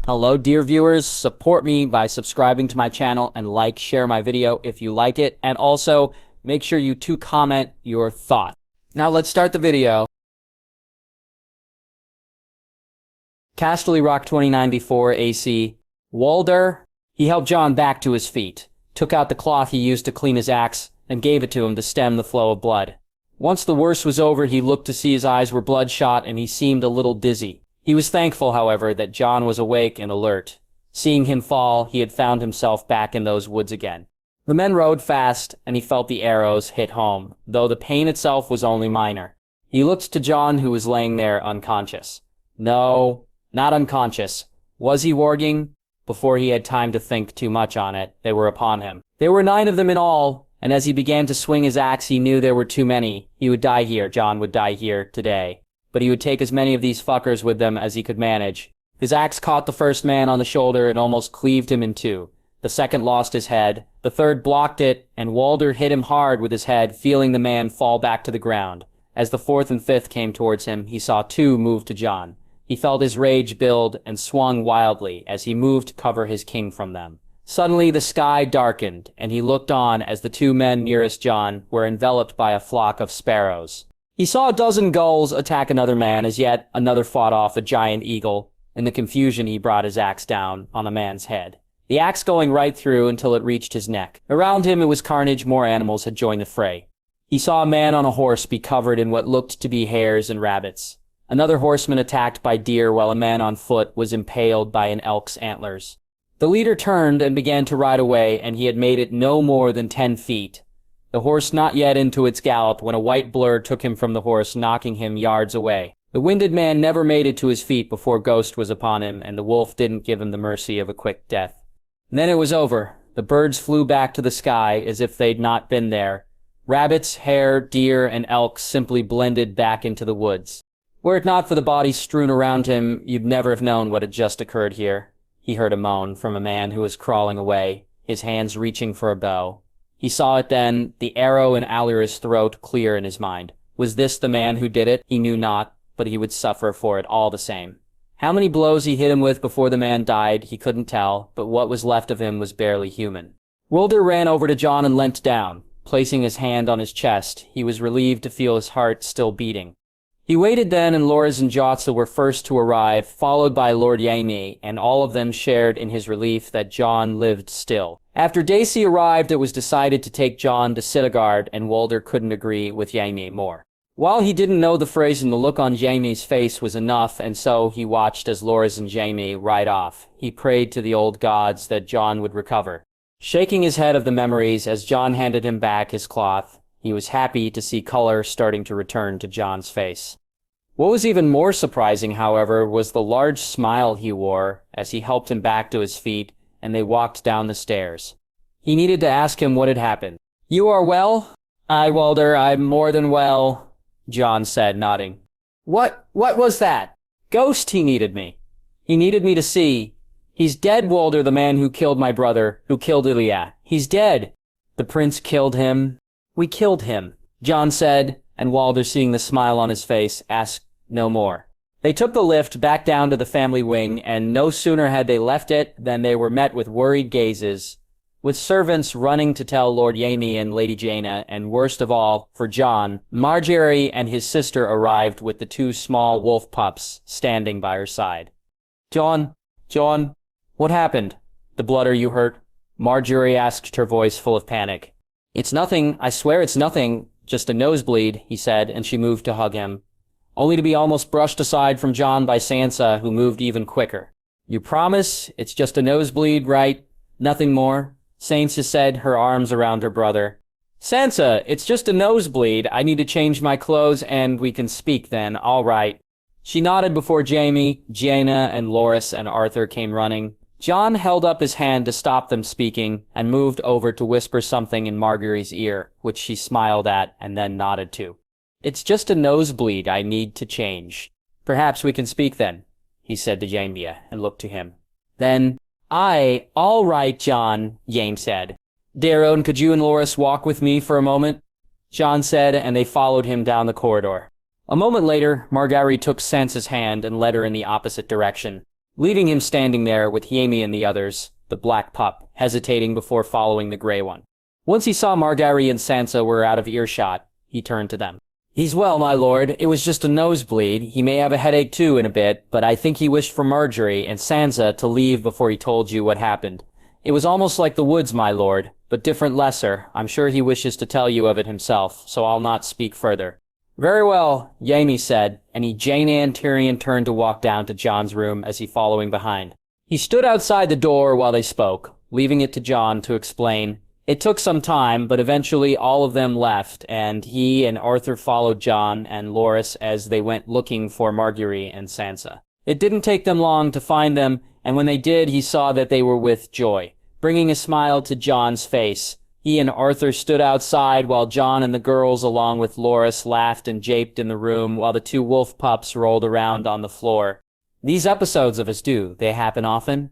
Hello, dear viewers. Support me by subscribing to my channel and share my video if you like it. And also, make sure you comment your thought. Now let's start the video. Casterly Rock 29 AC. Walder. He helped Jon back to his feet, took out the cloth he used to clean his axe, and gave it to him to stem the flow of blood. Once the worst was over, he looked to see his eyes were bloodshot and he seemed a little dizzy. He was thankful, however, that Jon was awake and alert. Seeing him fall, he had found himself back in those woods again. The men rode fast, and he felt the arrows hit home, though the pain itself was only minor. He looked to Jon, who was laying there unconscious. No, not unconscious. Was he warging? Before he had time to think too much on it, they were upon him. There were 9 of them in all, and as he began to swing his axe, he knew there were too many. He would die here. Jon would die here today. But he would take as many of these fuckers with them as he could manage. His axe caught the first man on the shoulder and almost cleaved him in two. The second lost his head. The third blocked it, and Walder hit him hard with his head, feeling the man fall back to the ground. As the fourth and fifth came towards him, he saw 2 move to Jon. He felt his rage build and swung wildly as he moved to cover his king from them. Suddenly the sky darkened, and he looked on as the 2 men nearest Jon were enveloped by a flock of sparrows. He saw a dozen gulls attack another man as yet another fought off a giant eagle. In the confusion, he brought his axe down on the man's head, the axe going right through until it reached his neck. Around him it was carnage. More animals had joined the fray. He saw a man on a horse be covered in what looked to be hares and rabbits. Another horseman attacked by deer, while a man on foot was impaled by an elk's antlers. The leader turned and began to ride away, and he had made it no more than 10 feet. The horse not yet into its gallop when a white blur took him from the horse, knocking him yards away. The winded man never made it to his feet before Ghost was upon him, and the wolf didn't give him the mercy of a quick death. And then it was over. The birds flew back to the sky as if they'd not been there. Rabbits, hare, deer, and elk simply blended back into the woods. Were it not for the bodies strewn around him, you'd never have known what had just occurred here. He heard a moan from a man who was crawling away, his hands reaching for a bow. He saw it then, the arrow in Alira's throat clear in his mind. Was this the man who did it? He knew not, but he would suffer for it all the same. How many blows he hit him with before the man died, he couldn't tell, but what was left of him was barely human. Walder ran over to Jon and leant down. Placing his hand on his chest, he was relieved to feel his heart still beating. He waited then, and Loras and Jotza were first to arrive, followed by Lord Jaime, and all of them shared in his relief that Jon lived still. After Daisy arrived, it was decided to take Jon to Citagard, and Walder couldn't agree with Jaime more. While he didn't know the phrase, and the look on Jaime's face was enough, and so he watched as Loras and Jaime ride off. He prayed to the old gods that Jon would recover. Shaking his head of the memories as Jon handed him back his cloth, he was happy to see color starting to return to Jon's face. What was even more surprising, however, was the large smile he wore as he helped him back to his feet, and they walked down the stairs. He needed to ask him what had happened. "You are well?" "Aye, Walder, I'm more than well," Jon said, nodding. What was that?" "Ghost, he needed me. He needed me to see. He's dead, Walder, the man who killed my brother, who killed Ilya. He's dead." "The prince killed him?" "We killed him," Jon said, and Walder, seeing the smile on his face, asked no more. They took the lift back down to the family wing, and no sooner had they left it than they were met with worried gazes, with servants running to tell Lord Jaime and Lady Jaina, and worst of all, for Jon, Margaery and his sister arrived with the 2 small wolf pups standing by her side. Jon, what happened? The blood, are you hurt?" Margaery asked, her voice full of panic. "It's nothing, I swear it's nothing, just a nosebleed," he said, and she moved to hug him, only to be almost brushed aside from Jon by Sansa, who moved even quicker. "You promise? It's just a nosebleed, right? Nothing more?" Sansa said, her arms around her brother. "Sansa, it's just a nosebleed. I need to change my clothes and we can speak then, all right." She nodded before Jaime, Jaina, and Loras and Arthur came running. Jon held up his hand to stop them speaking and moved over to whisper something in Margaery's ear, which she smiled at and then nodded to. "It's just a nosebleed I need to change. Perhaps we can speak then," he said to Jaime, and looked to him. Then, "Aye, all right, Jon," Jaime said. "Daeron, could you and Loras walk with me for a moment?" Jon said, and they followed him down the corridor. A moment later, Margaery took Sansa's hand and led her in the opposite direction. leaving him standing there with Jaime and the others, the black pup, hesitating before following the gray one. Once he saw Margaery and Sansa were out of earshot, he turned to them. "He's well, my lord. It was just a nosebleed. He may have a headache too in a bit, but I think he wished for Margaery and Sansa to leave before he told you what happened. It was almost like the woods, my lord, but different lesser. I'm sure he wishes to tell you of it himself, so I'll not speak further." "Very well," Jaime said, and Jaina and Tyrion turned to walk down to Jon's room as he following behind. He stood outside the door while they spoke, leaving it to Jon to explain. It took some time, but eventually all of them left, and he and Arthur followed Jon and Loras as they went looking for Margaery and Sansa. It didn't take them long to find them, and when they did, he saw that they were with joy. Bringing a smile to Jon's face, he and Arthur stood outside while Jon and the girls, along with Loras, laughed and japed in the room while the two wolf pups rolled around on the floor. "These episodes of us, do they happen often?"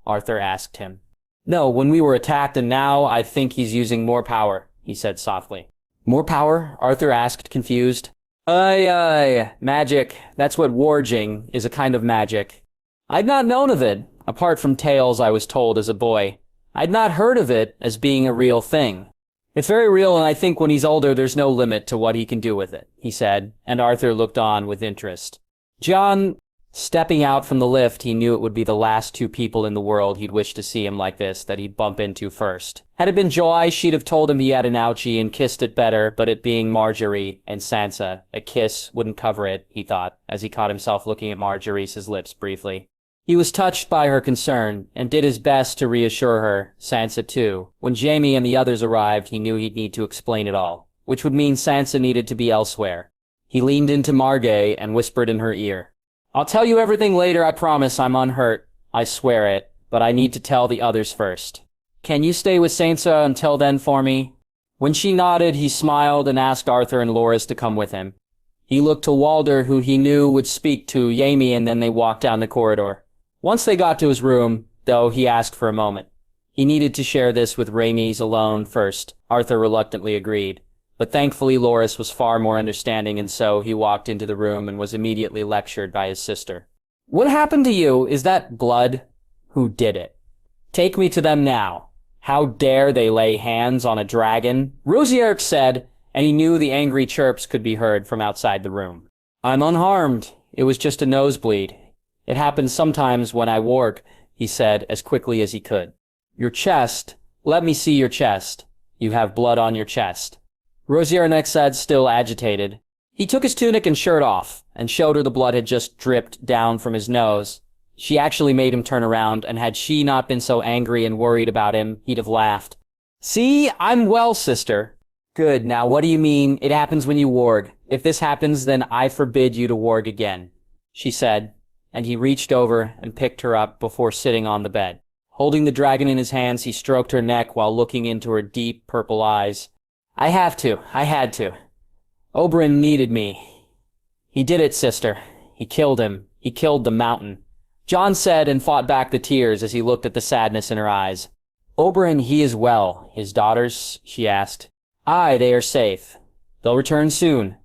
Arthur asked him. "No, when we were attacked, and now I think he's using more power," he said softly. "More power?" Arthur asked, confused. Aye, magic. That's what warging is, a kind of magic. I'd not known of it, apart from tales I was told as a boy. I'd not heard of it as being a real thing. "It's very real, and I think when he's older there's no limit to what he can do with it," he said, and Arthur looked on with interest. Jon, stepping out from the lift, he knew it would be the last two people in the world he'd wish to see him like this that he'd bump into first. Had it been Joy, she'd have told him he had an ouchie and kissed it better, but it being Margaery and Sansa, a kiss wouldn't cover it, he thought, as he caught himself looking at Margaery's lips briefly. He was touched by her concern, and did his best to reassure her, Sansa too. When Jaime and the others arrived, he knew he'd need to explain it all, which would mean Sansa needed to be elsewhere. He leaned into Margaery and whispered in her ear, "I'll tell you everything later, I promise. I'm unhurt. I swear it, but I need to tell the others first. Can you stay with Sansa until then for me?" When she nodded, he smiled and asked Arthur and Loras to come with him. He looked to Walder, who he knew would speak to Jaime, and then they walked down the corridor. Once they got to his room, though, he asked for a moment. He needed to share this with Rhaenys alone first. Arthur reluctantly agreed. But thankfully Loras was far more understanding, and so he walked into the room and was immediately lectured by his sister. "What happened to you? Is that blood? Who did it? Take me to them now. How dare they lay hands on a dragon?" Rhaegar said, and he knew the angry chirps could be heard from outside the room. "I'm unharmed. It was just a nosebleed. It happens sometimes when I warg," he said as quickly as he could. "Your chest. Let me see your chest. You have blood on your chest." Rhaegar next said, still agitated. He took his tunic and shirt off, and showed her the blood had just dripped down from his nose. She actually made him turn around, and had she not been so angry and worried about him, he'd have laughed. "See, I'm well, sister." "Good, now what do you mean? It happens when you warg. If this happens, then I forbid you to warg again," she said, and he reached over and picked her up before sitting on the bed. Holding the dragon in his hands, he stroked her neck while looking into her deep purple eyes. I had to. Oberyn needed me. He did it, sister. He killed him. He killed the mountain." Jon said, and fought back the tears as he looked at the sadness in her eyes. "Oberyn, he is well. His daughters?" she asked. "Aye, they are safe. They'll return soon.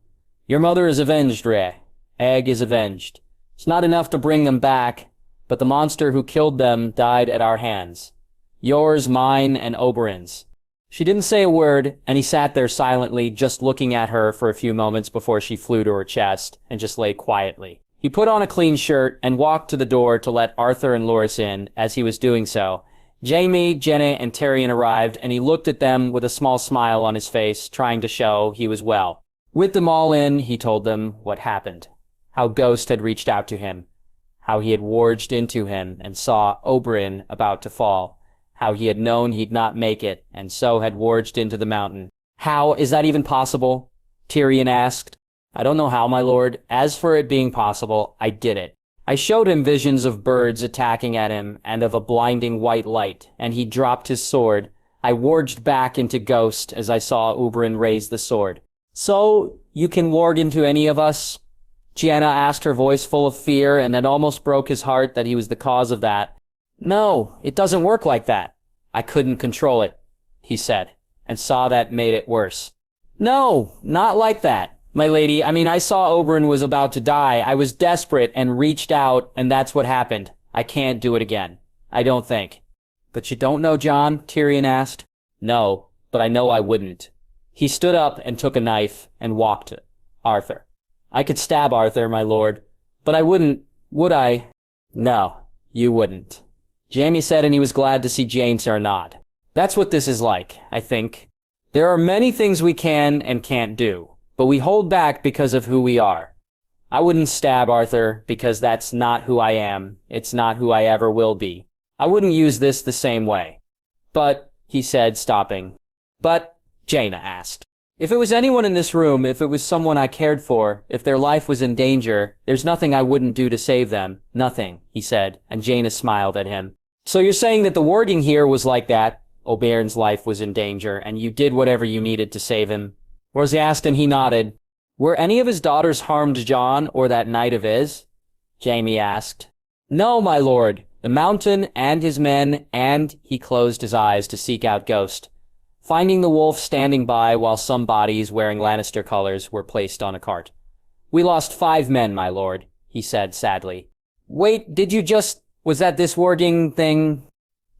Your mother is avenged, Rhae. Egg is avenged. It's not enough to bring them back, but the monster who killed them died at our hands. Yours, mine, and Oberyn's." She didn't say a word, and he sat there silently, just looking at her for a few moments before she flew to her chest, and just lay quietly. He put on a clean shirt and walked to the door to let Arthur and Loras in. As he was doing so, Jaime, Jenna, and Tyrion arrived, and he looked at them with a small smile on his face, trying to show he was well. With them all in, he told them what happened. How Ghost had reached out to him. How he had warged into him and saw Oberyn about to fall. How he had known he'd not make it, and so had warged into the mountain. "How is that even possible?" Tyrion asked. "I don't know how, my lord. As for it being possible, I did it. I showed him visions of birds attacking at him, and of a blinding white light, and he dropped his sword. I warged back into Ghost as I saw Oberyn raise the sword." "So, you can warg into any of us?" Gianna asked, her voice full of fear, and it almost broke his heart that he was the cause of that. "No, it doesn't work like that. I couldn't control it," he said, and saw that made it worse. "No, not like that. My lady, I saw Oberyn was about to die. I was desperate and reached out, and that's what happened. I can't do it again. I don't think. But you don't know Jon? Tyrion asked. No, but I know I wouldn't. He stood up and took a knife and walked to Arthur. I could stab Arthur, my lord, but I wouldn't, would I? No, you wouldn't. Jaime said, and he was glad to see Jane nod. That's what this is like, I think. There are many things we can and can't do, but we hold back because of who we are. I wouldn't stab Arthur because that's not who I am. It's not who I ever will be. I wouldn't use this the same way. But, he said, stopping. But, Jaina asked. If it was anyone in this room, if it was someone I cared for, if their life was in danger, there's nothing I wouldn't do to save them. Nothing, he said, and Jaina smiled at him. So you're saying that the wording here was like that? Oberyn's life was in danger, and you did whatever you needed to save him? Rosie asked, and he nodded. Were any of his daughters harmed Jon or that knight of his? Jaime asked. No, my lord. The mountain and his men, and he closed his eyes to seek out Ghost, finding the wolf standing by while some bodies wearing Lannister colors were placed on a cart. We lost 5 men, my lord, he said sadly. Wait, did you just... was that this wording thing?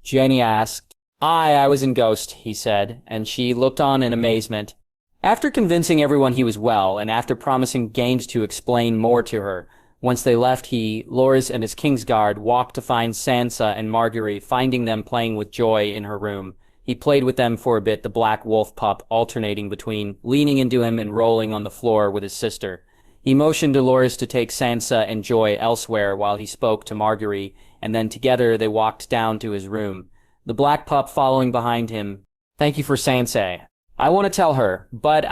Jenny asked. I was in Ghost, he said, and she looked on in amazement. After convincing everyone he was well, and after promising Gaines to explain more to her, once they left, Loras and his Kingsguard walked to find Sansa and Margaery, finding them playing with Joy in her room. He played with them for a bit, the black wolf pup alternating between leaning into him and rolling on the floor with his sister. He motioned to Loras to take Sansa and Joy elsewhere while he spoke to Margaery, and then together they walked down to his room, the black pup following behind him. Thank you for Sansa. I want to tell her, but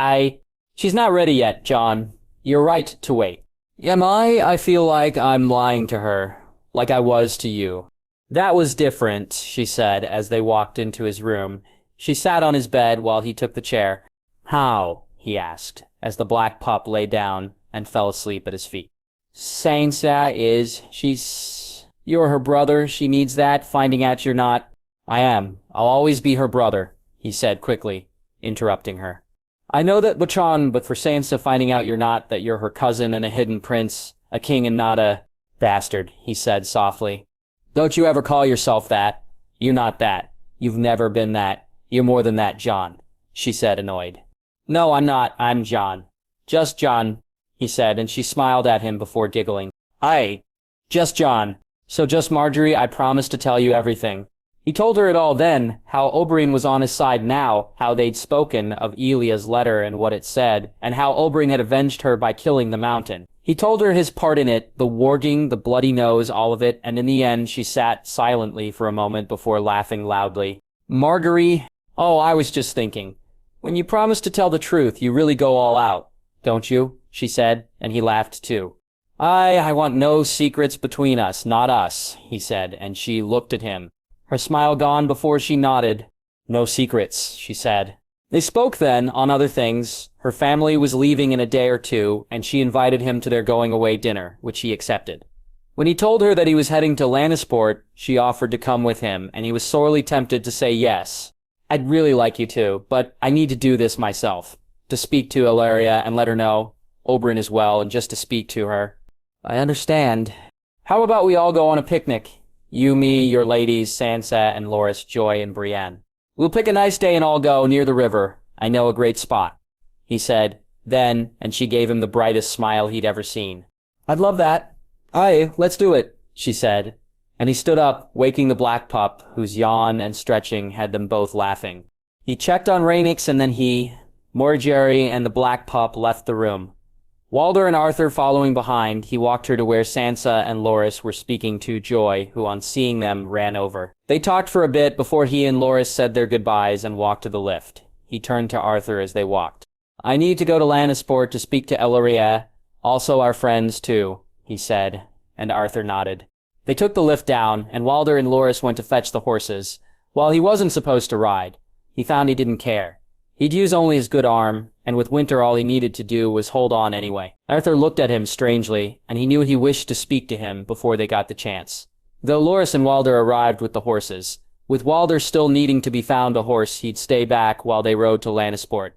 she's not ready yet, Jon. You're right to wait. Am I? I feel like I'm lying to her, like I was to you. That was different, she said as they walked into his room. She sat on his bed while he took the chair. How? He asked, as the black pup lay down and fell asleep at his feet. Sansa you're her brother, she needs that, finding out you're not. I am. I'll always be her brother, he said quickly, interrupting her. I know that, Bachon, but for Sansa finding out you're not, that you're her cousin and a hidden prince, a king and not a bastard, he said softly. Don't you ever call yourself that. You're not that. You've never been that. You're more than that, Jon, she said, annoyed. No, I'm not. I'm Jon. Just Jon, he said, and she smiled at him before giggling. Just Jon. So just Margaery, I promise to tell you everything. He told her it all then, how Oberyn was on his side now, how they'd spoken of Elia's letter and what it said, and how Oberyn had avenged her by killing the mountain. He told her his part in it, the warging, the bloody nose, all of it, and in the end she sat silently for a moment before laughing loudly. Margaery, I was just thinking. When you promise to tell the truth, you really go all out, don't you? She said, and he laughed too. I want no secrets between us, not us, he said, and she looked at him. Her smile gone before she nodded. No secrets, she said. They spoke then on other things. Her family was leaving in a day or two, and she invited him to their going-away dinner, which he accepted. When he told her that he was heading to Lannisport, she offered to come with him, and he was sorely tempted to say yes. I'd really like you to, but I need to do this myself. To speak to Illyria and let her know Oberyn is well, and just to speak to her. I understand. How about we all go on a picnic? You, me, your ladies, Sansa, and Loras, Joy, and Brienne. We'll pick a nice day and all go near the river. I know a great spot, he said, then, and she gave him the brightest smile he'd ever seen. I'd love that. Aye, let's do it, she said, and he stood up, waking the black pup, whose yawn and stretching had them both laughing. He checked on Rhaenys, and then Margaery, and the black pup left the room. Walder and Arthur following behind, he walked her to where Sansa and Loras were speaking to Joy, who on seeing them ran over. They talked for a bit before he and Loras said their goodbyes and walked to the lift. He turned to Arthur as they walked. I need to go to Lannisport to speak to Illyria, also our friends too, he said, and Arthur nodded. They took the lift down, and Walder and Loras went to fetch the horses. While he wasn't supposed to ride, he found he didn't care. He'd use only his good arm, and with Winter all he needed to do was hold on anyway. Arthur looked at him strangely, and he knew he wished to speak to him before they got the chance. Though Loras and Walder arrived with the horses, with Walder still needing to be found a horse, he'd stay back while they rode to Lannisport.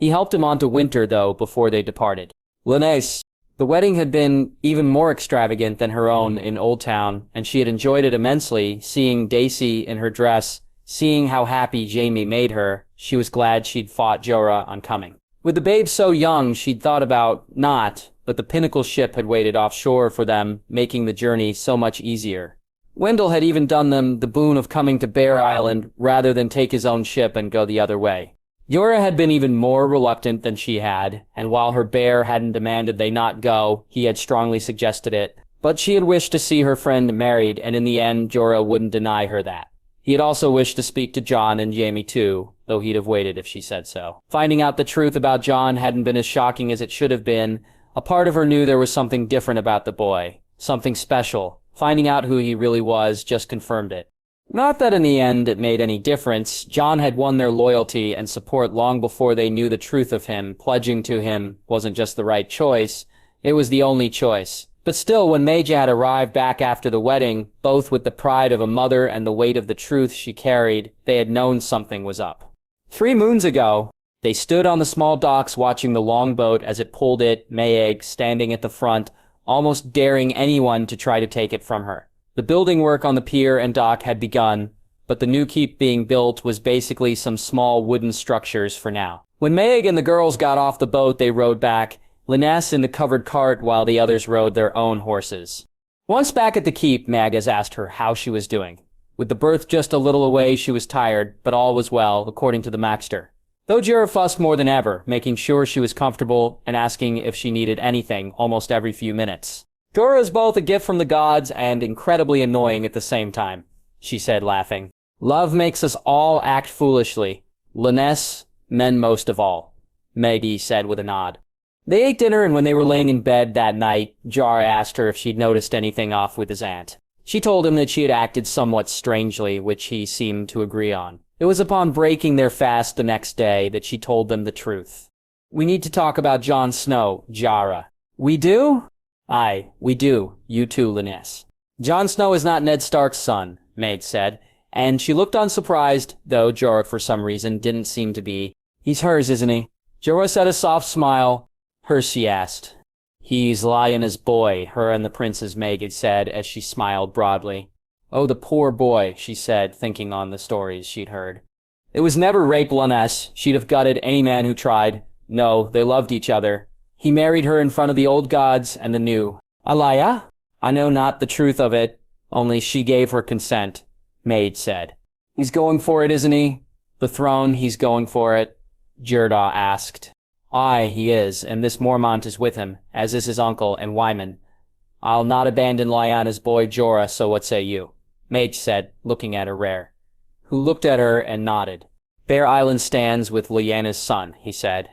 He helped him onto Winter, though, before they departed. Lannister. The wedding had been even more extravagant than her own in Old Town, and she had enjoyed it immensely, seeing Daisy in her dress, seeing how happy Jaime made her. She was glad she'd fought Jorah on coming. With the babe so young, she'd thought about but the Pinnacle ship had waited offshore for them, making the journey so much easier. Wendell had even done them the boon of coming to Bear Island rather than take his own ship and go the other way. Jorah had been even more reluctant than she had, and while her bear hadn't demanded they not go, he had strongly suggested it. But she had wished to see her friend married, and in the end, Jorah wouldn't deny her that. He had also wished to speak to Jon and Jaime too, though he'd have waited if she said so. Finding out the truth about Jon hadn't been as shocking as it should have been. A part of her knew there was something different about the boy, something special. Finding out who he really was just confirmed it. Not that in the end it made any difference. Jon had won their loyalty and support long before they knew the truth of him. Pledging to him wasn't just the right choice, it was the only choice. But still, when Maja had arrived back after the wedding, both with the pride of a mother and the weight of the truth she carried, they had known something was up. 3 moons ago, they stood on the small docks watching the longboat as it pulled it, Mayeg standing at the front, almost daring anyone to try to take it from her. The building work on the pier and dock had begun, but the new keep being built was basically some small wooden structures for now. When Mayeg and the girls got off the boat, they rode back, Lannister in the covered cart while the others rode their own horses. Once back at the keep, Magas asked her how she was doing. With the berth just a little away, she was tired, but all was well, according to the Maxter. Though Jorah fussed more than ever, making sure she was comfortable and asking if she needed anything almost every few minutes. Jorah is both a gift from the gods and incredibly annoying at the same time, she said, laughing. Love makes us all act foolishly. Lannister, men most of all, Maggie said with a nod. They ate dinner, and when they were laying in bed that night, Jorah asked her if she'd noticed anything off with his aunt. She told him that she had acted somewhat strangely, which he seemed to agree on. It was upon breaking their fast the next day that she told them the truth. We need to talk about Jon Snow, Jorah. We do? Aye, we do. You too, Lannister. Jon Snow is not Ned Stark's son, Maid said, and she looked unsurprised, though Jorah for some reason didn't seem to be. He's hers, isn't he? Jorah said a soft smile. Hers, she asked. He's Lyanna's boy, her and the Princess Maid said as she smiled broadly. Oh, the poor boy, she said, thinking on the stories she'd heard. It was never rape, Lannister. She'd have gutted any man who tried. No, they loved each other. He married her in front of the old gods and the new. Alaya? I know not the truth of it, only she gave her consent, Maid said. He's going for it, isn't he? The throne, he's going for it, Jorah asked. Aye, he is, and this Mormont is with him, as is his uncle and Wyman. I'll not abandon Lyanna's boy Jorah, so what say you? Maid said, looking at her Rare, who looked at her and nodded. Bear Island stands with Lyanna's son, he said.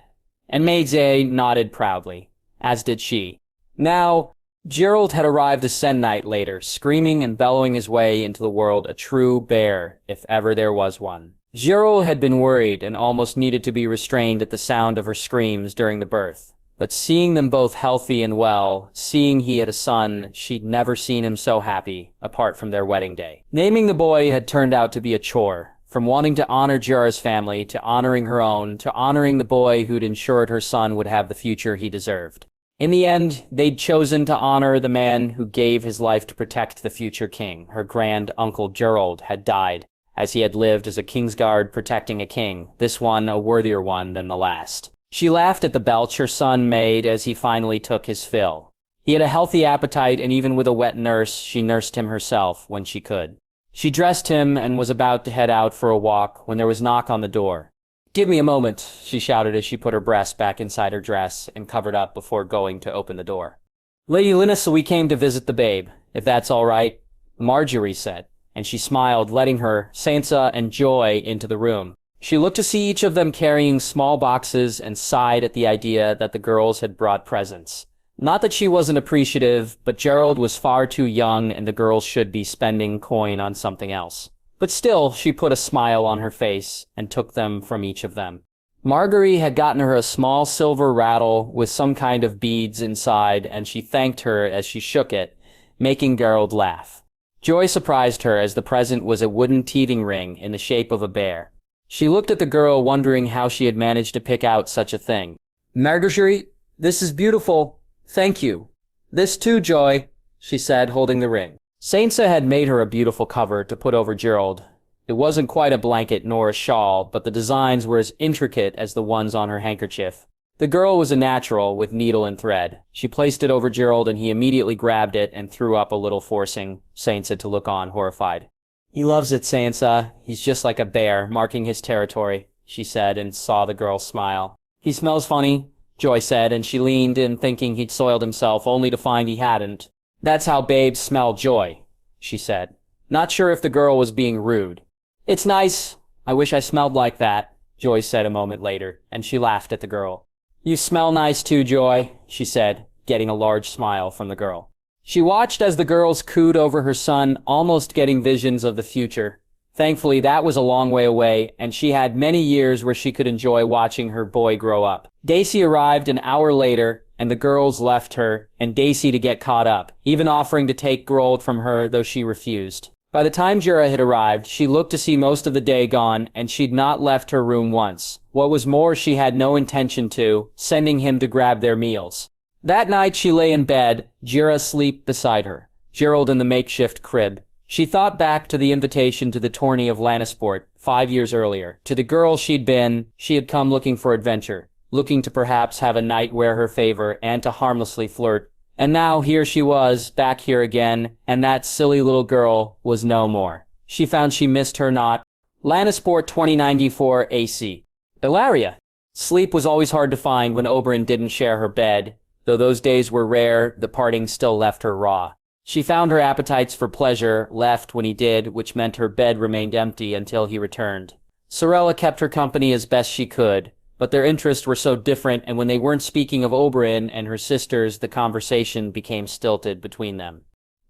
And Maidse nodded proudly, as did she. Now, Gerald had arrived a Sen night later, screaming and bellowing his way into the world, a true bear, if ever there was one. Gerald had been worried and almost needed to be restrained at the sound of her screams during the birth. But seeing them both healthy and well, seeing he had a son, she'd never seen him so happy, apart from their wedding day. Naming the boy had turned out to be a chore. From wanting to honor Jorah's family, to honoring her own, to honoring the boy who'd ensured her son would have the future he deserved. In the end, they'd chosen to honor the man who gave his life to protect the future king. Her grand uncle Gerald had died, as he had lived as a Kingsguard protecting a king, this one a worthier one than the last. She laughed at the belch her son made as he finally took his fill. He had a healthy appetite, and even with a wet nurse, she nursed him herself when she could. She dressed him and was about to head out for a walk when there was a knock on the door. Give me a moment, she shouted as she put her breast back inside her dress and covered up before going to open the door. Lady Lannister, we came to visit the babe, if that's all right, Marjorie said, and she smiled, letting her, Sansa, and Joy into the room. She looked to see each of them carrying small boxes and sighed at the idea that the girls had brought presents. Not that she wasn't appreciative, but Gerald was far too young and the girls should be spending coin on something else. But still, she put a smile on her face and took them from each of them. Marguerite had gotten her a small silver rattle with some kind of beads inside, and she thanked her as she shook it, making Gerald laugh. Joy surprised her as the present was a wooden teething ring in the shape of a bear. She looked at the girl, wondering how she had managed to pick out such a thing. Marguerite, this is beautiful. Thank you. This too, Joy, she said, holding the ring. Sansa had made her a beautiful cover to put over Gerald. It wasn't quite a blanket nor a shawl, but the designs were as intricate as the ones on her handkerchief. The girl was a natural with needle and thread. She placed it over Gerald and he immediately grabbed it and threw up a little, forcing Sansa to look on, horrified. He loves it, Sansa. He's just like a bear, marking his territory, she said, and saw the girl smile. He smells funny, Joy said, and she leaned in thinking he'd soiled himself, only to find he hadn't. That's how babes smell, Joy, she said. Not sure if the girl was being rude. It's nice. I wish I smelled like that, Joy said a moment later, and she laughed at the girl. You smell nice too, Joy, she said, getting a large smile from the girl. She watched as the girls cooed over her son, almost getting visions of the future. Thankfully, that was a long way away, and she had many years where she could enjoy watching her boy grow up. Daisy arrived an hour later, and the girls left her and Daisy to get caught up, even offering to take Geralt from her, though she refused. By the time Jorah had arrived, she looked to see most of the day gone, and she'd not left her room once. What was more, she had no intention to, sending him to grab their meals. That night she lay in bed, Jorah asleep beside her, Gerald in the makeshift crib. She thought back to the invitation to the tourney of Lannisport 5 years earlier. To the girl she had come looking for adventure, looking to perhaps have a night wear her favor and to harmlessly flirt. And now here she was, back here again, and that silly little girl was no more. She found she missed her not. Lannisport 2094 AC. Ilaria. Sleep was always hard to find when Oberyn didn't share her bed. Though those days were rare, the parting still left her raw. She found her appetites for pleasure left when he did, which meant her bed remained empty until he returned. Sorella kept her company as best she could, but their interests were so different, and when they weren't speaking of Oberyn and her sisters, the conversation became stilted between them.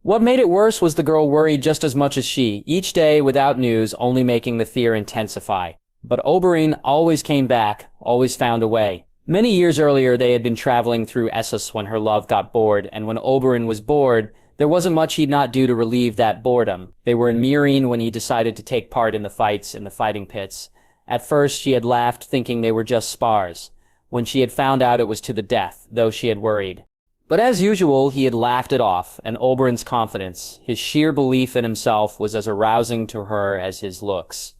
What made it worse was the girl worried just as much as she, each day without news, only making the fear intensify. But Oberyn always came back, always found a way. Many years earlier, they had been traveling through Essos when her love got bored, and when Oberyn was bored, there wasn't much he'd not do to relieve that boredom. They were in Meereen when he decided to take part in the fights in the fighting pits. At first, she had laughed, thinking they were just spars, when she had found out it was to the death, though she had worried. But as usual, he had laughed it off, and Oberyn's confidence, his sheer belief in himself, was as arousing to her as his looks.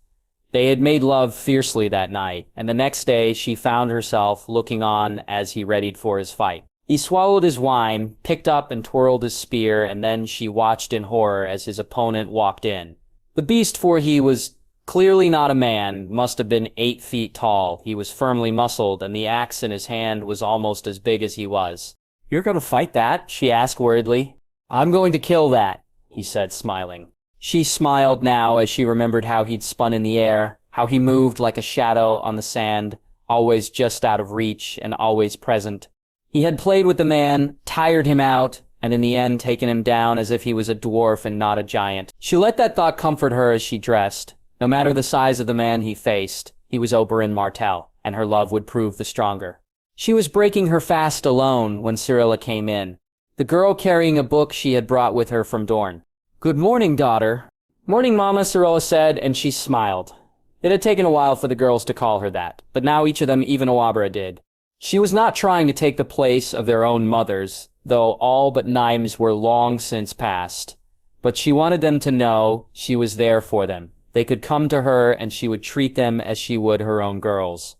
They had made love fiercely that night, and the next day she found herself looking on as he readied for his fight. He swallowed his wine, picked up and twirled his spear, and then she watched in horror as his opponent walked in. The beast, for he was clearly not a man, must have been 8 feet tall. He was firmly muscled, and the axe in his hand was almost as big as he was. "You're going to fight that?" she asked worriedly. "I'm going to kill that," he said, smiling. She smiled now as she remembered how he'd spun in the air, how he moved like a shadow on the sand, always just out of reach and always present. He had played with the man, tired him out, and in the end taken him down as if he was a dwarf and not a giant. She let that thought comfort her as she dressed. No matter the size of the man he faced, he was Oberyn Martell, and her love would prove the stronger. She was breaking her fast alone when Cyrilla came in, the girl carrying a book she had brought with her from Dorne. "Good morning, daughter." "Morning, Mama," Cyrilla said, and she smiled. It had taken a while for the girls to call her that, but now each of them, even Oabra, did. She was not trying to take the place of their own mothers, though all but Nymes were long since past. But she wanted them to know she was there for them. They could come to her and she would treat them as she would her own girls.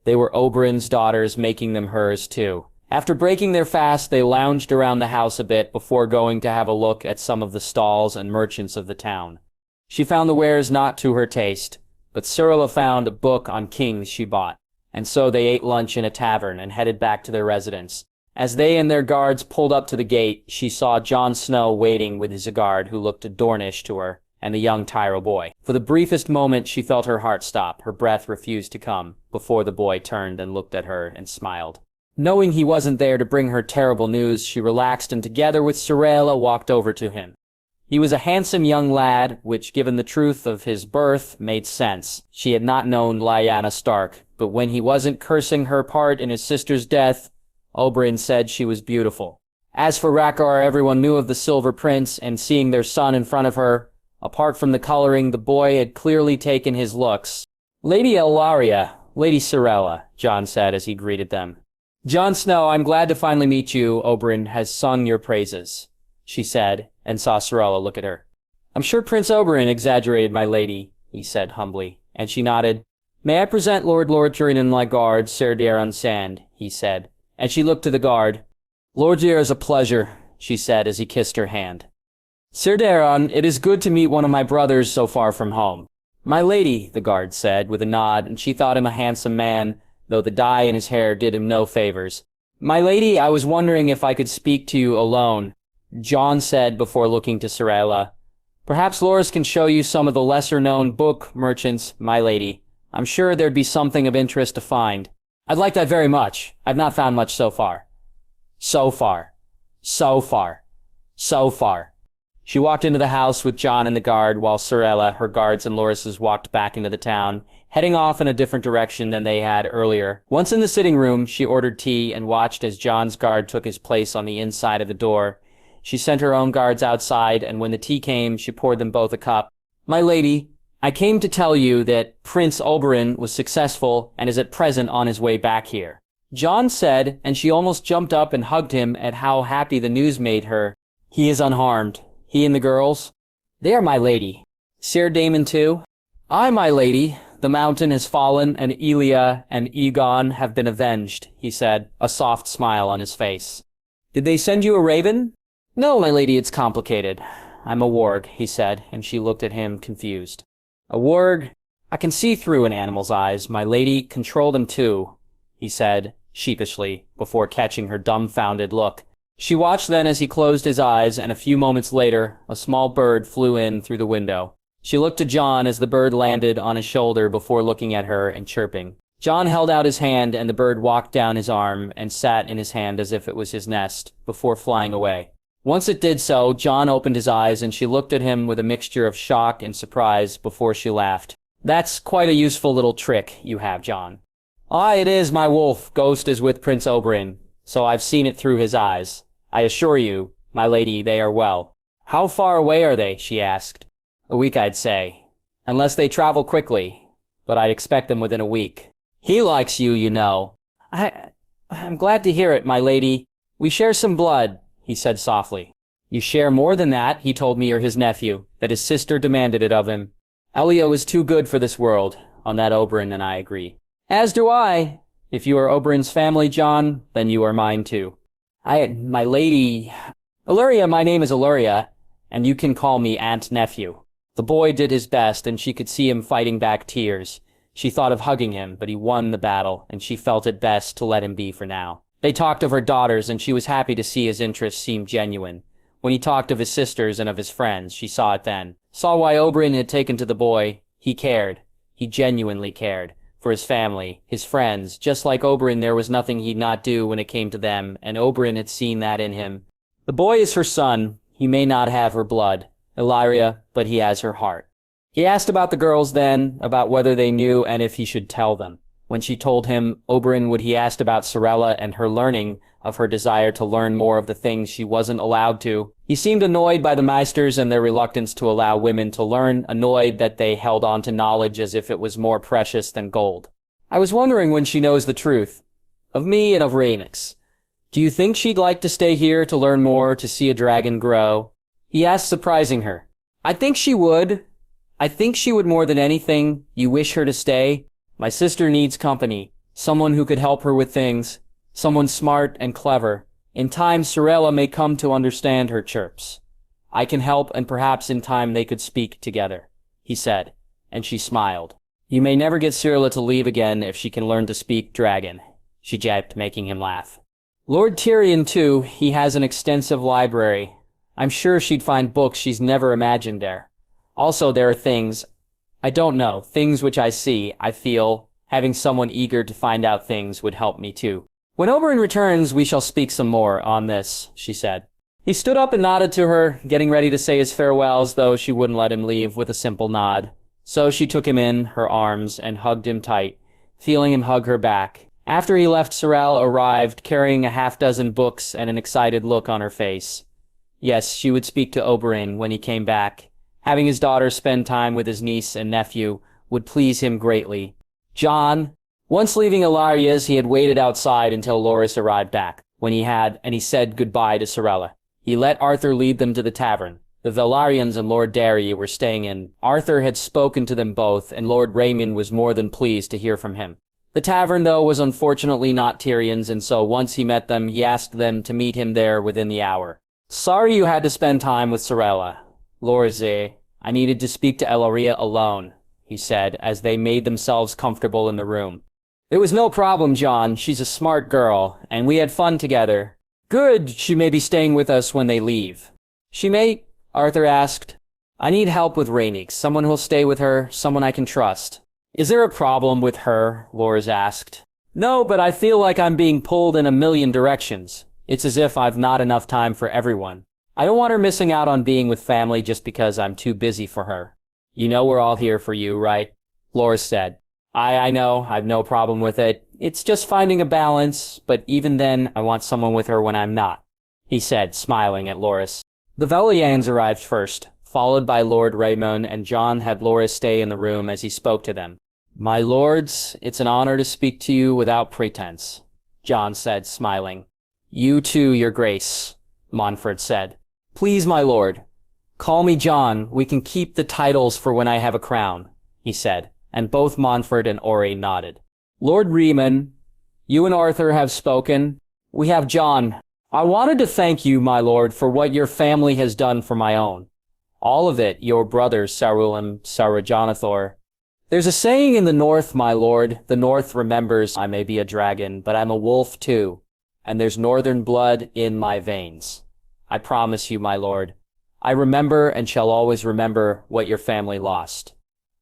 They were Oberyn's daughters, making them hers too. After breaking their fast, they lounged around the house a bit before going to have a look at some of the stalls and merchants of the town. She found the wares not to her taste, but Cyrilla found a book on kings she bought, and so they ate lunch in a tavern and headed back to their residence. As they and their guards pulled up to the gate, she saw Jon Snow waiting with his guard who looked Dornish to her, and the young Tyrell boy. For the briefest moment, she felt her heart stop, her breath refused to come, before the boy turned and looked at her and smiled. Knowing he wasn't there to bring her terrible news, she relaxed and together with Cyrilla walked over to him. He was a handsome young lad, which, given the truth of his birth, made sense. She had not known Lyanna Stark, but when he wasn't cursing her part in his sister's death, Oberyn said she was beautiful. As for Rhaegar, everyone knew of the Silver Prince, and seeing their son in front of her, apart from the coloring, the boy had clearly taken his looks. Lady Elaria, Lady Sorella, Jon said as he greeted them. Jon Snow, I'm glad to finally meet you. Oberyn has sung your praises, she said, and saw Sorella look at her. I'm sure Prince Oberyn exaggerated, my lady, he said humbly, and she nodded. May I present Lord Tyrion Lygard, Ser Daeron Sand, he said, and she looked to the guard. Lord Dear is a pleasure, she said as he kissed her hand. Ser Daeron, it is good to meet one of my brothers so far from home. My lady, the guard said, with a nod, and she thought him a handsome man, though the dye in his hair did him no favors. My lady, I was wondering if I could speak to you alone, Jon said before looking to Sorella. Perhaps Loras can show you some of the lesser-known book merchants, my lady. I'm sure there'd be something of interest to find. I'd like that very much. I've not found much so far. So far. So far. So far. She walked into the house with Jon and the guard, while Sorella, her guards, and Loras's walked back into the town, heading off in a different direction than they had earlier. Once in the sitting room, she ordered tea and watched as Jon's guard took his place on the inside of the door. She sent her own guards outside, and when the tea came, she poured them both a cup. My lady, I came to tell you that Prince Oberyn was successful and is at present on his way back here. Jon said, and she almost jumped up and hugged him at how happy the news made her. He is unharmed. He and the girls? They are my lady. Ser Daemon too? Aye, my lady. The mountain has fallen, and Elia and Aegon have been avenged, he said, a soft smile on his face. Did they send you a raven? No, my lady, it's complicated. I'm a warg, he said, and she looked at him confused. A warg? I can see through an animal's eyes. My lady, control them too, he said, sheepishly, before catching her dumbfounded look. She watched then as he closed his eyes, and a few moments later, a small bird flew in through the window. She looked to Jon as the bird landed on his shoulder before looking at her and chirping. Jon held out his hand, and the bird walked down his arm and sat in his hand as if it was his nest, before flying away. Once it did so, Jon opened his eyes, and she looked at him with a mixture of shock and surprise before she laughed. That's quite a useful little trick you have, Jon. Aye, it is, my wolf. Ghost is with Prince Oberyn, so I've seen it through his eyes. I assure you, my lady, they are well. How far away are they? She asked. A week, I'd say. Unless they travel quickly, but I'd expect them within a week. He likes you, you know. I'm glad to hear it, my lady. We share some blood, he said softly. You share more than that, he told me you're his nephew, that his sister demanded it of him. Elio is too good for this world, on that Oberyn and I agree. As do I. If you are Oberyn's family, Jon, then you are mine too. My lady... Illyria, my name is Illyria, and you can call me Aunt Nephew. The boy did his best, and she could see him fighting back tears. She thought of hugging him, but he won the battle, and she felt it best to let him be for now. They talked of her daughters, and she was happy to see his interest seemed genuine. When he talked of his sisters and of his friends, she saw it then. Saw why Oberyn had taken to the boy. He cared. He genuinely cared. For his family, his friends. Just like Oberyn, there was nothing he'd not do when it came to them, and Oberyn had seen that in him. The boy is her son. He may not have her blood, Illyria, but he has her heart. He asked about the girls then, about whether they knew and if he should tell them. When she told him Oberyn, he asked about Sorella and her learning, of her desire to learn more of the things she wasn't allowed to. He seemed annoyed by the Meisters and their reluctance to allow women to learn, annoyed that they held on to knowledge as if it was more precious than gold. I was wondering when she knows the truth. Of me and of Rhaenys. Do you think she'd like to stay here to learn more, to see a dragon grow? He asked, surprising her. I think she would. I think she would more than anything. You wish her to stay? My sister needs company. Someone who could help her with things. Someone smart and clever. In time, Sorella may come to understand her chirps. I can help, and perhaps in time they could speak together, he said, and she smiled. You may never get Sorella to leave again if she can learn to speak dragon, she jibed, making him laugh. Lord Tyrion, too, he has an extensive library. I'm sure she'd find books she's never imagined there. Also, there are things, I don't know, things which I see, I feel, having someone eager to find out things would help me too. When Oberyn returns, we shall speak some more on this, she said. He stood up and nodded to her, getting ready to say his farewells, though she wouldn't let him leave with a simple nod. So she took him in her arms and hugged him tight, feeling him hug her back. After he left, Sorelle arrived, carrying a half-dozen books and an excited look on her face. Yes, she would speak to Oberyn when he came back. Having his daughter spend time with his niece and nephew would please him greatly. Jon. Once leaving Ilaria's, he had waited outside until Loras arrived back, and he said goodbye to Sorella. He let Arthur lead them to the tavern. The Velaryon and Lord Darry were staying in. Arthur had spoken to them both, and Lord Raymond was more than pleased to hear from him. The tavern, though, was unfortunately not Tyrion's, and so once he met them, he asked them to meet him there within the hour. Sorry you had to spend time with Sorella. Loras, I needed to speak to Ellaria alone, he said, as they made themselves comfortable in the room. It was no problem, Jon. She's a smart girl, and we had fun together. Good, she may be staying with us when they leave. She may? Arthur asked. I need help with Rhaenyra, someone who'll stay with her, someone I can trust. Is there a problem with her? Loras asked. No, but I feel like I'm being pulled in a million directions. It's as if I've not enough time for everyone. I don't want her missing out on being with family just because I'm too busy for her. You know we're all here for you, right? Loras said. I know, I've no problem with it. It's just finding a balance, but even then, I want someone with her when I'm not, he said, smiling at Loras. The Velaryons arrived first, followed by Lord Raymond, and Jon had Loras stay in the room as he spoke to them. My lords, it's an honor to speak to you without pretense, Jon said, smiling. You too, your grace, Montfort said. Please, my lord, call me Jon. We can keep the titles for when I have a crown, he said, and both Montfort and Orre nodded. Lord Raymond, you and Arthur have spoken. We have Jon. I wanted to thank you, my lord, for what your family has done for my own. All of it, your brothers, Saruil and Sarajonathor. There's a saying in the North, my lord. The North remembers I may be a dragon, but I'm a wolf too, and there's northern blood in my veins. I promise you, my lord, I remember and shall always remember what your family lost.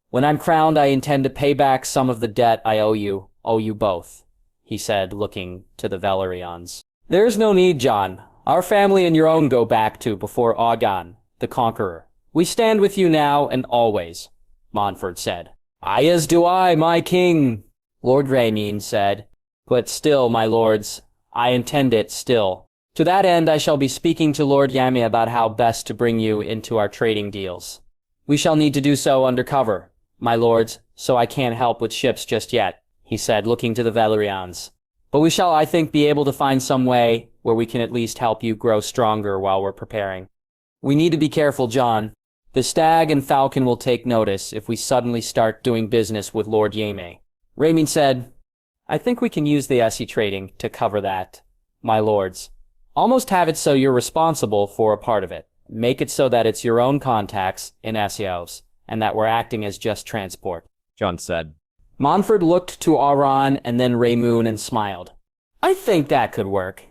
When I'm crowned, I intend to pay back some of the debt I owe you both, he said, looking to the Velaryons. There's no need, Jon. Our family and your own go back to before Aegon, the Conqueror. We stand with you now and always, Montfort said. Aye, as do I, my king, Lord Raymond said. But still, my lords, I intend it still. To that end, I shall be speaking to Lord Jaime about how best to bring you into our trading deals. We shall need to do so under cover, my lords, so I can't help with ships just yet, he said, looking to the Velaryons. But we shall, I think, be able to find some way where we can at least help you grow stronger while we're preparing. We need to be careful, Jon. The Stag and Falcon will take notice if we suddenly start doing business with Lord Jaime. Raymond said, I think we can use the usse trading to cover that, my lords. Almost have it so you're responsible for a part of it. Make it so that it's your own contacts in Essos, and that we're acting as just transport, Jon said. Montfort looked to Auron and then Raymond and smiled. I think that could work.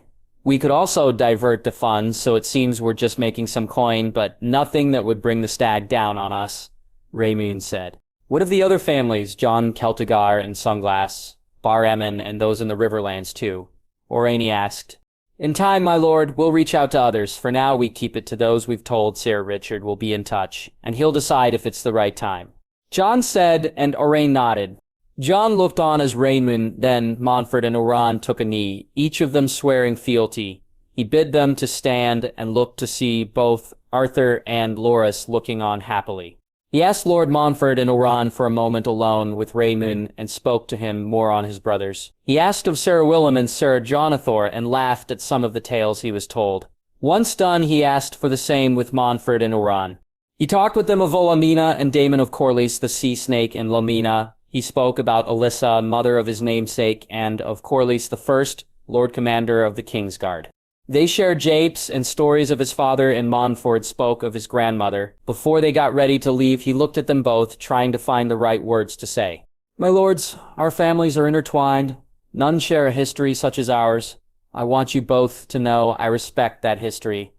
We could also divert the funds so it seems we're just making some coin, but nothing that would bring the Stag down on us, Raymond said. What of the other families, Jon Celtigar and Sunglass, Bar Emmon, and those in the Riverlands too? Orane asked. In time, my lord, we'll reach out to others. For now, we keep it to those we've told Sir Richard will be in touch, and he'll decide if it's the right time. Jon said, and Orane nodded. Jon looked on as Raymond, then Montfort and Auron took a knee, each of them swearing fealty. He bid them to stand and looked to see both Arthur and Loras looking on happily. He asked Lord Montfort and Auron for a moment alone with Raymond and spoke to him more on his brothers. He asked of Sir Willem and Sir Jonathor and laughed at some of the tales he was told. Once done, he asked for the same with Montfort and Auron. He talked with them of Olamina and Daemon of Corlys, the sea snake, and Lamina. He spoke about Alyssa, mother of his namesake, and of Corlys the First, Lord Commander of the Kingsguard. They shared japes and stories of his father, and Montfort spoke of his grandmother. Before they got ready to leave, he looked at them both, trying to find the right words to say. My lords, our families are intertwined. None share a history such as ours. I want you both to know I respect that history.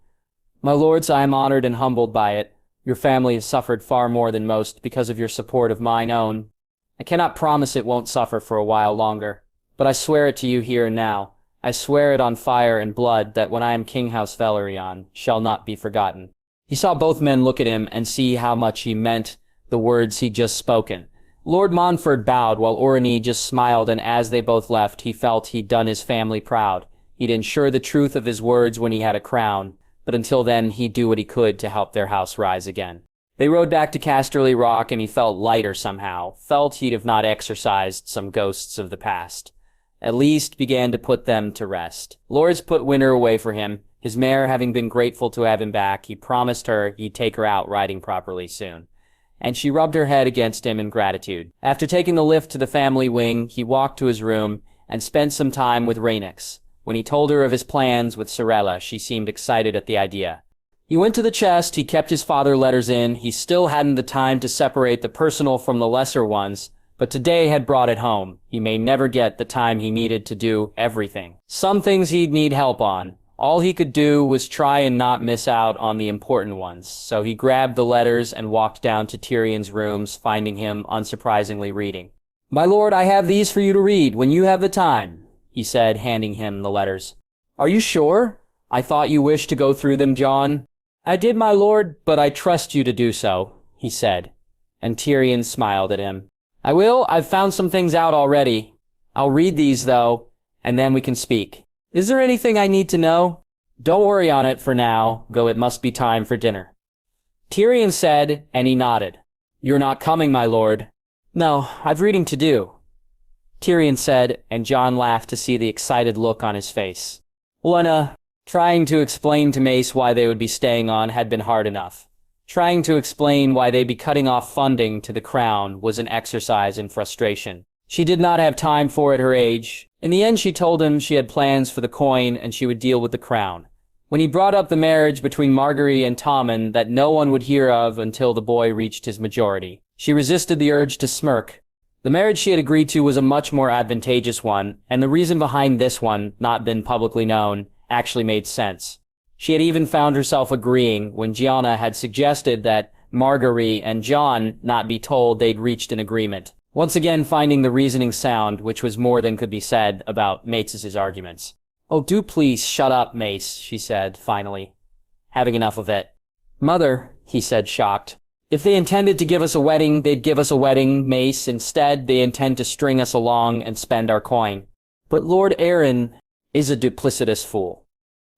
My lords, I am honored and humbled by it. Your family has suffered far more than most because of your support of mine own. I cannot promise it won't suffer for a while longer, but I swear it to you here and now. I swear it on fire and blood that when I am King House Velaryon shall not be forgotten. He saw both men look at him and see how much he meant the words he'd just spoken. Lord Montfort bowed while Orane just smiled, and as they both left, he felt he'd done his family proud. He'd ensure the truth of his words when he had a crown, but until then he'd do what he could to help their house rise again. They rode back to Casterly Rock, and he felt lighter somehow, felt he'd have not exorcised some ghosts of the past. At least began to put them to rest. Lords put Winter away for him. His mare having been grateful to have him back, he promised her he'd take her out riding properly soon. And she rubbed her head against him in gratitude. After taking the lift to the family wing, he walked to his room and spent some time with Rhaenys. When he told her of his plans with Sorella, she seemed excited at the idea. He went to the chest, he kept his father letters in, he still hadn't the time to separate the personal from the lesser ones, but today had brought it home. He may never get the time he needed to do everything. Some things he'd need help on. All he could do was try and not miss out on the important ones, so he grabbed the letters and walked down to Tyrion's rooms, finding him unsurprisingly reading. "My lord, I have these for you to read when you have the time," he said, handing him the letters. "Are you sure? I thought you wished to go through them, Jon." "I did, my lord, but I trust you to do so," he said, and Tyrion smiled at him. "I will. I've found some things out already. I'll read these, though, and then we can speak. Is there anything I need to know?" "Don't worry on it for now, though it must be time for dinner," Tyrion said, and he nodded. "You're not coming, my lord." "No, I've reading to do," Tyrion said, and Jon laughed to see the excited look on his face. Olenna, trying to explain to Mace why they would be staying on had been hard enough. Trying to explain why they'd be cutting off funding to the crown was an exercise in frustration. She did not have time for at her age. In the end, she told him she had plans for the coin and she would deal with the crown. When he brought up the marriage between Margaery and Tommen that no one would hear of until the boy reached his majority, she resisted the urge to smirk. The marriage she had agreed to was a much more advantageous one, and the reason behind this one, not been publicly known, actually made sense. She had even found herself agreeing when Gianna had suggested that Margaery and Jon not be told they'd reached an agreement. Once again finding the reasoning sound, which was more than could be said about Mace's arguments. "Oh, do please shut up, Mace," she said, finally. Having enough of it. "Mother," he said, shocked. "If they intended to give us a wedding, they'd give us a wedding, Mace. Instead, they intend to string us along and spend our coin. But Lord Aaron is a duplicitous fool.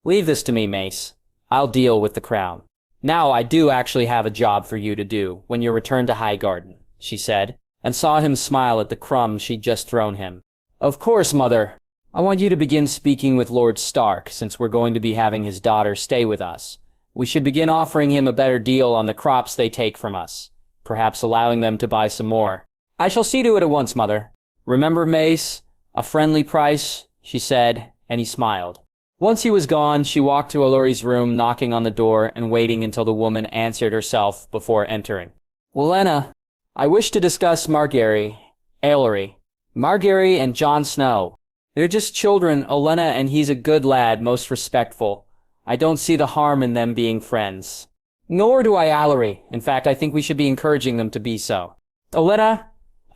Leave this to me, Mace. I'll deal with the crown. Now I do actually have a job for you to do when you return to Highgarden," she said, and saw him smile at the crumbs she'd just thrown him. "Of course, Mother. I want you to begin speaking with Lord Stark, since we're going to be having his daughter stay with us. We should begin offering him a better deal on the crops they take from us, perhaps allowing them to buy some more." "I shall see to it at once, Mother." "Remember, Mace, a friendly price," she said, and he smiled. Once he was gone, she walked to Alluri's room, knocking on the door and waiting until the woman answered herself before entering. "Olenna, I wish to discuss Margaery, Aellery. Margaery and Jon Snow. They're just children, Olenna, and he's a good lad, most respectful. I don't see the harm in them being friends." "Nor do I, Aellery. In fact, I think we should be encouraging them to be so." "Olenna?"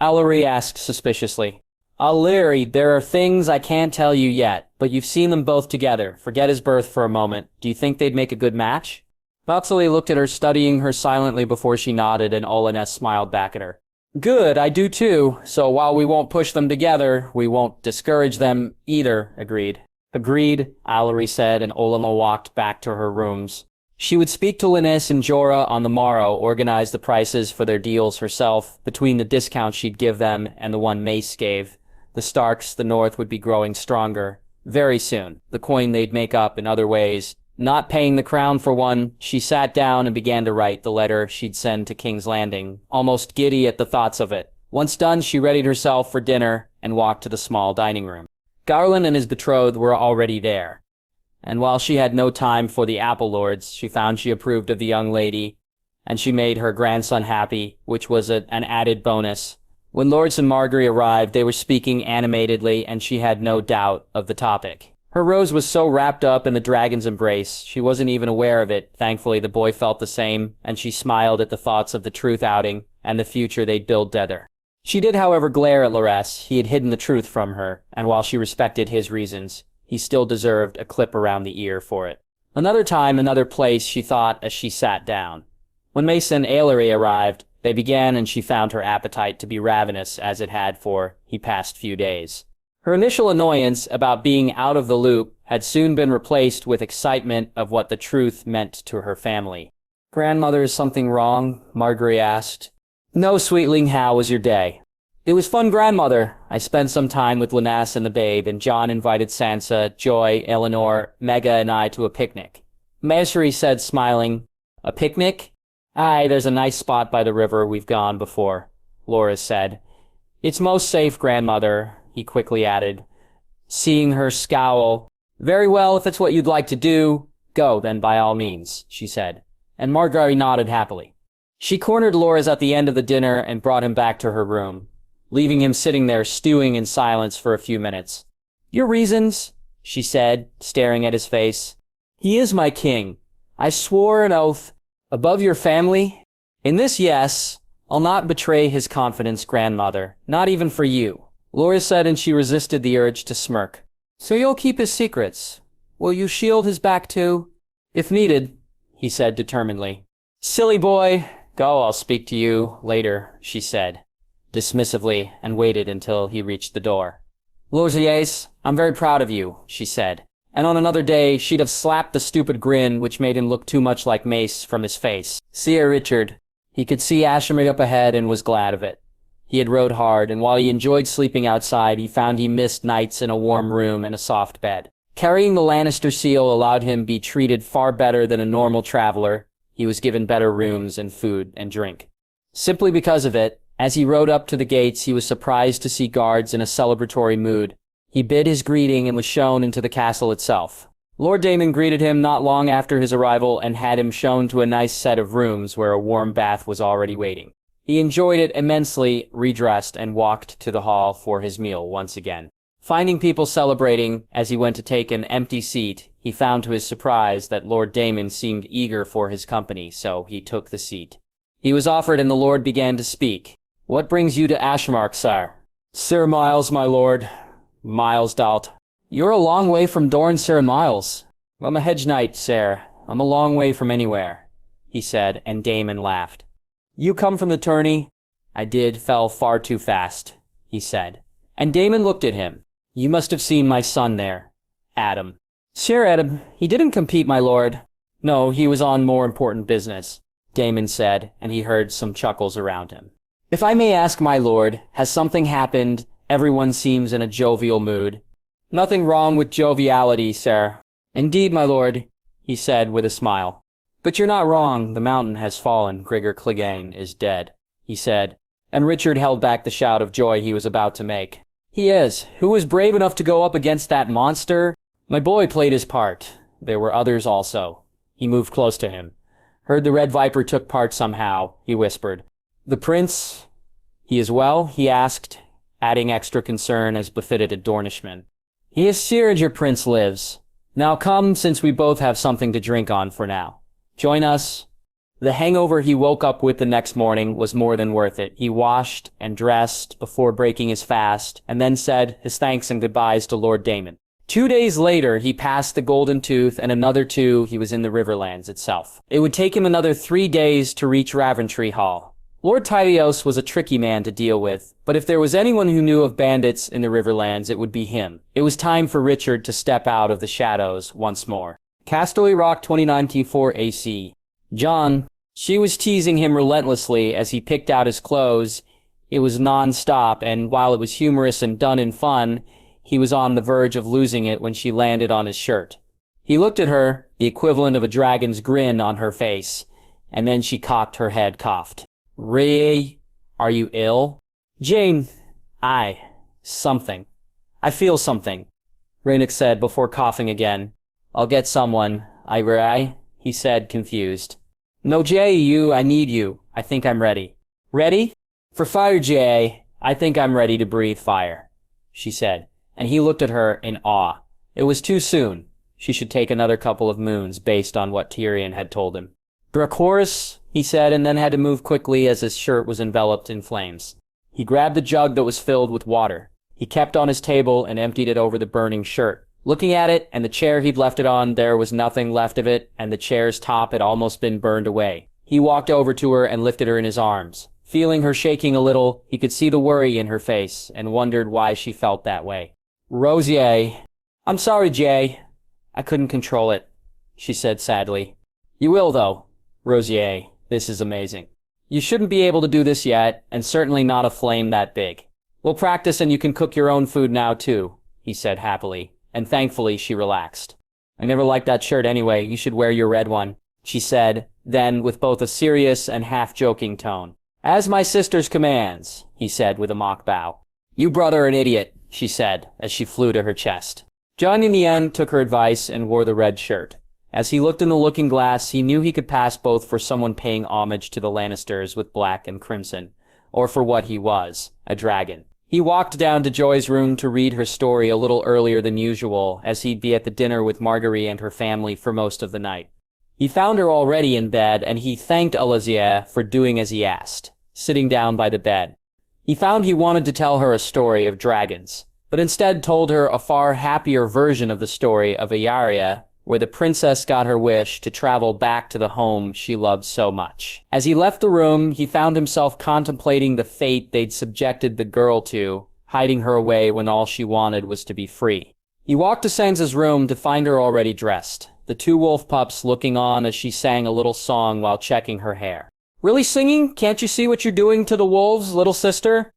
Aellery asked suspiciously. "Aellery, there are things I can't tell you yet, but you've seen them both together. Forget his birth for a moment. Do you think they'd make a good match?" Valkyrie looked at her, studying her silently before she nodded, and Olenna smiled back at her. "Good, I do too. So while we won't push them together, we won't discourage them either," agreed. "Agreed," Aellery said, and Olenna walked back to her rooms. She would speak to Linnes and Jorah on the morrow, organize the prices for their deals herself, between the discount she'd give them and the one Mace gave. The Starks, the North, would be growing stronger. Very soon. The coin they'd make up in other ways. Not paying the crown for one, she sat down and began to write the letter she'd send to King's Landing, almost giddy at the thoughts of it. Once done, she readied herself for dinner and walked to the small dining room. Garland and his betrothed were already there. And while she had no time for the Apple Lords, she found she approved of the young lady, and she made her grandson happy, which was an added bonus. When Lords and Margaery arrived, they were speaking animatedly, and she had no doubt of the topic. Her Rose was so wrapped up in the dragon's embrace, she wasn't even aware of it. Thankfully, the boy felt the same, and she smiled at the thoughts of the truth outing and the future they'd build together. She did, however, glare at Laress. He had hidden the truth from her, and while she respected his reasons, he still deserved a clip around the ear for it. Another time, another place, she thought as she sat down. When Mace and Aellery arrived, they began, and she found her appetite to be ravenous as it had for the past few days. Her initial annoyance about being out of the loop had soon been replaced with excitement of what the truth meant to her family. Grandmother, is something wrong? Margaery asked. No, sweetling, how was your day? It was fun, grandmother. I spent some time with Lanas and the babe, and Jon invited Sansa, Joy, Eleanor, Mega, and I to a picnic. Maestri said, smiling. A picnic? Aye, there's a nice spot by the river we've gone before, Loras said. It's most safe, grandmother, he quickly added, seeing her scowl. Very well, if it's what you'd like to do, go then by all means, she said, and Margaery nodded happily. She cornered Loras at the end of the dinner and brought him back to her room, leaving him sitting there stewing in silence for a few minutes. Your reasons? She said, staring at his face. He is my king. I swore an oath. Above your family? In this, yes. I'll not betray his confidence, grandmother. Not even for you. Loras said, and she resisted the urge to smirk. So you'll keep his secrets? Will you shield his back too? If needed, he said determinedly. Silly boy. Go, I'll speak to you later, she said, dismissively, and waited until he reached the door. Lorsiers, I'm very proud of you, she said. And on another day, she'd have slapped the stupid grin which made him look too much like Mace from his face. Sir Richard. He could see Ashmead up ahead and was glad of it. He had rode hard, and while he enjoyed sleeping outside, he found he missed nights in a warm room and a soft bed. Carrying the Lannister seal allowed him be treated far better than a normal traveler. He was given better rooms and food and drink. Simply because of it, as he rode up to the gates, he was surprised to see guards in a celebratory mood. He bid his greeting and was shown into the castle itself. Lord Daemon greeted him not long after his arrival and had him shown to a nice set of rooms where a warm bath was already waiting. He enjoyed it immensely, redressed, and walked to the hall for his meal once again. Finding people celebrating as he went to take an empty seat, he found to his surprise that Lord Daemon seemed eager for his company, so he took the seat. He was offered, and the lord began to speak. What brings you to Ashmark, sire? Sir Miles, my lord. Miles Dalt. You're a long way from Dorne, Sir Miles. I'm a hedge knight, sir. I'm a long way from anywhere, he said, and Daemon laughed. You come from the tourney? I did, fell far too fast, he said. And Daemon looked at him. You must have seen my son there, Adam. Sir Adam, he didn't compete, my lord. No, he was on more important business, Daemon said, and he heard some chuckles around him. If I may ask, my lord, has something happened? Everyone seems in a jovial mood. Nothing wrong with joviality, sir. Indeed, my lord, he said with a smile. But you're not wrong. The mountain has fallen. Gregor Clegane is dead, he said, and Richard held back the shout of joy he was about to make. He is. Who was brave enough to go up against that monster? My boy played his part. There were others also. He moved close to him. Heard the Red Viper took part somehow, he whispered. The prince? He is well? He asked, adding extra concern as befitted a Dornishman. He is seared, and your prince lives. Now come, since we both have something to drink on for now. Join us. The hangover he woke up with the next morning was more than worth it. He washed and dressed before breaking his fast, and then said his thanks and goodbyes to Lord Daemon. 2 days later, he passed the Golden Tooth, and another 2, he was in the Riverlands itself. It would take him another 3 days to reach Raventry Hall. Lord Tyleos was a tricky man to deal with, but if there was anyone who knew of bandits in the Riverlands, it would be him. It was time for Richard to step out of the shadows once more. Casterly Rock 2094 AC. Jon. She was teasing him relentlessly as he picked out his clothes. It was non-stop, and while it was humorous and done in fun, he was on the verge of losing it when she landed on his shirt. He looked at her, the equivalent of a dragon's grin on her face, and then she cocked her head, coughed. Ray, are you ill? Jane, something. I feel something, Rhaenyra said before coughing again. I'll get someone, Ray, he said, confused. No, Jay, I need you. I think I'm ready. Ready? For fire, Jay. I think I'm ready to breathe fire, she said, and he looked at her in awe. It was too soon. She should take another couple of moons based on what Tyrion had told him. Dracoris, he said, and then had to move quickly as his shirt was enveloped in flames. He grabbed the jug that was filled with water. He kept on his table and emptied it over the burning shirt. Looking at it and the chair he'd left it on, there was nothing left of it, and the chair's top had almost been burned away. He walked over to her and lifted her in his arms. Feeling her shaking a little, he could see the worry in her face and wondered why she felt that way. Rosier. I'm sorry, Jay. I couldn't control it, she said sadly. You will, though. Rosier, this is amazing. You shouldn't be able to do this yet, and certainly not a flame that big. We'll practice and you can cook your own food now too, he said happily, and thankfully she relaxed. I never liked that shirt anyway, you should wear your red one, she said, then with both a serious and half-joking tone. As my sister's commands, he said with a mock bow. You brother an idiot, she said, as she flew to her chest. Jon in the end took her advice and wore the red shirt. As he looked in the looking glass, he knew he could pass both for someone paying homage to the Lannisters with black and crimson, or for what he was, a dragon. He walked down to Joy's room to read her story a little earlier than usual, as he'd be at the dinner with Marguerite and her family for most of the night. He found her already in bed, and he thanked Alizier for doing as he asked, sitting down by the bed. He found he wanted to tell her a story of dragons, but instead told her a far happier version of the story of Ayaria, where the princess got her wish to travel back to the home she loved so much. As he left the room, he found himself contemplating the fate they'd subjected the girl to, hiding her away when all she wanted was to be free. He walked to Sansa's room to find her already dressed, the two wolf pups looking on as she sang a little song while checking her hair. Really singing? Can't you see what you're doing to the wolves, little sister?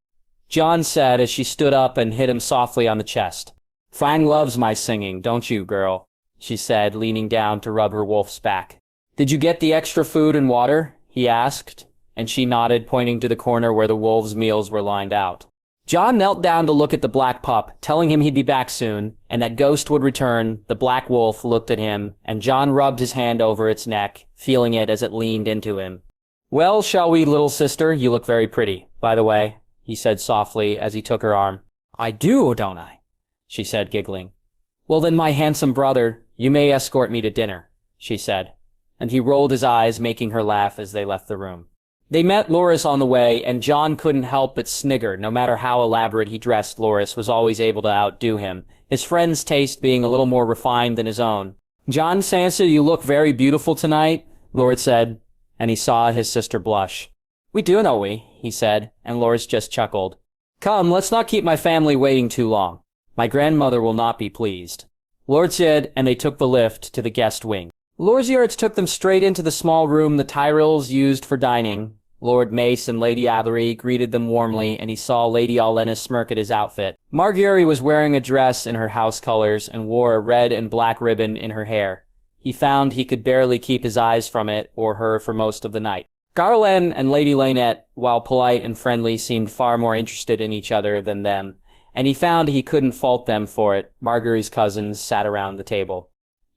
Jon said as she stood up and hit him softly on the chest. Fang loves my singing, don't you, girl? She said, leaning down to rub her wolf's back. Did you get the extra food and water? He asked, and she nodded, pointing to the corner where the wolves' meals were lined out. Jon knelt down to look at the black pup, telling him he'd be back soon, and that Ghost would return. The black wolf looked at him, and Jon rubbed his hand over its neck, feeling it as it leaned into him. Well, shall we, little sister? You look very pretty, by the way, he said softly as he took her arm. I do, don't I? She said, giggling. Well then, my handsome brother, you may escort me to dinner, she said, and he rolled his eyes, making her laugh as they left the room. They met Loras on the way, and Jon couldn't help but snigger. No matter how elaborate he dressed, Loras was always able to outdo him, his friend's taste being a little more refined than his own. Jon, Sansa, you look very beautiful tonight, Loras said, and he saw his sister blush. We do, know we, he said, and Loras just chuckled. Come, let's not keep my family waiting too long. My grandmother will not be pleased. Lord said, and they took the lift to the guest wing. Lord Ziertz took them straight into the small room the Tyrells used for dining. Lord Mace and Lady Avery greeted them warmly, and he saw Lady Olenna smirk at his outfit. Marguerite was wearing a dress in her house colors and wore a red and black ribbon in her hair. He found he could barely keep his eyes from it or her for most of the night. Garland and Lady Lynette, while polite and friendly, seemed far more interested in each other than them, and he found he couldn't fault them for it. Marguerite's cousins sat around the table.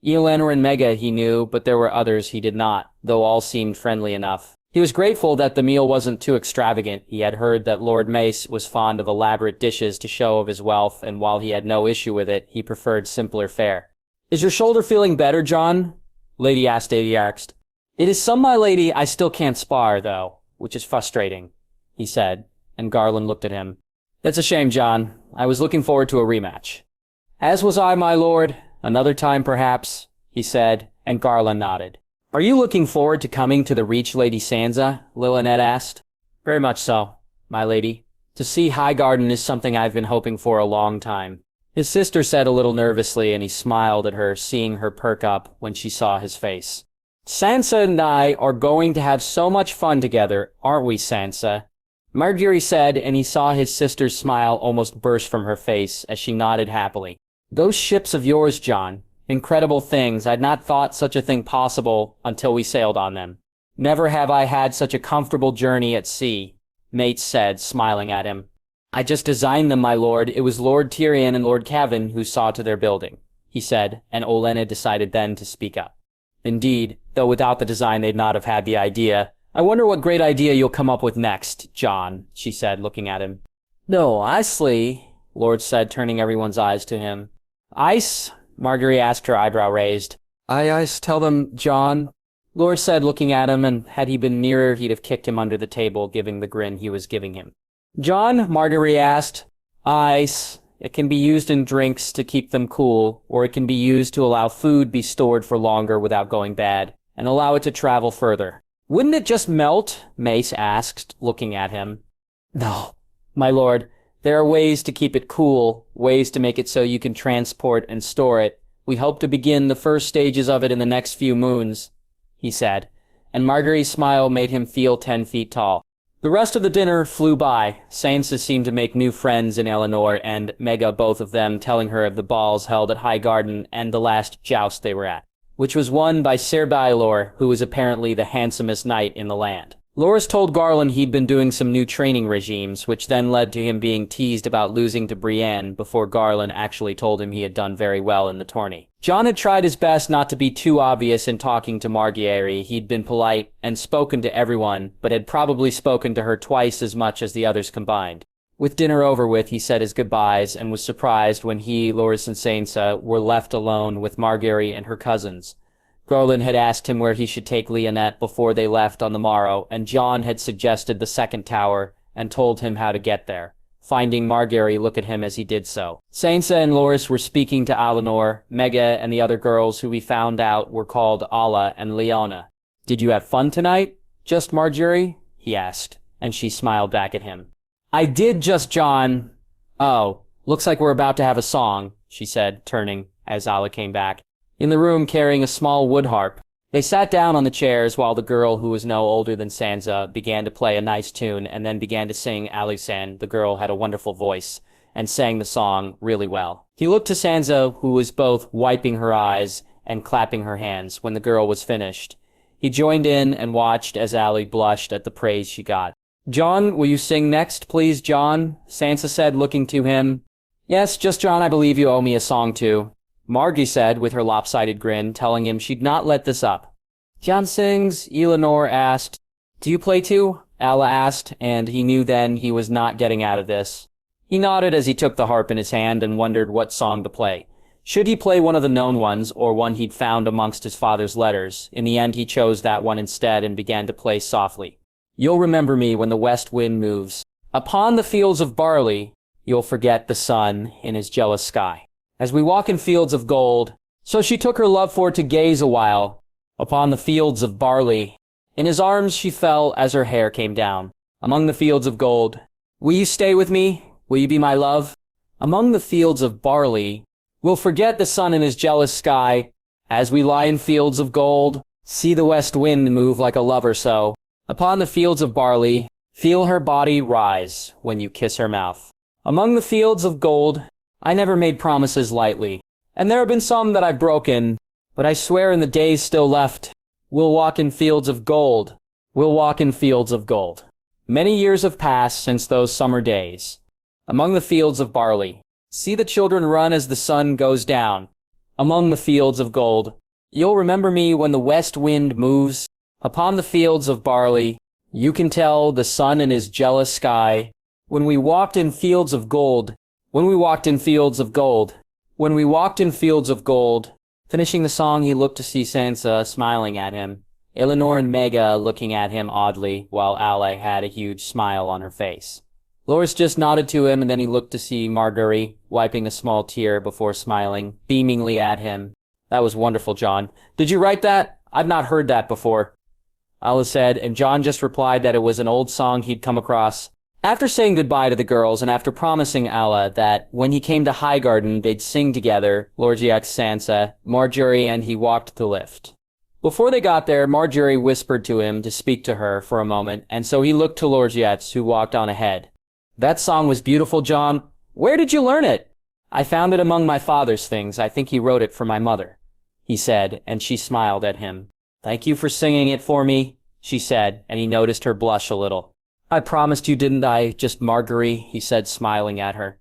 Eolenor and Mega he knew, but there were others he did not, though all seemed friendly enough. He was grateful that the meal wasn't too extravagant. He had heard that Lord Mace was fond of elaborate dishes to show of his wealth, and while he had no issue with it, he preferred simpler fare. Is your shoulder feeling better, Jon? Lady Astady asked. It is some, my lady. I still can't spar, though, which is frustrating, he said, and Garland looked at him. That's a shame, Jon. I was looking forward to a rematch. As was I, my lord. Another time, perhaps, he said, and Garland nodded. Are you looking forward to coming to the Reach, Lady Sansa? Lynette asked. Very much so, my lady. To see Highgarden is something I've been hoping for a long time. His sister said a little nervously, and he smiled at her, seeing her perk up when she saw his face. Sansa and I are going to have so much fun together, aren't we, Sansa? Marguerite said, and he saw his sister's smile almost burst from her face as she nodded happily. Those ships of yours, Jon. Incredible things. I'd not thought such a thing possible until we sailed on them. Never have I had such a comfortable journey at sea, Mate said, smiling at him. I just designed them, my lord. It was Lord Tyrion and Lord Cavan who saw to their building, he said, and Olenna decided then to speak up. Indeed, though without the design they'd not have had the idea. I wonder what great idea you'll come up with next, Jon, she said, looking at him. No, Isley, Lord said, turning everyone's eyes to him. Ice? Marguerite asked, her eyebrow raised. Ice, tell them, Jon. Lord said, looking at him, and had he been nearer, he'd have kicked him under the table, giving the grin he was giving him. Jon, Marguerite asked. Ice. It can be used in drinks to keep them cool, or it can be used to allow food be stored for longer without going bad, and allow it to travel further. Wouldn't it just melt? Mace asked, looking at him. No, my lord. There are ways to keep it cool, ways to make it so you can transport and store it. We hope to begin the first stages of it in the next few moons, he said, and Marguerite's smile made him feel 10 feet tall. The rest of the dinner flew by. Sansa seemed to make new friends in Eleanor and Mega, both of them telling her of the balls held at High Garden and the last joust they were at, which was won by Sir Baelor, who was apparently the handsomest knight in the land. Loras told Garland he'd been doing some new training regimes, which then led to him being teased about losing to Brienne before Garland actually told him he had done very well in the tourney. Jon had tried his best not to be too obvious in talking to Marguerite. He'd been polite and spoken to everyone, but had probably spoken to her twice as much as the others combined. With dinner over with, he said his goodbyes and was surprised when he, Loras, and Sansa were left alone with Marguerite and her cousins. Garland had asked him where he should take Leonette before they left on the morrow, and Jon had suggested the second tower and told him how to get there, finding Marguerite look at him as he did so. Sansa and Loras were speaking to Eleanor, Mega, and the other girls who we found out were called Alla and Leona. "Did you have fun tonight? Just Marguerite?" he asked, and she smiled back at him. "I did, just Jon." "Oh, looks like we're about to have a song," she said, turning as Alla came back, in the room carrying a small wood harp. They sat down on the chairs while the girl, who was no older than Sansa, began to play a nice tune and then began to sing Alysanne. The girl had a wonderful voice and sang the song really well. He looked to Sansa, who was both wiping her eyes and clapping her hands when the girl was finished. He joined in and watched as Aly blushed at the praise she got. "Jon, will you sing next, please, Jon?" Sansa said, looking to him. "Yes, just Jon, I believe you owe me a song too," Margie said with her lopsided grin, telling him she'd not let this up. "Jon sings?" Eleanor asked. "Do you play too?" Alla asked, and he knew then he was not getting out of this. He nodded as he took the harp in his hand and wondered what song to play. Should he play one of the known ones, or one he'd found amongst his father's letters? In the end, he chose that one instead and began to play softly. "You'll remember me when the west wind moves. Upon the fields of barley, you'll forget the sun in his jealous sky. As we walk in fields of gold." So she took her love for to gaze a while upon the fields of barley. In his arms she fell as her hair came down. Among the fields of gold. "Will you stay with me? Will you be my love? Among the fields of barley. We'll forget the sun in his jealous sky. As we lie in fields of gold. See the west wind move like a lover so. Upon the fields of barley. Feel her body rise when you kiss her mouth. Among the fields of gold. I never made promises lightly, and there have been some that I've broken, but I swear in the days still left, we'll walk in fields of gold. We'll walk in fields of gold. Many years have passed since those summer days. Among the fields of barley. See the children run as the sun goes down. Among the fields of gold. You'll remember me when the west wind moves. Upon the fields of barley. You can tell the sun in his jealous sky. When we walked in fields of gold. When we walked in fields of gold. When we walked in fields of gold." Finishing the song, he looked to see Sansa smiling at him, Eleanor and Mega looking at him oddly, while Aly had a huge smile on her face. Loras just nodded to him, and then he looked to see Marguerite, wiping a small tear before smiling beamingly at him. "That was wonderful, Jon. Did you write that? I've not heard that before," Alla said, and Jon just replied that it was an old song he'd come across. After saying goodbye to the girls and after promising Alla that when he came to High Garden they'd sing together, Lorgiax, Sansa, Marjorie, and he walked the lift. Before they got there, Marjorie whispered to him to speak to her for a moment, and so he looked to Lorgiax, who walked on ahead. "That song was beautiful, Jon. Where did you learn it?" "I found it among my father's things. I think he wrote it for my mother," he said, and she smiled at him. "Thank you for singing it for me," she said, and he noticed her blush a little. "I promised you, didn't I, just Marguerite?" he said, smiling at her.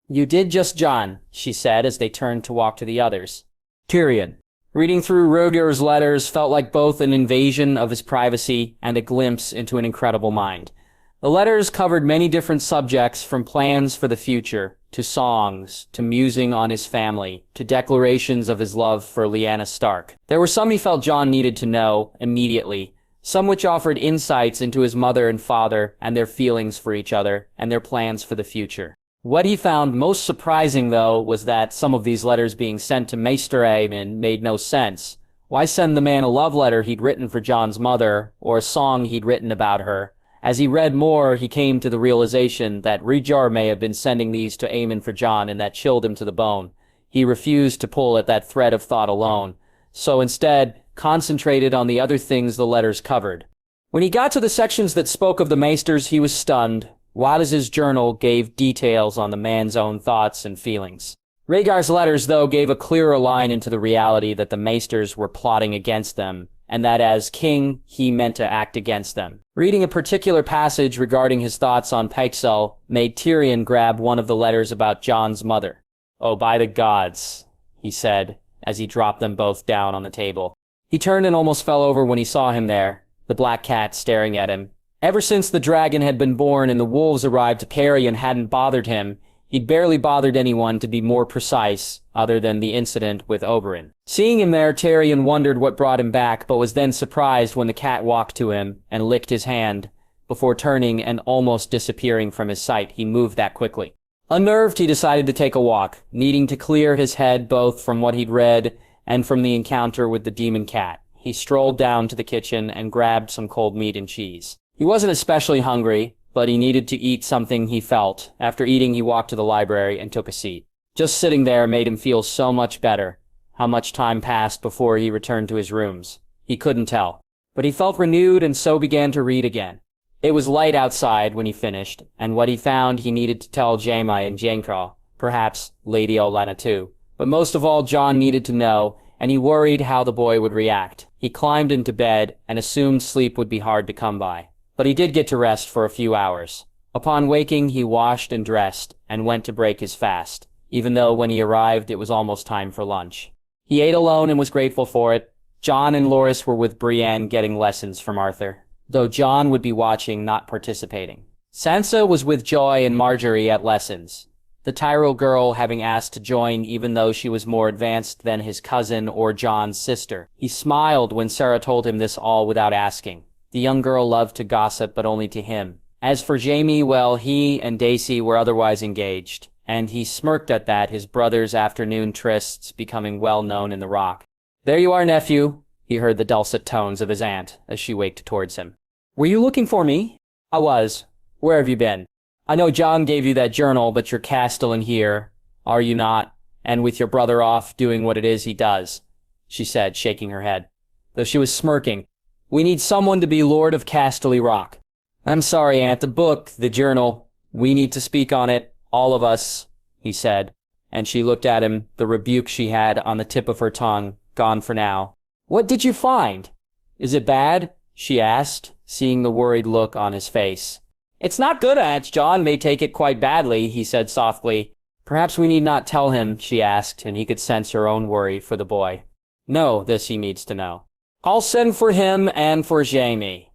"You did, just Jon," she said as they turned to walk to the others. Tyrion, reading through Rhaegar's letters, felt like both an invasion of his privacy and a glimpse into an incredible mind. The letters covered many different subjects, from plans for the future, to songs, to musing on his family, to declarations of his love for Lyanna Stark. There were some he felt Jon needed to know immediately, some which offered insights into his mother and father and their feelings for each other and their plans for the future. What he found most surprising, though, was that some of these letters being sent to Maester Aemon made no sense. Why send the man a love letter he'd written for Jon's mother, or a song he'd written about her? As he read more, he came to the realization that Rhaegar may have been sending these to Aemon for Jon, and that chilled him to the bone. He refused to pull at that thread of thought alone. So instead, concentrated on the other things the letters covered. When he got to the sections that spoke of the maesters, he was stunned, while his journal gave details on the man's own thoughts and feelings. Rhaegar's letters, though, gave a clearer line into the reality that the maesters were plotting against them, and that as king, he meant to act against them. Reading a particular passage regarding his thoughts on Pycelle made Tyrion grab one of the letters about Jon's mother. "Oh, by the gods," he said, as he dropped them both down on the table. He turned and almost fell over when he saw him there, the black cat staring at him. Ever since the dragon had been born and the wolves arrived to carry and hadn't bothered him, he'd barely bothered anyone, to be more precise, other than the incident with Oberyn. Seeing him there, Tyrion wondered what brought him back, but was then surprised when the cat walked to him and licked his hand. Before turning and almost disappearing from his sight, he moved that quickly. Unnerved, he decided to take a walk, needing to clear his head both from what he'd read and from the encounter with the demon cat. He strolled down to the kitchen and grabbed some cold meat and cheese. He wasn't especially hungry, but he needed to eat something, he felt. After eating, he walked to the library and took a seat. Just sitting there made him feel so much better. How much time passed before he returned to his rooms? He couldn't tell. But he felt renewed and so began to read again. It was light outside when he finished, and what he found he needed to tell Jaime and Jon, perhaps Lady Olenna too. But most of all, Jon needed to know, and he worried how the boy would react. He climbed into bed and assumed sleep would be hard to come by. But he did get to rest for a few hours. Upon waking, he washed and dressed, and went to break his fast, even though when he arrived it was almost time for lunch. He ate alone and was grateful for it. Jon and Loras were with Brienne getting lessons from Arthur, though Jon would be watching, not participating. Sansa was with Joy and Marjorie at lessons, the Tyrell girl having asked to join even though she was more advanced than his cousin or Jon's sister. He smiled when Sarah told him this all without asking. The young girl loved to gossip, but only to him. As for Jaime, well, he and Daisy were otherwise engaged, and he smirked at that, his brother's afternoon trysts becoming well known in the Rock. "There you are, nephew," he heard the dulcet tones of his aunt as she waked towards him. "Were you looking for me?" "I was. Where have you been? I know Jon gave you that journal, but you're Castellan here, are you not? And with your brother off doing what it is he does," she said, shaking her head, though she was smirking. "We need someone to be Lord of Casterly Rock." "I'm sorry, Aunt, the book, the journal, we need to speak on it, all of us," he said, and she looked at him, the rebuke she had on the tip of her tongue gone for now. "What did you find? Is it bad?" she asked, seeing the worried look on his face. "It's not good, Aunt. Jon may take it quite badly," he said softly. "Perhaps we need not tell him," she asked, and he could sense her own worry for the boy. "No, this he needs to know. I'll send for him and for Jaime.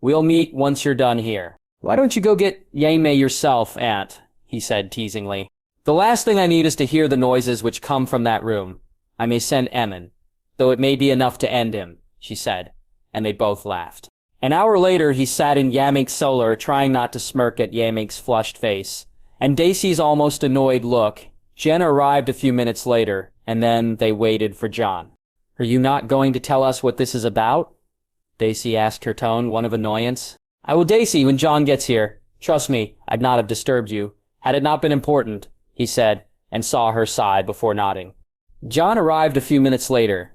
We'll meet once you're done here." "Why don't you go get Jaime yourself, Aunt?" he said teasingly. "The last thing I need is to hear the noises which come from that room. I may send Emmon, though it may be enough to end him," she said, and they both laughed. An hour later, he sat in Yamik's solar, trying not to smirk at Yamik's flushed face, and Daisy's almost annoyed look. Jen arrived a few minutes later, and then they waited for Jon. "Are you not going to tell us what this is about?" Daisy asked, her tone one of annoyance. "I will, Daisy, when Jon gets here. Trust me, I'd not have disturbed you, had it not been important," he said, and saw her sigh before nodding. Jon arrived a few minutes later,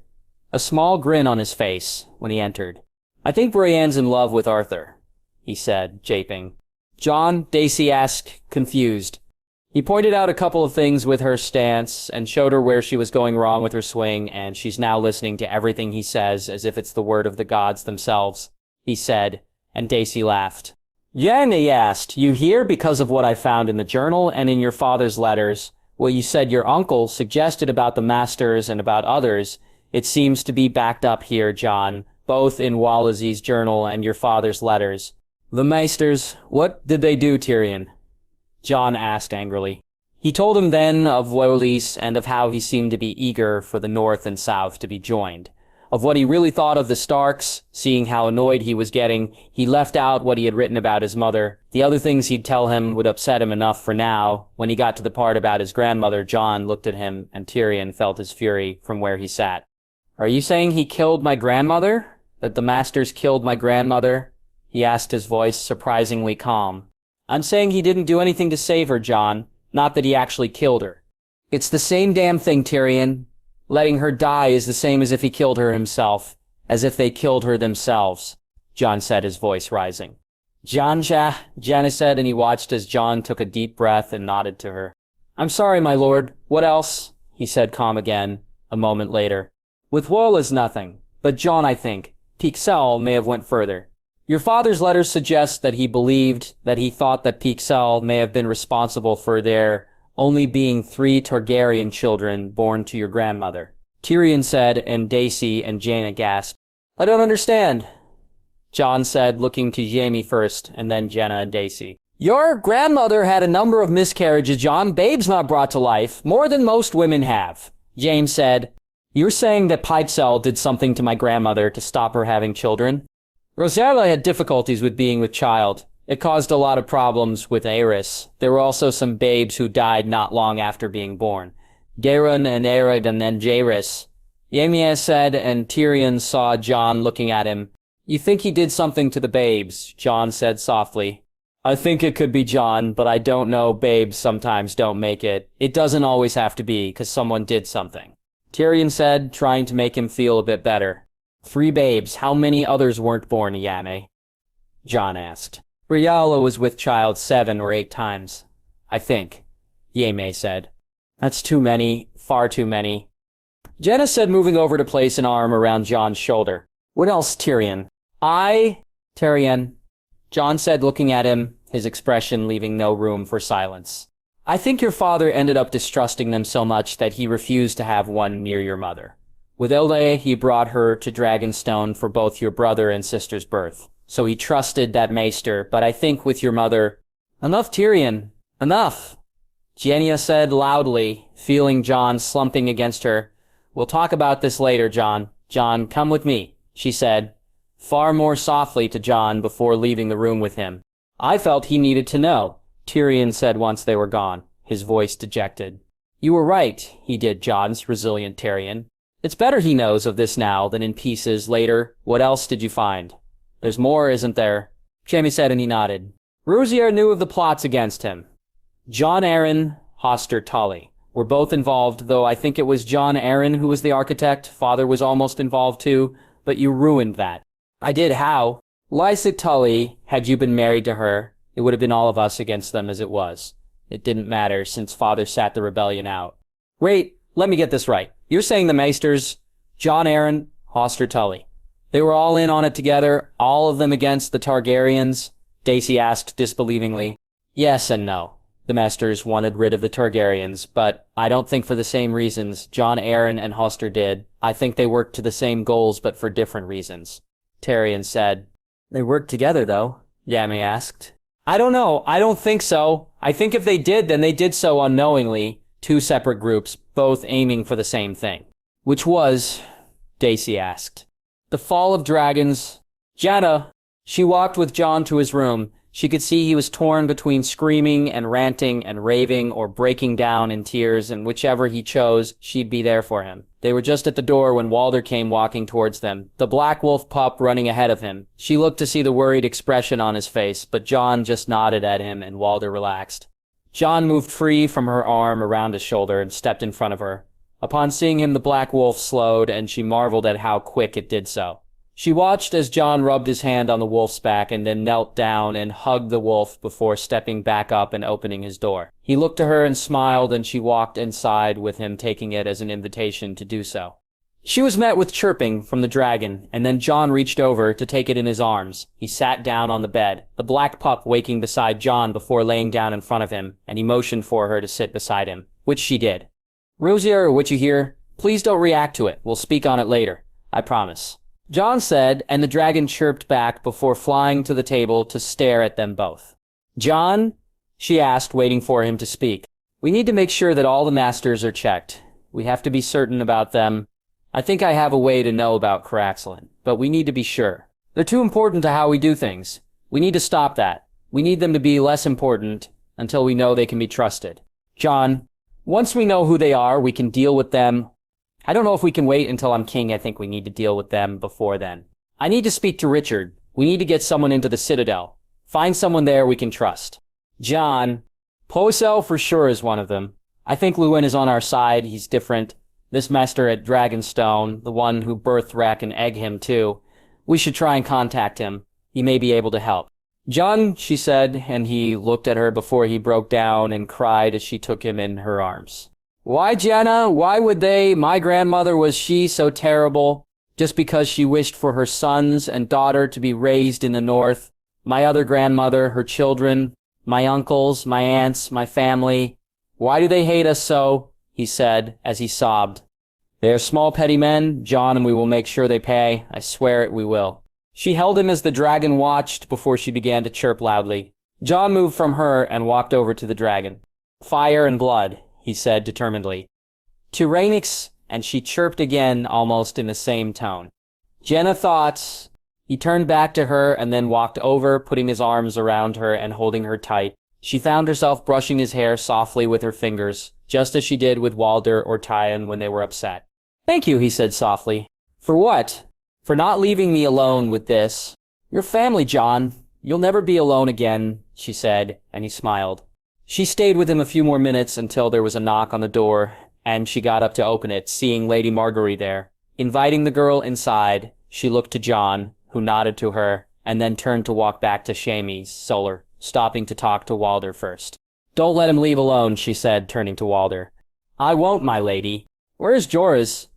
a small grin on his face when he entered. "I think Brienne's in love with Arthur," he said, japing. "Jon?" Daisy asked, confused. He pointed out a couple of things with her stance and showed her where she was going wrong with her swing, and she's now listening to everything he says as if it's the word of the gods themselves, he said, and Daisy laughed. "Jen," he asked, "you here because of what I found in the journal and in your father's letters? What you said your uncle suggested about the masters and about others, it seems to be backed up here, Jon, both in Wally's journal and your father's letters." "The maesters, what did they do, Tyrion?" Jon asked angrily. He told him then of Wallis and of how he seemed to be eager for the North and South to be joined. Of what he really thought of the Starks, seeing how annoyed he was getting, he left out what he had written about his mother. The other things he'd tell him would upset him enough for now. When he got to the part about his grandmother, Jon looked at him, and Tyrion felt his fury from where he sat. "Are you saying he killed my grandmother? That the masters killed my grandmother?" he asked, his voice surprisingly calm. "I'm saying he didn't do anything to save her, Jon, not that he actually killed her." "It's the same damn thing, Tyrion. Letting her die is the same as if he killed her himself. As if they killed her themselves, Jon said, his voice rising. Janja, Jaina said, and he watched as Jon took a deep breath and nodded to her. I'm sorry, my lord. What else? He said, calm again, a moment later. With Wolla's nothing, but Jon, I think, Pyxell may have went further. Your father's letters suggest that he thought that Pyxell may have been responsible for there only being 3 Targaryen children born to your grandmother. Tyrion said, and Daisy and Jaina gasped. I don't understand, Jon said, looking to Jaime first, and then Jaina and Daisy. Your grandmother had a number of miscarriages, Jon, babes not brought to life, more than most women have. James said, You're saying that Pyxell did something to my grandmother to stop her having children? Rhaegar had difficulties with being with child. It caused a lot of problems with Aerys. There were also some babes who died not long after being born. Daeron and Aeryd and then Jairys. Jaime said, and Tyrion saw Jon looking at him. You think he did something to the babes, Jon said softly. I think it could be Jon, but I don't know. Babes sometimes don't make it. It doesn't always have to be, 'cause someone did something. Tyrion said, trying to make him feel a bit better. 3 babes, how many others weren't born, Jaime? Jon asked. Rhaegar was with child 7 or 8 times, I think, Jaime said. That's too many, far too many. Jaina said, moving over to place an arm around Jon's shoulder. What else, Tyrion? Tyrion, Jon said, looking at him, his expression leaving no room for silence. I think your father ended up distrusting them so much that he refused to have one near your mother. With Ilde, he brought her to Dragonstone for both your brother and sister's birth. So he trusted that maester, but I think with your mother... Enough, Tyrion. Enough. Jaina said loudly, feeling Jon slumping against her. We'll talk about this later, Jon. Jon, come with me, she said, far more softly to Jon before leaving the room with him. I felt he needed to know, Tyrion said once they were gone, his voice dejected. You were right, he did, Jon's resilient Tyrion. It's better he knows of this now than in pieces later. What else did you find? There's more, isn't there? Jaime said, and he nodded. Rhaegar knew of the plots against him. Jon Arryn, Hoster Tully were both involved, though I think it was Jon Arryn who was the architect. Father was almost involved too, but you ruined that. I did. How? Lysa Tully, had you been married to her, it would have been all of us against them as it was. It didn't matter, since Father sat the rebellion out. Wait, let me get this right. You're saying the Maesters, Jon Arryn, Hoster Tully, they were all in on it together, all of them against the Targaryens? Daisy asked disbelievingly. Yes and no. The Maesters wanted rid of the Targaryens, but I don't think for the same reasons Jon Arryn and Hoster did. I think they worked to the same goals, but for different reasons. Tyrion said. They worked together, though? Jaime asked. I don't know. I don't think so. I think if they did, then they did so unknowingly. 2 separate groups, both aiming for the same thing. Which was? Daisy asked. The fall of dragons. Jaina. She walked with Jon to his room. She could see he was torn between screaming and ranting and raving or breaking down in tears, and whichever he chose, she'd be there for him. They were just at the door when Walder came walking towards them, the black wolf pup running ahead of him. She looked to see the worried expression on his face, but Jon just nodded at him and Walder relaxed. Jon moved free from her arm around his shoulder and stepped in front of her. Upon seeing him, the black wolf slowed, and she marveled at how quick it did so. She watched as Jon rubbed his hand on the wolf's back and then knelt down and hugged the wolf before stepping back up and opening his door. He looked to her and smiled, and she walked inside with him, taking it as an invitation to do so. She was met with chirping from the dragon, and then Jon reached over to take it in his arms. He sat down on the bed, the black pup waking beside Jon before laying down in front of him, and he motioned for her to sit beside him, which she did. Rhaegar, what you hear? Please don't react to it. We'll speak on it later. I promise. Jon said, and the dragon chirped back before flying to the table to stare at them both. Jon? She asked, waiting for him to speak. We need to make sure that all the masters are checked. We have to be certain about them. I think I have a way to know about Caraxlin, but we need to be sure. They're too important to how we do things. We need to stop that. We need them to be less important until we know they can be trusted. Jon, once we know who they are, we can deal with them. I don't know if we can wait until I'm king. I think we need to deal with them before then. I need to speak to Richard. We need to get someone into the Citadel. Find someone there we can trust. Jon, Pyxell for sure is one of them. I think Luwin is on our side. He's different. This master at Dragonstone, the one who birthed Rack and Egg him too. We should try and contact him. He may be able to help. Jon, she said, and he looked at her before he broke down and cried as she took him in her arms. Why, Jenna? Why would they? My grandmother, was she so terrible? Just because she wished for her sons and daughter to be raised in the north. My other grandmother, her children, my uncles, my aunts, my family. Why do they hate us so? He said as he sobbed. They are small petty men, Jon, and we will make sure they pay. I swear it, we will. She held him as the dragon watched before she began to chirp loudly. Jon moved from her and walked over to the dragon. Fire and blood, he said determinedly. To Rhaenix, and she chirped again almost in the same tone. Jenna thought. He turned back to her and then walked over, putting his arms around her and holding her tight. She found herself brushing his hair softly with her fingers, just as she did with Walder or Tyon when they were upset. Thank you, he said softly. For what? For not leaving me alone with this. Your family, Jon. You'll never be alone again, she said, and he smiled. She stayed with him a few more minutes until there was a knock on the door, and she got up to open it, seeing Lady Margaery there. Inviting the girl inside, she looked to Jon, who nodded to her, and then turned to walk back to Jaime's Solar, stopping to talk to Walder first. Don't let him leave alone, she said, turning to Walder. I won't, my lady. Where's Jorah's?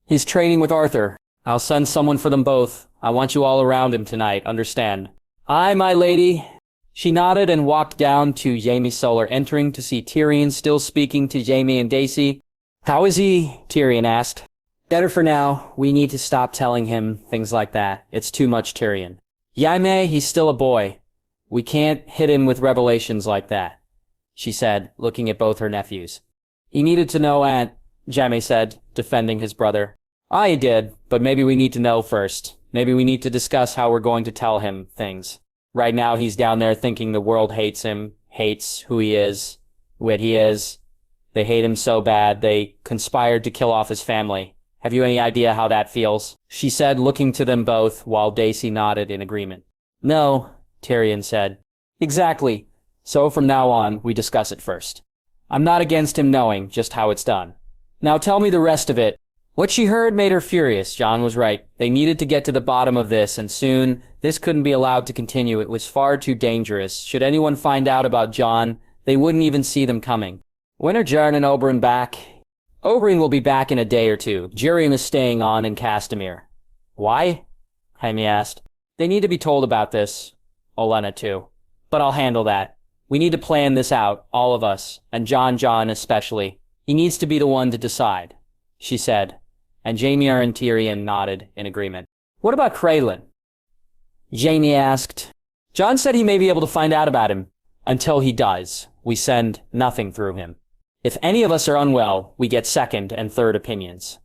He's training with Arthur. I'll send someone for them both. I want you all around him tonight, understand? Aye, my lady. She nodded and walked down to Jaime Solar, entering to see Tyrion still speaking to Jaime and Daisy. How is he? Tyrion asked. Better for now. We need to stop telling him things like that. It's too much, Tyrion. Jaime, he's still a boy. We can't hit him with revelations like that, she said, looking at both her nephews. He needed to know, Aunt, Jaime said, defending his brother. I did, but maybe we need to know first. Maybe we need to discuss how we're going to tell him things. Right now he's down there thinking the world hates him, hates who he is, what he is. They hate him so bad, they conspired to kill off his family. Have you any idea how that feels? She said, looking to them both, while Daisy nodded in agreement. No, Tyrion said. Exactly. So from now on, we discuss it first. I'm not against him knowing just how it's done. Now tell me the rest of it. What she heard made her furious. Jon was right. They needed to get to the bottom of this, and soon. This couldn't be allowed to continue. It was far too dangerous. Should anyone find out about Jon, they wouldn't even see them coming. When are Jaren and Oberyn back? Oberyn will be back in a day or two. Tyrion is staying on in Castamere. Why? Jaime asked. They need to be told about this. Olenna too. But I'll handle that. We need to plan this out, all of us, and Jon especially. He needs to be the one to decide, she said. And Jaime and Tyrion nodded in agreement. What about Craelyn? Jaime asked. Jon said he may be able to find out about him. Until he does, we send nothing through him. If any of us are unwell, we get second and third opinions,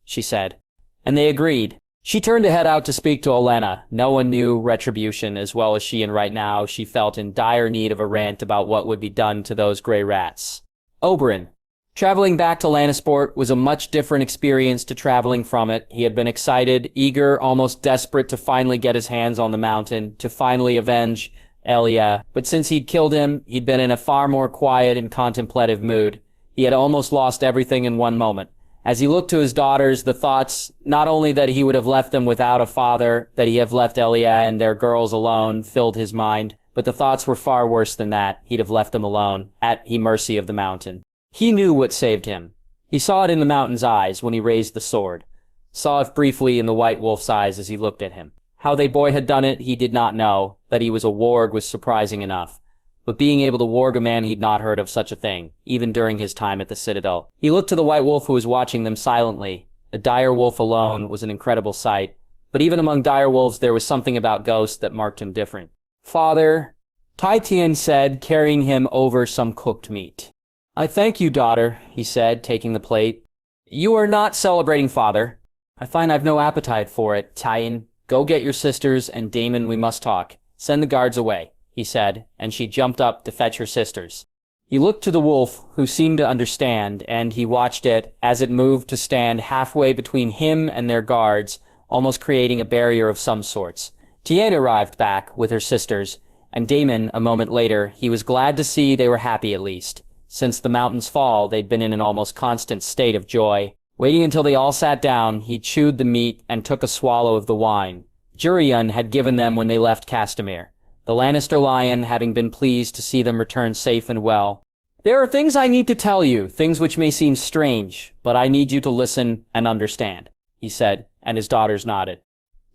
she said. And they agreed. She turned to head out to speak to Olenna. No one knew Retribution as well as she, and right now she felt in dire need of a rant about what would be done to those gray rats. Oberyn. Traveling back to Lannisport was a much different experience to traveling from it. He had been excited, eager, almost desperate to finally get his hands on the mountain, to finally avenge Elia. But since he'd killed him, he'd been in a far more quiet and contemplative mood. He had almost lost everything in one moment. As he looked to his daughters, the thoughts, not only that he would have left them without a father, that he have left Elia and their girls alone, filled his mind, but the thoughts were far worse than that. He'd have left them alone, at the mercy of the mountain. He knew what saved him. He saw it in the mountain's eyes when he raised the sword. Saw it briefly in the White Wolf's eyes as he looked at him. How they boy had done it, he did not know. That he was a warg was surprising enough. But being able to warg a man he'd not heard of such a thing, even during his time at the Citadel. He looked to the White Wolf who was watching them silently. A dire wolf alone was an incredible sight. But even among dire wolves there was something about Ghost that marked him different. Father, Titien said, carrying him over some cooked meat. I thank you, daughter, he said, taking the plate. You are not celebrating, father. I find I've no appetite for it. Tyon, go get your sisters, and Daemon, we must talk. Send the guards away, he said, and she jumped up to fetch her sisters. He looked to the wolf, who seemed to understand, and he watched it as it moved to stand halfway between him and their guards, almost creating a barrier of some sorts. Tyen arrived back with her sisters, and Daemon, a moment later. He was glad to see they were happy at least. Since the mountain's fall, they'd been in an almost constant state of joy. Waiting until they all sat down, he chewed the meat and took a swallow of the wine Jurian had given them when they left Castamere, the Lannister lion having been pleased to see them return safe and well. "There are things I need to tell you, things which may seem strange, but I need you to listen and understand," he said, and his daughters nodded.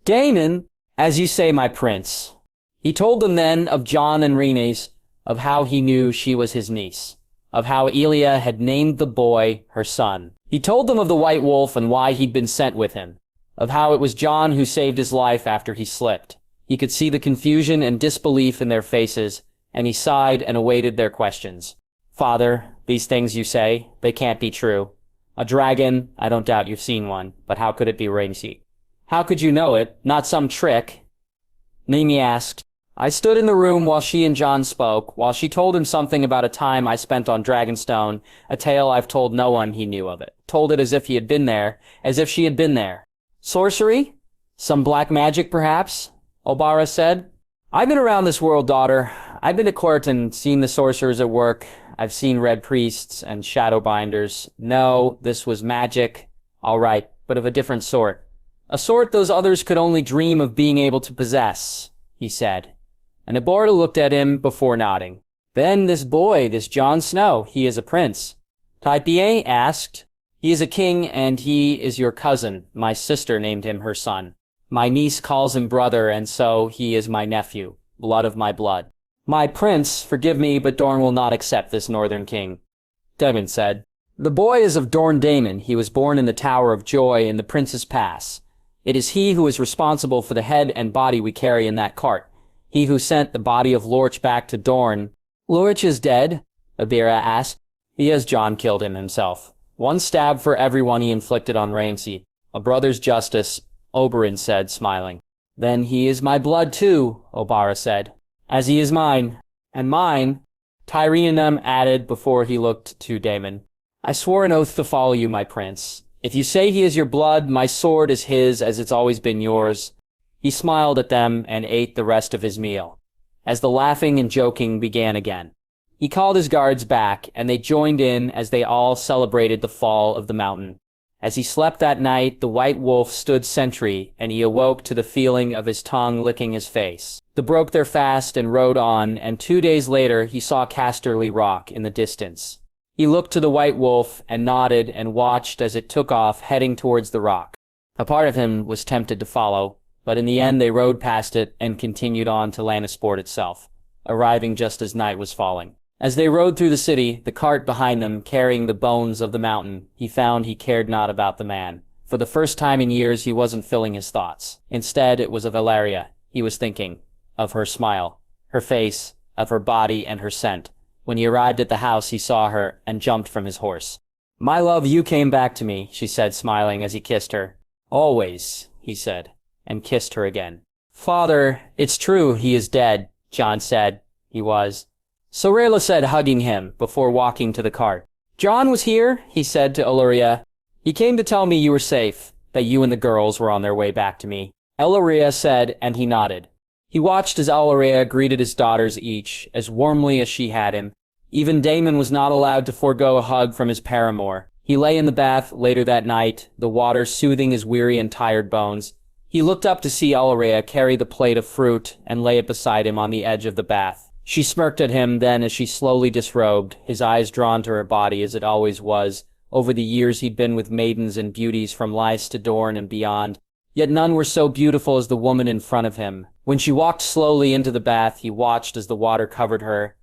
"Daemon, as you say, my prince." He told them then of Jon and Rhaenys, of how he knew she was his niece, of how Elia had named the boy her son. He told them of the White Wolf and why he'd been sent with him, of how it was Jon who saved his life after he slipped. He could see the confusion and disbelief in their faces, and he sighed and awaited their questions. "Father, these things you say, they can't be true. A dragon, I don't doubt you've seen one, but how could it be Rhaenys? How could you know it? Not some trick?" Naomi asked. "I stood in the room while she and Jon spoke, while she told him something about a time I spent on Dragonstone, a tale I've told no one he knew of it. Told it as if he had been there, as if she had been there. Sorcery? Some black magic, perhaps?" Obara said. "I've been around this world, daughter. I've been to court and seen the sorcerers at work. I've seen red priests and shadowbinders. No, this was magic. All right, but of a different sort. A sort those others could only dream of being able to possess," he said. And Obara looked at him before nodding. "Then this boy, this Jon Snow, he is a prince?" Typie asked. "He is a king, and he is your cousin. My sister named him her son. My niece calls him brother, and so he is my nephew, blood of my blood." "My prince, forgive me, but Dorne will not accept this northern king," Daemon said. "The boy is of Dorne Daemon. He was born in the Tower of Joy in the Prince's Pass. It is he who is responsible for the head and body we carry in that cart. He who sent the body of Lorch back to Dorne." "Lorch is dead?" Abira asked. "He has. Jon killed him himself. One stab for everyone he inflicted on Ramsay. A brother's justice," Oberyn said, smiling. "Then he is my blood too," Obara said. "As he is mine." "And mine," Tyrianum added before he looked to Daemon. "I swore an oath to follow you, my prince. If you say he is your blood, my sword is his as it's always been yours." He smiled at them and ate the rest of his meal, as the laughing and joking began again. He called his guards back, and they joined in as they all celebrated the fall of the mountain. As he slept that night, the White Wolf stood sentry, and he awoke to the feeling of his tongue licking his face. They broke their fast and rode on, and 2 days later he saw Casterly Rock in the distance. He looked to the White Wolf and nodded and watched as it took off, heading towards the rock. A part of him was tempted to follow, but in the end they rode past it and continued on to Lannisport itself, arriving just as night was falling. As they rode through the city, the cart behind them carrying the bones of the mountain, he found he cared not about the man. For the first time in years he wasn't filling his thoughts. Instead, it was of Ellaria. He was thinking of her smile, her face, of her body and her scent. When he arrived at the house, he saw her and jumped from his horse. "My love, you came back to me," she said, smiling as he kissed her. "Always," he said, and kissed her again. "Father, it's true, he is dead," Jon said. He was. Sorella said, hugging him, before walking to the cart. "Jon was here," he said to Ellaria. "He came to tell me you were safe, that you and the girls were on their way back to me." Ellaria said, and he nodded. He watched as Ellaria greeted his daughters each, as warmly as she had him. Even Daemon was not allowed to forego a hug from his paramour. He lay in the bath later that night, the water soothing his weary and tired bones. He looked up to see Ellaria carry the plate of fruit and lay it beside him on the edge of the bath. She smirked at him then as she slowly disrobed, his eyes drawn to her body as it always was. Over the years he'd been with maidens and beauties from Lys to Dorne and beyond, yet none were so beautiful as the woman in front of him. When she walked slowly into the bath, he watched as the water covered her,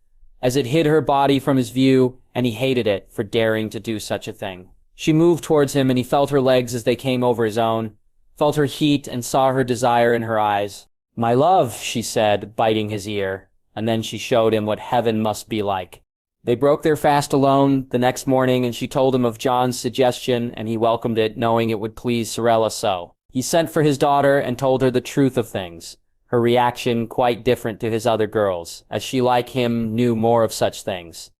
as it hid her body from his view, and he hated it for daring to do such a thing. She moved towards him, and he felt her legs as they came over his own, felt her heat and saw her desire in her eyes. "My love," she said, biting his ear, and then she showed him what heaven must be like. They broke their fast alone the next morning, and she told him of Jon's suggestion, and he welcomed it, knowing it would please Sorella so. He sent for his daughter and told her the truth of things. Her reaction quite different to his other girls, as she, like him, knew more of such things.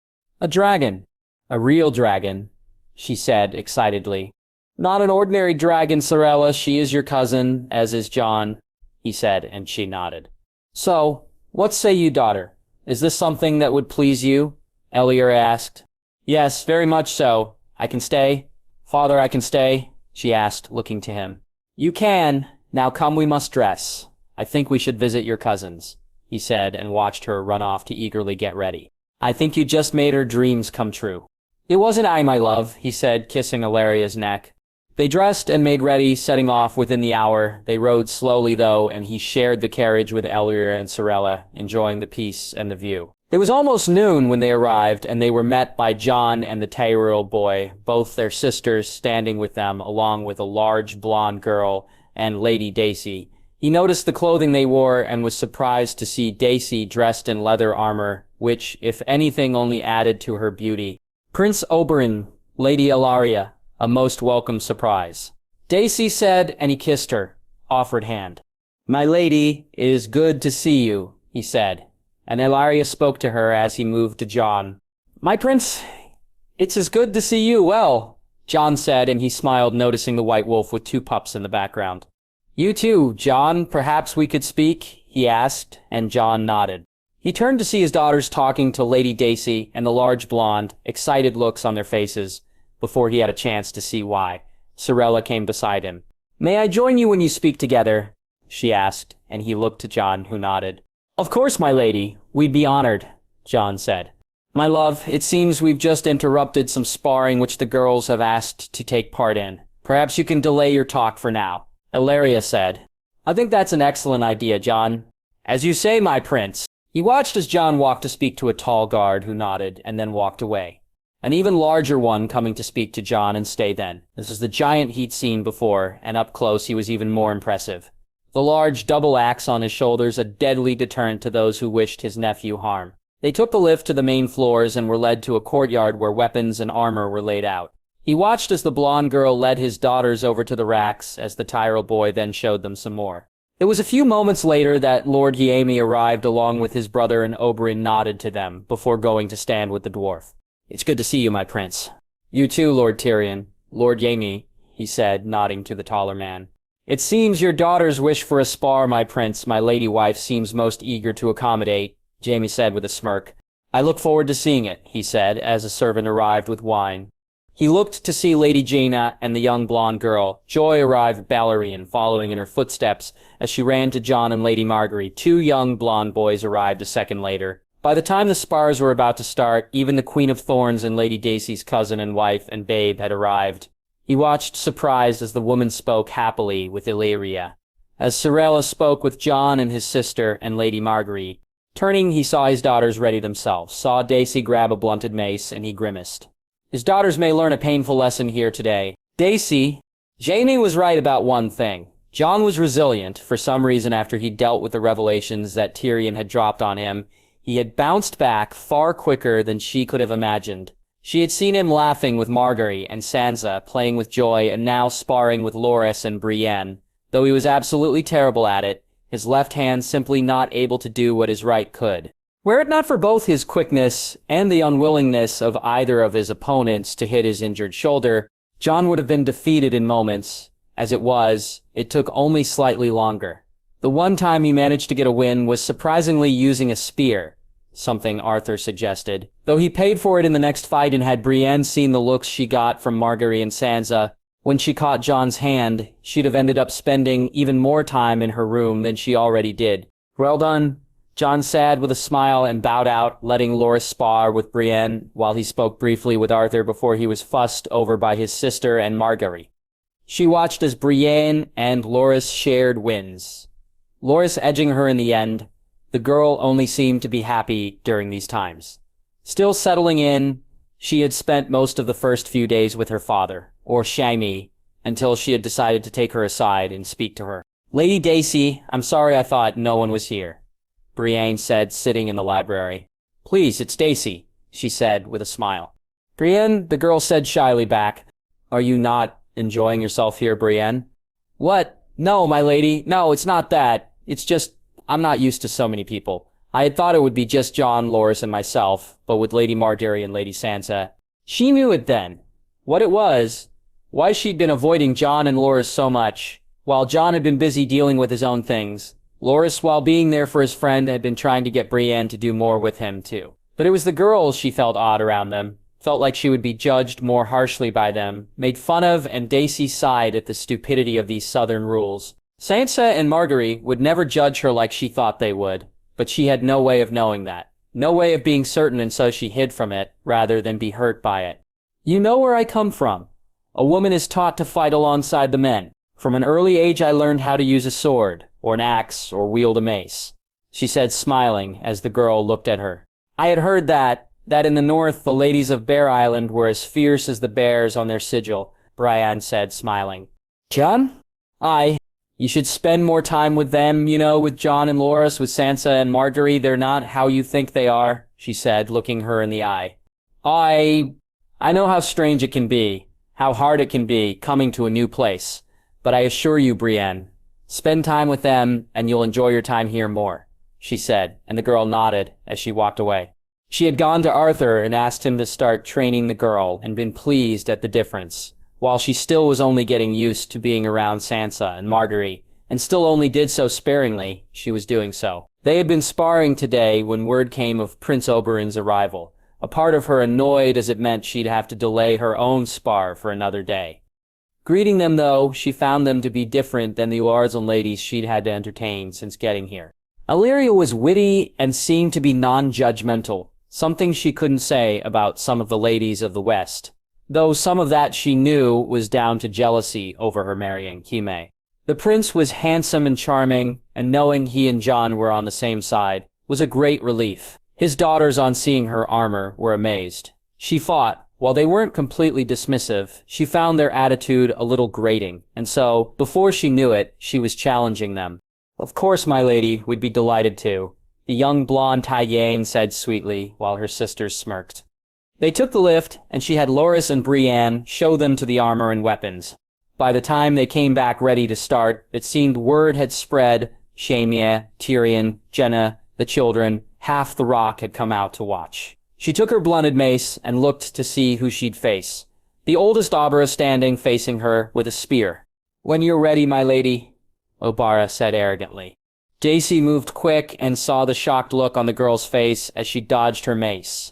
"A dragon. A real dragon," she said excitedly. "Not an ordinary dragon, Sorella. She is your cousin, as is Jon," he said, and she nodded. "So, what say you, daughter? Is this something that would please you?" Ellaria asked. "Yes, very much so. I can stay?" Father, I can stay? She asked, looking to him. You can. Now come, we must dress. I think we should visit your cousins, he said, and watched her run off to eagerly get ready. I think you just made her dreams come true. It wasn't I, my love, he said, kissing Illyria's neck. They dressed and made ready, setting off within the hour. They rode slowly, though, and he shared the carriage with Illyria and Sorella, enjoying the peace and the view. It was almost noon when they arrived, and they were met by Jon and the 10-year-old boy, both their sisters standing with them, along with a large blonde girl and Lady Daisy. He noticed the clothing they wore and was surprised to see Daisy dressed in leather armor, which, if anything, only added to her beauty. Prince Oberyn, Lady Illyria, a most welcome surprise. Daisy said, and he kissed her, offered hand. My lady, it is good to see you, he said, and Illyria spoke to her as he moved to Jon. My prince, it's as good to see you, well, Jon said, and he smiled, noticing the white wolf with 2 pups in the background. You too, Jon, perhaps we could speak, he asked, and Jon nodded. He turned to see his daughters talking to Lady Daisy and the large blonde, excited looks on their faces, before he had a chance to see why. Sorella came beside him. May I join you when you speak together? She asked, and he looked to Jon, who nodded. Of course, my lady. We'd be honored, Jon said. My love, it seems we've just interrupted some sparring which the girls have asked to take part in. Perhaps you can delay your talk for now, Illyria said. I think that's an excellent idea, Jon. As you say, my prince. He watched as Jon walked to speak to a tall guard who nodded and then walked away. An even larger one coming to speak to Jon and stay then. This is the giant he'd seen before, and up close he was even more impressive. The large double axe on his shoulders, a deadly deterrent to those who wished his nephew harm. They took the lift to the main floors and were led to a courtyard where weapons and armor were laid out. He watched as the blonde girl led his daughters over to the racks, as the Tyrell boy then showed them some more. It was a few moments later that Lord Jaime arrived along with his brother, and Oberyn nodded to them before going to stand with the dwarf. It's good to see you, my prince. You too, Lord Tyrion. Lord Jaime, he said, nodding to the taller man. It seems your daughters wish for a spar, my prince. My lady wife seems most eager to accommodate, Jaime said with a smirk. I look forward to seeing it, he said, as a servant arrived with wine. He looked to see Lady Jaina and the young blonde girl. Joy arrived Balerion, following in her footsteps as she ran to Jon and Lady Margaery. 2 young blonde boys arrived a second later. By the time the spars were about to start, even the Queen of Thorns and Lady Daisy's cousin and wife and babe had arrived. He watched surprised as the woman spoke happily with Illyria. As Sorella spoke with Jon and his sister and Lady Margaery. Turning, he saw his daughters ready themselves, saw Daisy grab a blunted mace, and he grimaced. His daughters may learn a painful lesson here today. Daisy, Jaime was right about one thing. Jon was resilient, for some reason after he dealt with the revelations that Tyrion had dropped on him. He had bounced back far quicker than she could have imagined. She had seen him laughing with Margaery and Sansa, playing with Joy, and now sparring with Loras and Brienne. Though he was absolutely terrible at it, his left hand simply not able to do what his right could. Were it not for both his quickness and the unwillingness of either of his opponents to hit his injured shoulder, Jon would have been defeated in moments. As it was, it took only slightly longer. The one time he managed to get a win was surprisingly using a spear, something Arthur suggested. Though he paid for it in the next fight, and had Brienne seen the looks she got from Margaery and Sansa when she caught Jon's hand, she'd have ended up spending even more time in her room than she already did. Well done, Jon said with a smile and bowed out, letting Loras spar with Brienne while he spoke briefly with Arthur before he was fussed over by his sister and Margaery. She watched as Brienne and Loras shared wins. Loras edging her in the end. The girl only seemed to be happy during these times. Still settling in, she had spent most of the first few days with her father, or Jaime, until she had decided to take her aside and speak to her. Lady Daisy, I'm sorry I thought no one was here, Brienne said, sitting in the library. Please, it's Daisy, she said with a smile. Brienne, the girl said shyly back. Are you not enjoying yourself here, Brienne? What? No, my lady, no, it's not that. It's just, I'm not used to so many people. I had thought it would be just Jon, Loras, and myself, but with Lady Margaery and Lady Sansa. She knew it then. What it was. Why she'd been avoiding Jon and Loras so much. While Jon had been busy dealing with his own things, Loras, while being there for his friend, had been trying to get Brienne to do more with him, too. But it was the girls she felt odd around them. felt like she would be judged more harshly by them, made fun of, and Daisy sighed at the stupidity of these southern rules. Sansa and Margaery would never judge her like she thought they would, but she had no way of knowing that. No way of being certain, and so she hid from it, rather than be hurt by it. You know where I come from. A woman is taught to fight alongside the men. From an early age I learned how to use a sword, or an axe, or wield a mace, she said, smiling, as the girl looked at her. I had heard that in the north the ladies of Bear Island were as fierce as the bears on their sigil, Brienne said, smiling. Jon? Aye. You should spend more time with them, with Jon and Loras, with Sansa and Margaery. They're not how you think they are, she said, looking her in the eye. I know how strange it can be, how hard it can be, coming to a new place. But I assure you, Brienne, spend time with them, and you'll enjoy your time here more, she said, and the girl nodded as she walked away. She had gone to Arthur and asked him to start training the girl, and been pleased at the difference. While she still was only getting used to being around Sansa and Margaery, and still only did so sparingly, she was doing so. They had been sparring today when word came of Prince Oberyn's arrival, a part of her annoyed as it meant she'd have to delay her own spar for another day. Greeting them, though, she found them to be different than the lords and ladies she'd had to entertain since getting here. Illyria was witty and seemed to be non-judgmental, something she couldn't say about some of the ladies of the West, though some of that she knew was down to jealousy over her marrying Jaime. The prince was handsome and charming, and knowing he and Jon were on the same side was a great relief. His daughters, on seeing her armor, were amazed. She fought. While they weren't completely dismissive, she found their attitude a little grating, and so, before she knew it, she was challenging them. Of course, my lady, we'd be delighted to, the young blonde Targaryen said sweetly, while her sisters smirked. They took the lift, and she had Loras and Brienne show them to the armor and weapons. By the time they came back ready to start, it seemed word had spread. Jaime, Tyrion, Jenna, the children, half the Rock had come out to watch. She took her blunted mace and looked to see who she'd face. The oldest Oberyn standing facing her with a spear. When you're ready, my lady, Oberyn said arrogantly. Daisy moved quick and saw the shocked look on the girl's face as she dodged her mace.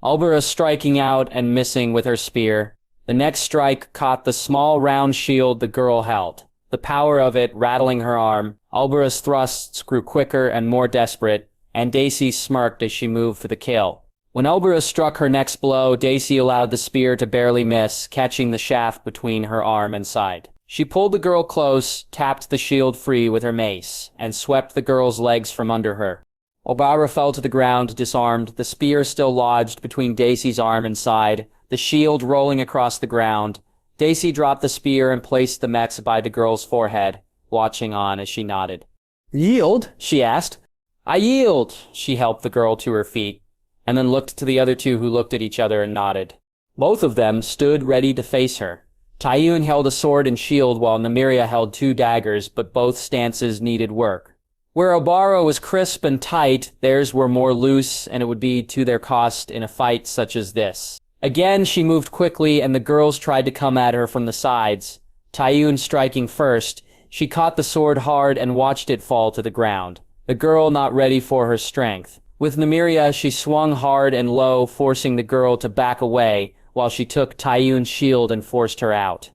Oberyn striking out and missing with her spear. The next strike caught the small round shield the girl held. The power of it rattling her arm, Oberyn's thrusts grew quicker and more desperate, and Daisy smirked as she moved for the kill. When Oberyn struck her next blow, Daisy allowed the spear to barely miss, catching the shaft between her arm and side. She pulled the girl close, tapped the shield free with her mace, and swept the girl's legs from under her. Oberyn fell to the ground, disarmed, the spear still lodged between Daisy's arm and side, the shield rolling across the ground. Daisy dropped the spear and placed the mex by the girl's forehead, watching on as she nodded. Yield? She asked. I yield. She helped the girl to her feet, and then looked to the other two, who looked at each other and nodded. Both of them stood ready to face her. Tyune held a sword and shield while Nymeria held 2 daggers, but both stances needed work. Where Oberyn was crisp and tight, theirs were more loose, and it would be to their cost in a fight such as this. Again, she moved quickly, and the girls tried to come at her from the sides. Tyune striking first, she caught the sword hard and watched it fall to the ground, the girl not ready for her strength. With Nymeria, she swung hard and low, forcing the girl to back away, while she took Tyune's shield and forced her out.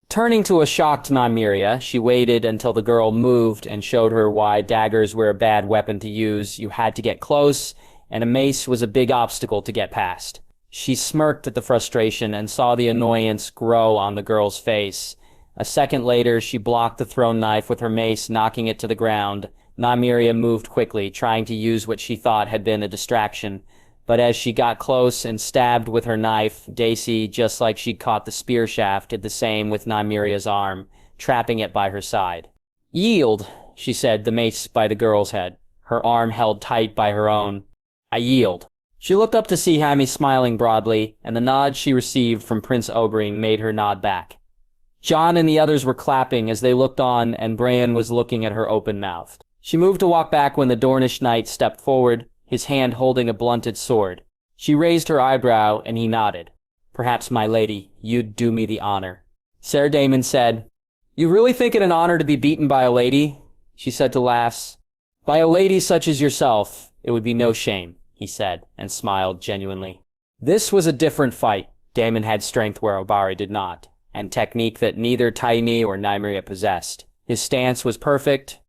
Turning to a shocked Nymeria, she waited until the girl moved and showed her why daggers were a bad weapon to use. You had to get close, and a mace was a big obstacle to get past. She smirked at the frustration and saw the annoyance grow on the girl's face. A second later, she blocked the thrown knife with her mace, knocking it to the ground. Nymeria moved quickly, trying to use what she thought had been a distraction. But as she got close and stabbed with her knife, Daisy, just like she'd caught the spear shaft, did the same with Nymeria's arm, trapping it by her side. Yield, she said, the mace by the girl's head, her arm held tight by her own. I yield. She looked up to see Jaime smiling broadly, and the nod she received from Prince Oberyn made her nod back. Jon and the others were clapping as they looked on, and Bran was looking at her open-mouthed. She moved to walk back when the Dornish knight stepped forward, his hand holding a blunted sword. She raised her eyebrow, and he nodded. Perhaps, my lady, you'd do me the honor. Ser Daemon said, You really think it an honor to be beaten by a lady? She said to Lass. By a lady such as yourself, it would be no shame, he said, and smiled genuinely. This was a different fight. Daemon had strength where Obari did not, and technique that neither Jaime or Nymeria possessed. His stance was perfect.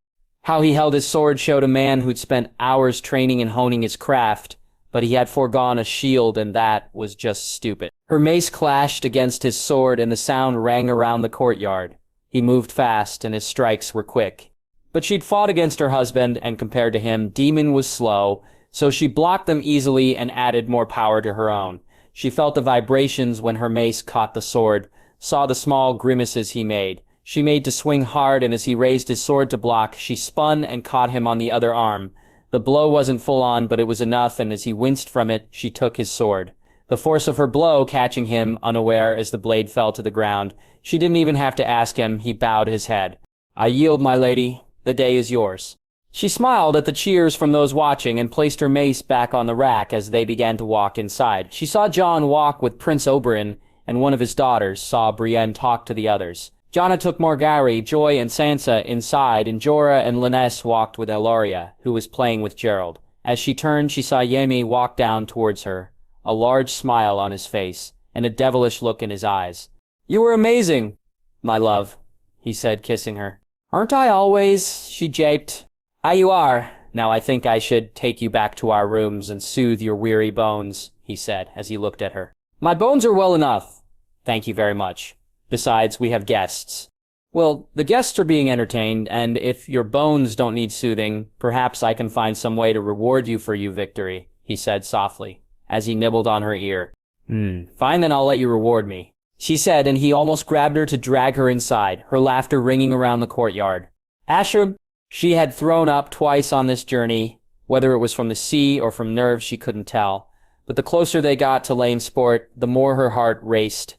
How he held his sword showed a man who'd spent hours training and honing his craft, but he had foregone a shield, and that was just stupid. Her mace clashed against his sword, and the sound rang around the courtyard. He moved fast, and his strikes were quick. But she'd fought against her husband, and compared to him, Daemon was slow, so she blocked them easily and added more power to her own. She felt the vibrations when her mace caught the sword, saw the small grimaces he made. She made to swing hard, and as he raised his sword to block, she spun and caught him on the other arm. The blow wasn't full on, but it was enough, and as he winced from it, she took his sword. The force of her blow catching him, unaware as the blade fell to the ground. She didn't even have to ask him, he bowed his head. "I yield, my lady. The day is yours." She smiled at the cheers from those watching and placed her mace back on the rack as they began to walk inside. She saw Jon walk with Prince Oberyn, and one of his daughters saw Brienne talk to the others. Jonna took Margaery, Joy, and Sansa inside, and Jorah and Lynesse walked with Ellaria, who was playing with Gerald. As she turned, she saw Jaime walk down towards her, a large smile on his face, and a devilish look in his eyes. "You were amazing, my love," he said, kissing her. "Aren't I always?" she japed. "Ah, you are. Now I think I should take you back to our rooms and soothe your weary bones," he said, as he looked at her. "My bones are well enough. Thank you very much. Besides, we have guests." "Well, the guests are being entertained, and if your bones don't need soothing, perhaps I can find some way to reward you for your victory," he said softly, as he nibbled on her ear. Fine, then I'll let you reward me," she said, and he almost grabbed her to drag her inside, her laughter ringing around the courtyard. Asher, she had thrown up twice on this journey, whether it was from the sea or from nerves she couldn't tell. But the closer they got to lame sport, the more her heart raced.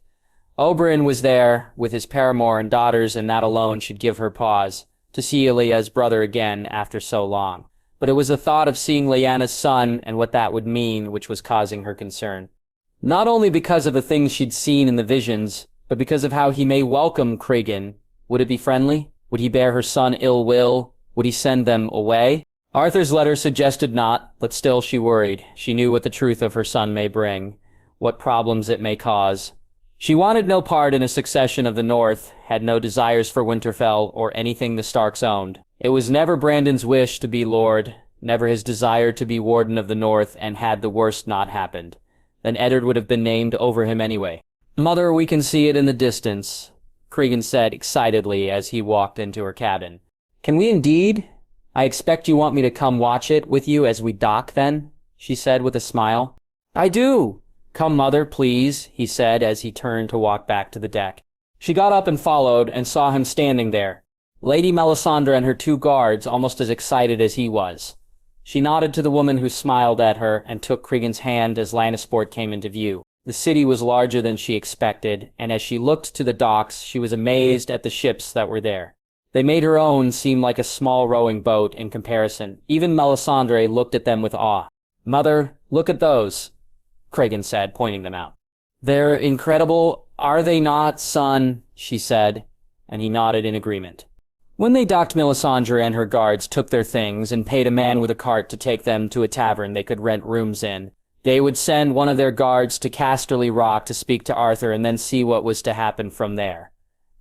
Oberyn was there, with his paramour and daughters, and that alone should give her pause, to see Ilya's brother again after so long. But it was the thought of seeing Lyanna's son and what that would mean which was causing her concern. Not only because of the things she'd seen in the visions, but because of how he may welcome Cregan. Would it be friendly? Would he bear her son ill will? Would he send them away? Arthur's letter suggested not, but still she worried. She knew what the truth of her son may bring, what problems it may cause. She wanted no part in a succession of the North, had no desires for Winterfell or anything the Starks owned. It was never Brandon's wish to be Lord, never his desire to be Warden of the North, and had the worst not happened, then Eddard would have been named over him anyway. "Mother, we can see it in the distance," Cregan said excitedly as he walked into her cabin. "Can we indeed? I expect you want me to come watch it with you as we dock then?" she said with a smile. "I do. Come, Mother, please," he said as he turned to walk back to the deck. She got up and followed, and saw him standing there, Lady Melisandre and her 2 guards almost as excited as he was. She nodded to the woman who smiled at her and took Cregan's hand as Lannisport came into view. The city was larger than she expected, and as she looked to the docks, she was amazed at the ships that were there. They made her own seem like a small rowing boat in comparison. Even Melisandre looked at them with awe. "Mother, look at those," Cregan said, pointing them out. "They're incredible, are they not, son?" she said, and he nodded in agreement. When they docked, Melisandre and her guards took their things and paid a man with a cart to take them to a tavern they could rent rooms in. They would send one of their guards to Casterly Rock to speak to Arthur and then see what was to happen from there.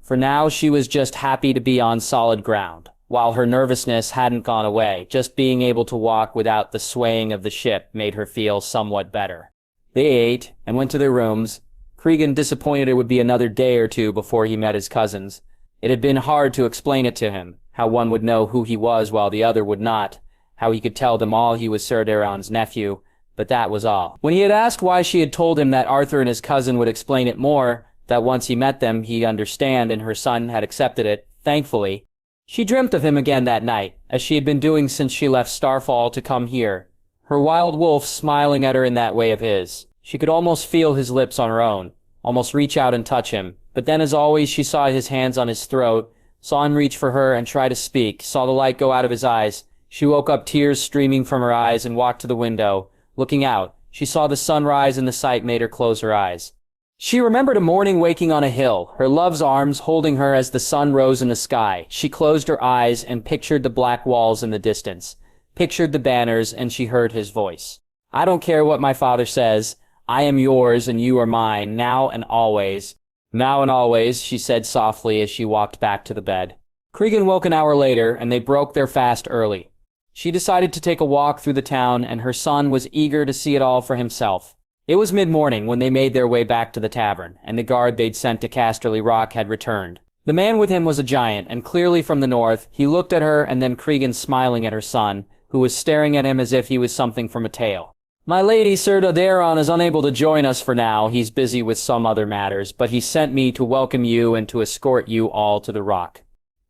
For now, she was just happy to be on solid ground. While her nervousness hadn't gone away, just being able to walk without the swaying of the ship made her feel somewhat better. They ate and went to their rooms. Cregan disappointed it would be another day or 2 before he met his cousins. It had been hard to explain it to him, how one would know who he was while the other would not, how he could tell them all he was Ser Daeron's nephew, but that was all. When he had asked why she had told him that Arthur and his cousin would explain it more, that once he met them he'd understand, and her son had accepted it, thankfully, she dreamt of him again that night, as she had been doing since she left Starfall to come here, her wild wolf smiling at her in that way of his. She could almost feel his lips on her own, almost reach out and touch him. But then, as always, she saw his hands on his throat, saw him reach for her and try to speak, saw the light go out of his eyes. She woke up, tears streaming from her eyes, and walked to the window. Looking out, she saw the sunrise, and the sight made her close her eyes. She remembered a morning waking on a hill, her love's arms holding her as the sun rose in the sky. She closed her eyes and pictured the black walls in the distance, pictured the banners, and she heard his voice. "I don't care what my father says. I am yours and you are mine, now and always. Now and always, she said softly as she walked back to the bed. Cregan woke an hour later, and they broke their fast early. She decided to take a walk through the town, and her son was eager to see it all for himself. It was mid-morning when they made their way back to the tavern, and the guard they'd sent to Casterly Rock had returned. The man with him was a giant, and clearly from the north, he looked at her and then Cregan smiling at her son, who was staring at him as if he was something from a tale. My lady, Sir Daeron, is unable to join us for now. He's busy with some other matters, but he sent me to welcome you and to escort you all to the rock.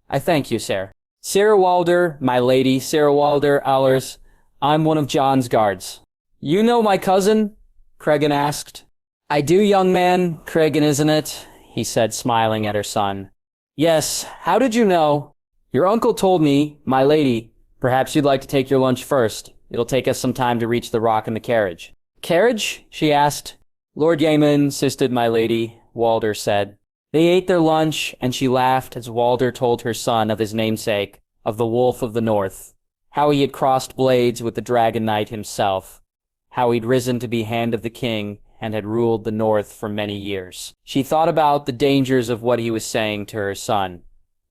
I thank you, sir. Sarah Walder, my lady, Sarah Walder, Allers. I'm one of Jon's guards. You know my cousin? Cregan asked. I do, young man. Cregan, isn't it? He said, smiling at her son. Yes, how did you know? Your uncle told me, my lady. Perhaps you'd like to take your lunch first. It'll take us some time to reach the rock in the carriage. Carriage? She asked. Lord Jaime insisted, my lady, Walder said. They ate their lunch, and she laughed as Walder told her son of his namesake, of the Wolf of the North, how he had crossed blades with the Dragon Knight himself, how he'd risen to be Hand of the King and had ruled the North for many years. She thought about the dangers of what he was saying to her son,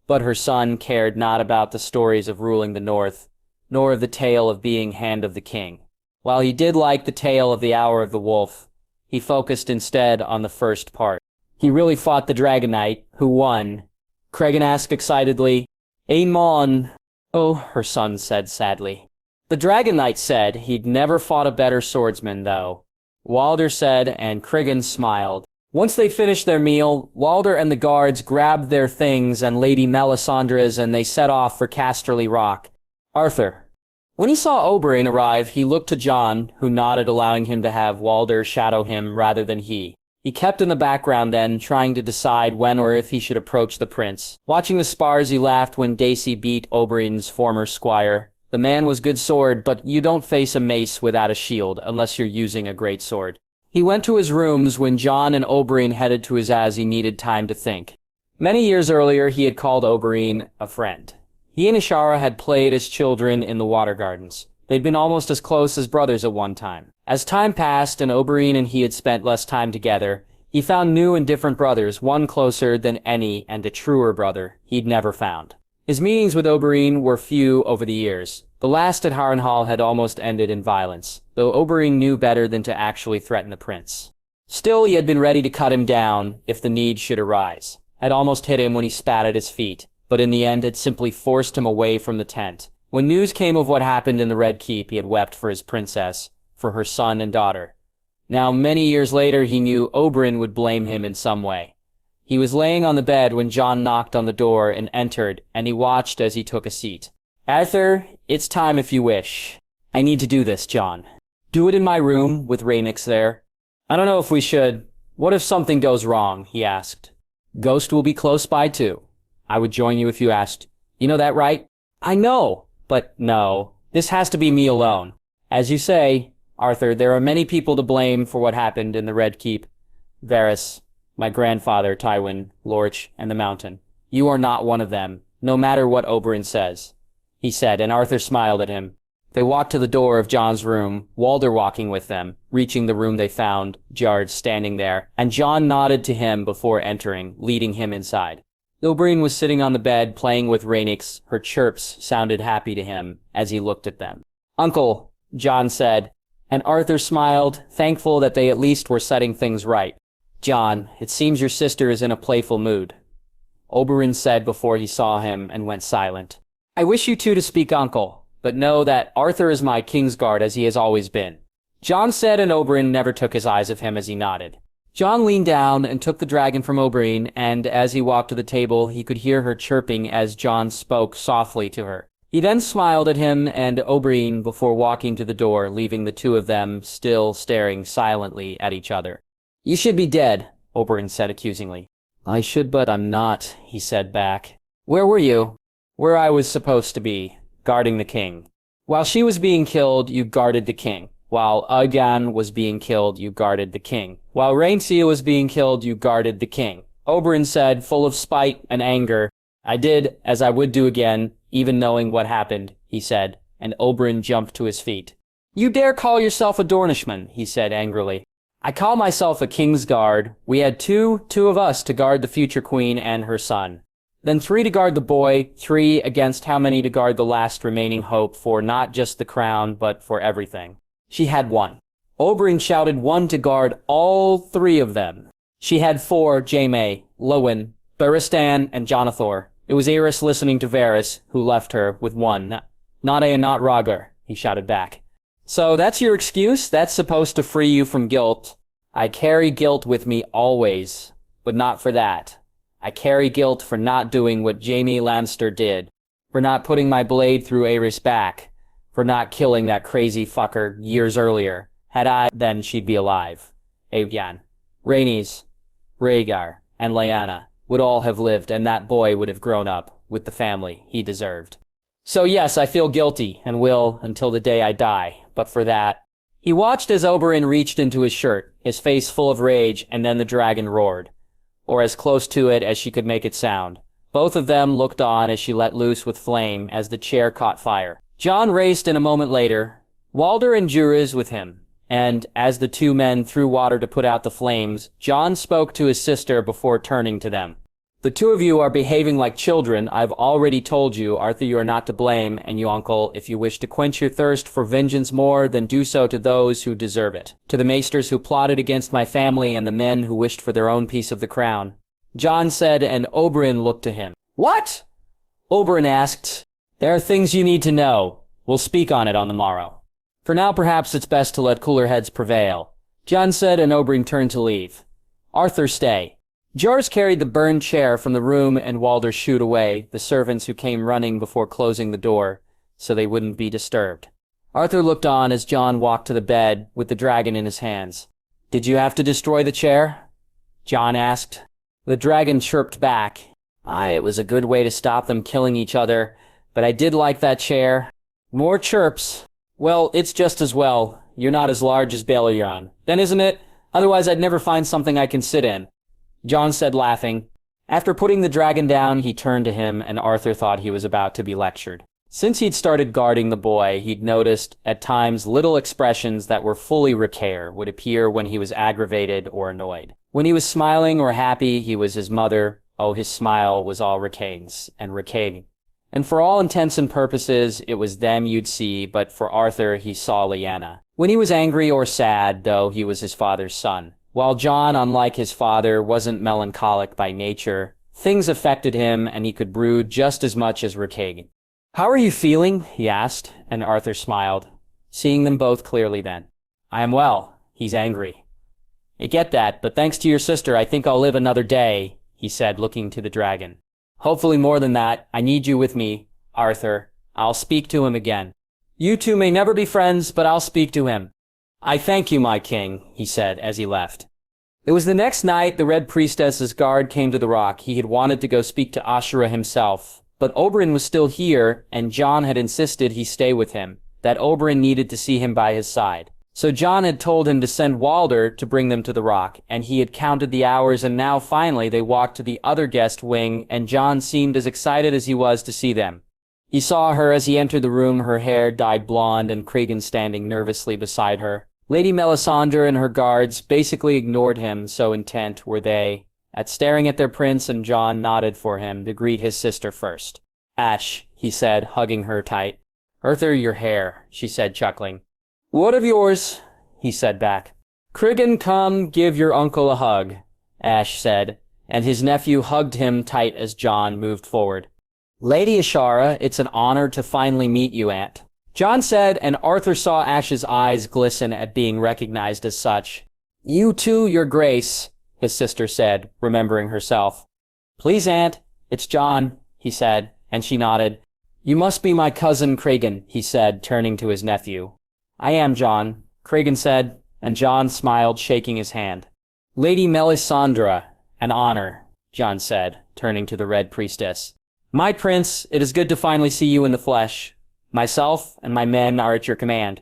but her son cared not about the stories of ruling the North, nor of the tale of being Hand of the King. While he did like the tale of the Hour of the Wolf, he focused instead on the first part. He really fought the Dragon Knight, who won. Cregan asked excitedly, Aemon. Oh, her son said sadly. The Dragon Knight said he'd never fought a better swordsman, though. Walder said, and Cregan smiled. Once they finished their meal, Walder and the guards grabbed their things and Lady Melisandre's, and they set off for Casterly Rock. Arthur. When he saw Oberyn arrive, he looked to Jon, who nodded, allowing him to have Walder shadow him rather than he. He kept in the background then, trying to decide when or if he should approach the prince. Watching the spars, he laughed when Dacey beat Oberyn's former squire. The man was good sword, but you don't face a mace without a shield, unless you're using a great sword. He went to his rooms when Jon and Oberyn headed to his as he needed time to think. Many years earlier, he had called Oberyn a friend. He and Ishara had played as children in the Water Gardens. They'd been almost as close as brothers at one time. As time passed and Oberyn and he had spent less time together, he found new and different brothers, one closer than any and a truer brother he'd never found. His meetings with Oberyn were few over the years. The last at Harrenhal had almost ended in violence, though Oberyn knew better than to actually threaten the prince. Still, he had been ready to cut him down if the need should arise. Had almost hit him when he spat at his feet, but in the end had simply forced him away from the tent. When news came of what happened in the Red Keep, he had wept for his princess, for her son and daughter. Now, many years later, he knew Oberyn would blame him in some way. He was laying on the bed when Jon knocked on the door and entered, and he watched as he took a seat. Arthur, it's time if you wish. I need to do this, Jon. Do it in my room, with Rhaenys there. I don't know if we should. What if something goes wrong? He asked. Ghost will be close by, too. I would join you if you asked. You know that, right? I know, but no. This has to be me alone. As you say, Arthur, there are many people to blame for what happened in the Red Keep. Varys, my grandfather, Tywin, Lorch, and the Mountain. You are not one of them, no matter what Oberyn says, he said, and Arthur smiled at him. They walked to the door of Jon's room, Walder walking with them, reaching the room they found, Jard standing there, and Jon nodded to him before entering, leading him inside. Oberyn was sitting on the bed, playing with Rhaenys. Her chirps sounded happy to him as he looked at them. Uncle, Jon said, and Arthur smiled, thankful that they at least were setting things right. Jon, it seems your sister is in a playful mood, Oberyn said before he saw him and went silent. I wish you two to speak, Uncle, but know that Arthur is my Kingsguard as he has always been. Jon said, and Oberyn never took his eyes off him as he nodded. Jon leaned down and took the dragon from Oberyn, and as he walked to the table, he could hear her chirping as Jon spoke softly to her. He then smiled at him and Oberyn before walking to the door, leaving the two of them still staring silently at each other. You should be dead, Oberyn said accusingly. I should, but I'm not, he said back. Where were you? Where I was supposed to be, guarding the king. While she was being killed, you guarded the king. While Aegon was being killed, you guarded the king. While Rhaenyra was being killed, you guarded the king. Oberyn said, full of spite and anger. I did, as I would do again, even knowing what happened, he said, and Oberyn jumped to his feet. You dare call yourself a Dornishman, he said angrily. I call myself a king's guard. We had two of us to guard the future queen and her son. Then 3 to guard the boy, 3 against how many to guard the last remaining hope for not just the crown, but for everything. She had 1. Oberyn shouted 1 to guard all 3 of them. She had 4, Jaime, Lowen, Barristan, and Jonathor. It was Aerys listening to Varys, who left her with 1. Not and not Rhaegar, he shouted back. So that's your excuse? That's supposed to free you from guilt. I carry guilt with me always, but not for that. I carry guilt for not doing what Jaime Lannister did, for not putting my blade through Aerys' back, for not killing that crazy fucker years earlier. Had I, then she'd be alive. Avian, Rhaenys, Rhaegar, and Lyanna would all have lived, and that boy would have grown up with the family he deserved. So yes, I feel guilty, and will until the day I die, but for that... He watched as Oberyn reached into his shirt, his face full of rage, and then the dragon roared. Or as close to it as she could make it sound. Both of them looked on as she let loose with flame as the chair caught fire. Jon raced in a moment later, Walder and Juriz with him, and as the 2 men threw water to put out the flames, Jon spoke to his sister before turning to them. The 2 of you are behaving like children. I've already told you, Arthur, you are not to blame, and you, uncle, if you wish to quench your thirst for vengeance more, then do so to those who deserve it. To the maesters who plotted against my family and the men who wished for their own piece of the crown. Jon said, and Oberyn looked to him. What? Oberyn asked. There are things you need to know. We'll speak on it on the morrow. For now, perhaps it's best to let cooler heads prevail. Jon said, and Oberyn turned to leave. Arthur, stay. Jars carried the burned chair from the room and Walder shooed away, the servants who came running before closing the door, so they wouldn't be disturbed. Arthur looked on as Jon walked to the bed with the dragon in his hands. Did you have to destroy the chair? Jon asked. The dragon chirped back. Aye, it was a good way to stop them killing each other, but I did like that chair. More chirps. Well, it's just as well. You're not as large as Balerion. Then isn't it? Otherwise I'd never find something I can sit in. Jon said, laughing. After putting the dragon down, he turned to him, and Arthur thought he was about to be lectured. Since he'd started guarding the boy, he'd noticed, at times, little expressions that were fully Rhaegar would appear when he was aggravated or annoyed. When he was smiling or happy, he was his mother. Oh, his smile was all Rhaegar's, and Rhaegar. And for all intents and purposes, it was them you'd see, but for Arthur, he saw Lyanna. When he was angry or sad, though, he was his father's son. While Jon, unlike his father, wasn't melancholic by nature, things affected him and he could brood just as much as Rhaegar. How are you feeling? He asked, and Arthur smiled, seeing them both clearly then. I am well. He's angry. I get that, but thanks to your sister, I think I'll live another day, he said, looking to the dragon. Hopefully more than that. I need you with me, Arthur. I'll speak to him again. You 2 may never be friends, but I'll speak to him. I thank you, my king, he said as he left. It was the next night the Red Priestess's guard came to the rock. He had wanted to go speak to Ashura himself, but Oberyn was still here, and Jon had insisted he stay with him, that Oberyn needed to see him by his side. So Jon had told him to send Walder to bring them to the rock, and he had counted the hours, and now finally they walked to the other guest wing, and Jon seemed as excited as he was to see them. He saw her as he entered the room, her hair dyed blonde, and Cregan standing nervously beside her. Lady Melisandre and her guards basically ignored him, so intent were they at staring at their prince, and Jon nodded for him to greet his sister first. Ash, he said, hugging her tight. Arthur, your hair, she said, chuckling. What of yours? He said back. Cregan, come give your uncle a hug, Ash said, and his nephew hugged him tight as Jon moved forward. Lady Ashara, it's an honor to finally meet you, Aunt. Jon said, and Arthur saw Ash's eyes glisten at being recognized as such. You too, your grace, his sister said, remembering herself. Please, Aunt, it's Jon, he said, and she nodded. You must be my cousin Cregan, he said, turning to his nephew. I am, Jon, Cregan said, and Jon smiled, shaking his hand. Lady Melisandre, an honor, Jon said, turning to the Red Priestess. My prince, it is good to finally see you in the flesh. Myself and my men are at your command.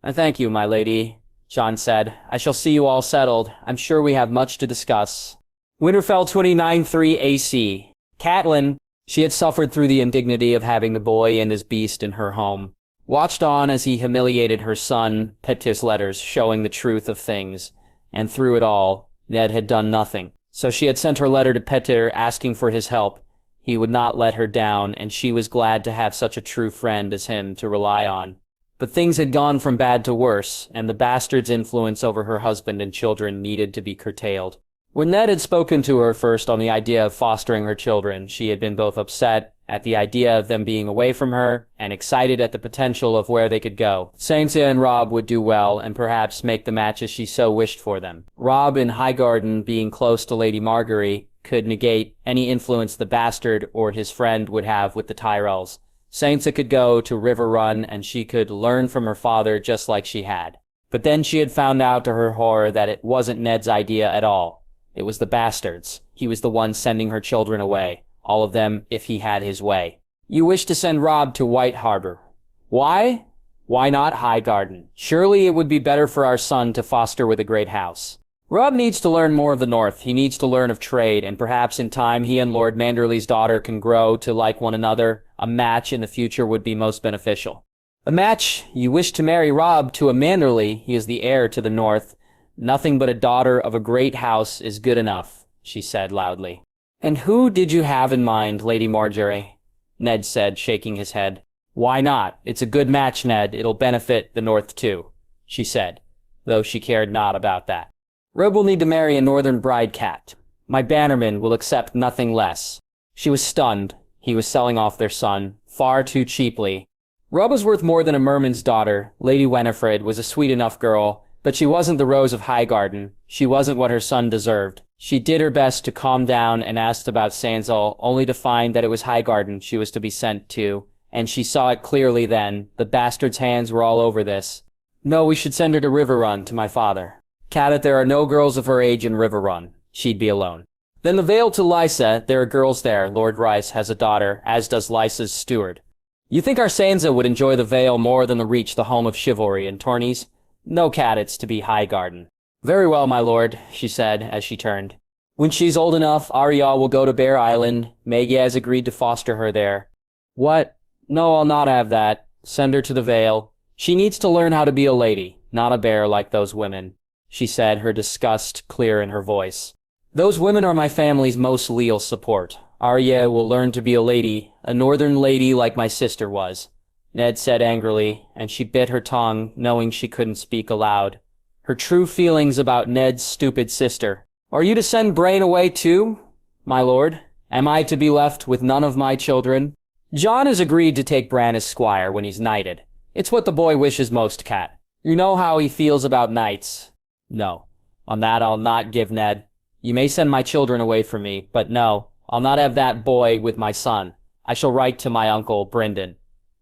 Thank you, my lady, Jon said. I shall see you all settled. I'm sure we have much to discuss. Winterfell 29:3 AC. Catelyn, she had suffered through the indignity of having the boy and his beast in her home, watched on as he humiliated her son, pecked his letters showing the truth of things, and through it all, Ned had done nothing. So she had sent her letter to Petyr asking for his help. He would not let her down, and she was glad to have such a true friend as him to rely on. But things had gone from bad to worse, and the bastard's influence over her husband and children needed to be curtailed. When Ned had spoken to her first on the idea of fostering her children, she had been both upset at the idea of them being away from her and excited at the potential of where they could go. Sansa and Robb would do well and perhaps make the matches she so wished for them. Robb in Highgarden being close to Lady Margaery could negate any influence the bastard or his friend would have with the Tyrells. Sansa could go to Riverrun and she could learn from her father just like she had. But then she had found out to her horror that it wasn't Ned's idea at all. It was the bastard's. He was the one sending her children away. All of them, if he had his way. You wish to send Robb to White Harbor. Why? Why not Highgarden? Surely it would be better for our son to foster with a great house. Robb needs to learn more of the North. He needs to learn of trade, and perhaps in time he and Lord Manderley's daughter can grow to like one another. A match in the future would be most beneficial. A match? You wish to marry Robb to a Manderley. He is the heir to the North. Nothing but a daughter of a great house is good enough, she said loudly. And who did you have in mind, Lady Margaery? Ned said, shaking his head. Why not? It's a good match, Ned. It'll benefit the North too, she said, though she cared not about that. Robb will need to marry a northern bride cat. My bannermen will accept nothing less. She was stunned. He was selling off their son, far too cheaply. Robb was worth more than a merman's daughter. Lady Winifred was a sweet enough girl, but she wasn't the Rose of Highgarden. She wasn't what her son deserved. She did her best to calm down and asked about Sansa, only to find that it was Highgarden she was to be sent to, and she saw it clearly then. The bastard's hands were all over this. No, we should send her to Riverrun, to my father. Cabot, there are no girls of her age in Riverrun. She'd be alone. Then the Vale to Lysa, there are girls there. Lord Royce has a daughter, as does Lysa's steward. You think our Sansa would enjoy the Vale more than the Reach, the home of chivalry and tourneys? No cat, it's to be Highgarden. Very well, my lord, she said as she turned. When she's old enough, Arya will go to Bear Island. Maggie has agreed to foster her there. What? No, I'll not have that. Send her to the Vale. She needs to learn how to be a lady, not a bear like those women, she said, her disgust clear in her voice. Those women are my family's most leal support. Arya will learn to be a lady, a northern lady like my sister was, Ned said angrily, and she bit her tongue, knowing she couldn't speak aloud. Her true feelings about Ned's stupid sister. Are you to send Brain away too, my lord? Am I to be left with none of my children? Jon has agreed to take Bran as squire when he's knighted. It's what the boy wishes most, Cat. You know how he feels about knights. No, on that I'll not give Ned. You may send my children away from me, but no, I'll not have that boy with my son. I shall write to my uncle, Brynden.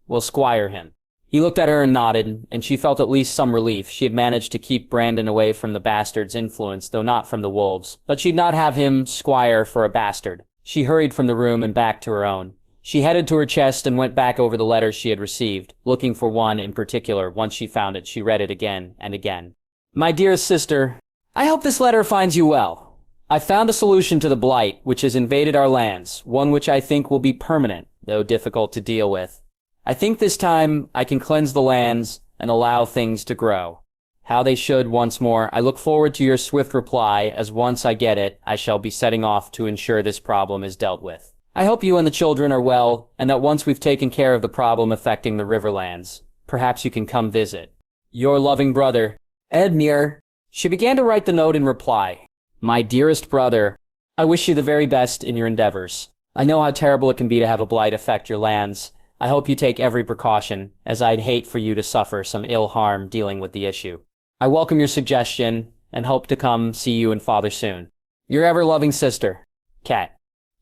We'll squire him. He looked at her and nodded, and she felt at least some relief. She had managed to keep Brandon away from the bastard's influence, though not from the wolves. But she'd not have him squire for a bastard. She hurried from the room and back to her own. She headed to her chest and went back over the letters she had received, looking for one in particular. Once she found it, she read it again and again. My dearest sister, I hope this letter finds you well. I found a solution to the blight which has invaded our lands, one which I think will be permanent, though difficult to deal with. I think this time I can cleanse the lands and allow things to grow. How they should once more. I look forward to your swift reply, as once I get it, I shall be setting off to ensure this problem is dealt with. I hope you and the children are well, and that once we've taken care of the problem affecting the Riverlands, perhaps you can come visit. Your loving brother, Edmure. She began to write the note in reply. My dearest brother, I wish you the very best in your endeavors. I know how terrible it can be to have a blight affect your lands. I hope you take every precaution, as I'd hate for you to suffer some ill harm dealing with the issue. I welcome your suggestion, and hope to come see you and father soon. Your ever-loving sister, Cat.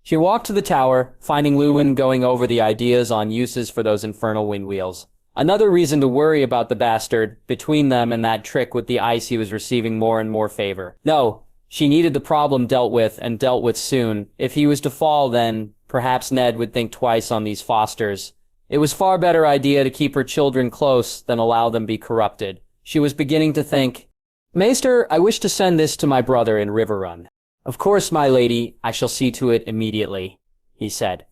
She walked to the tower, finding Luwin going over the ideas on uses for those infernal windwheels. Another reason to worry about the bastard, between them and that trick with the ice he was receiving more and more favor. No, she needed the problem dealt with, and dealt with soon. If he was to fall, then perhaps Ned would think twice on these fosters. It was far better idea to keep her children close than allow them be corrupted. She was beginning to think, Maester, I wish to send this to my brother in Riverrun. Of course, my lady, I shall see to it immediately, he said,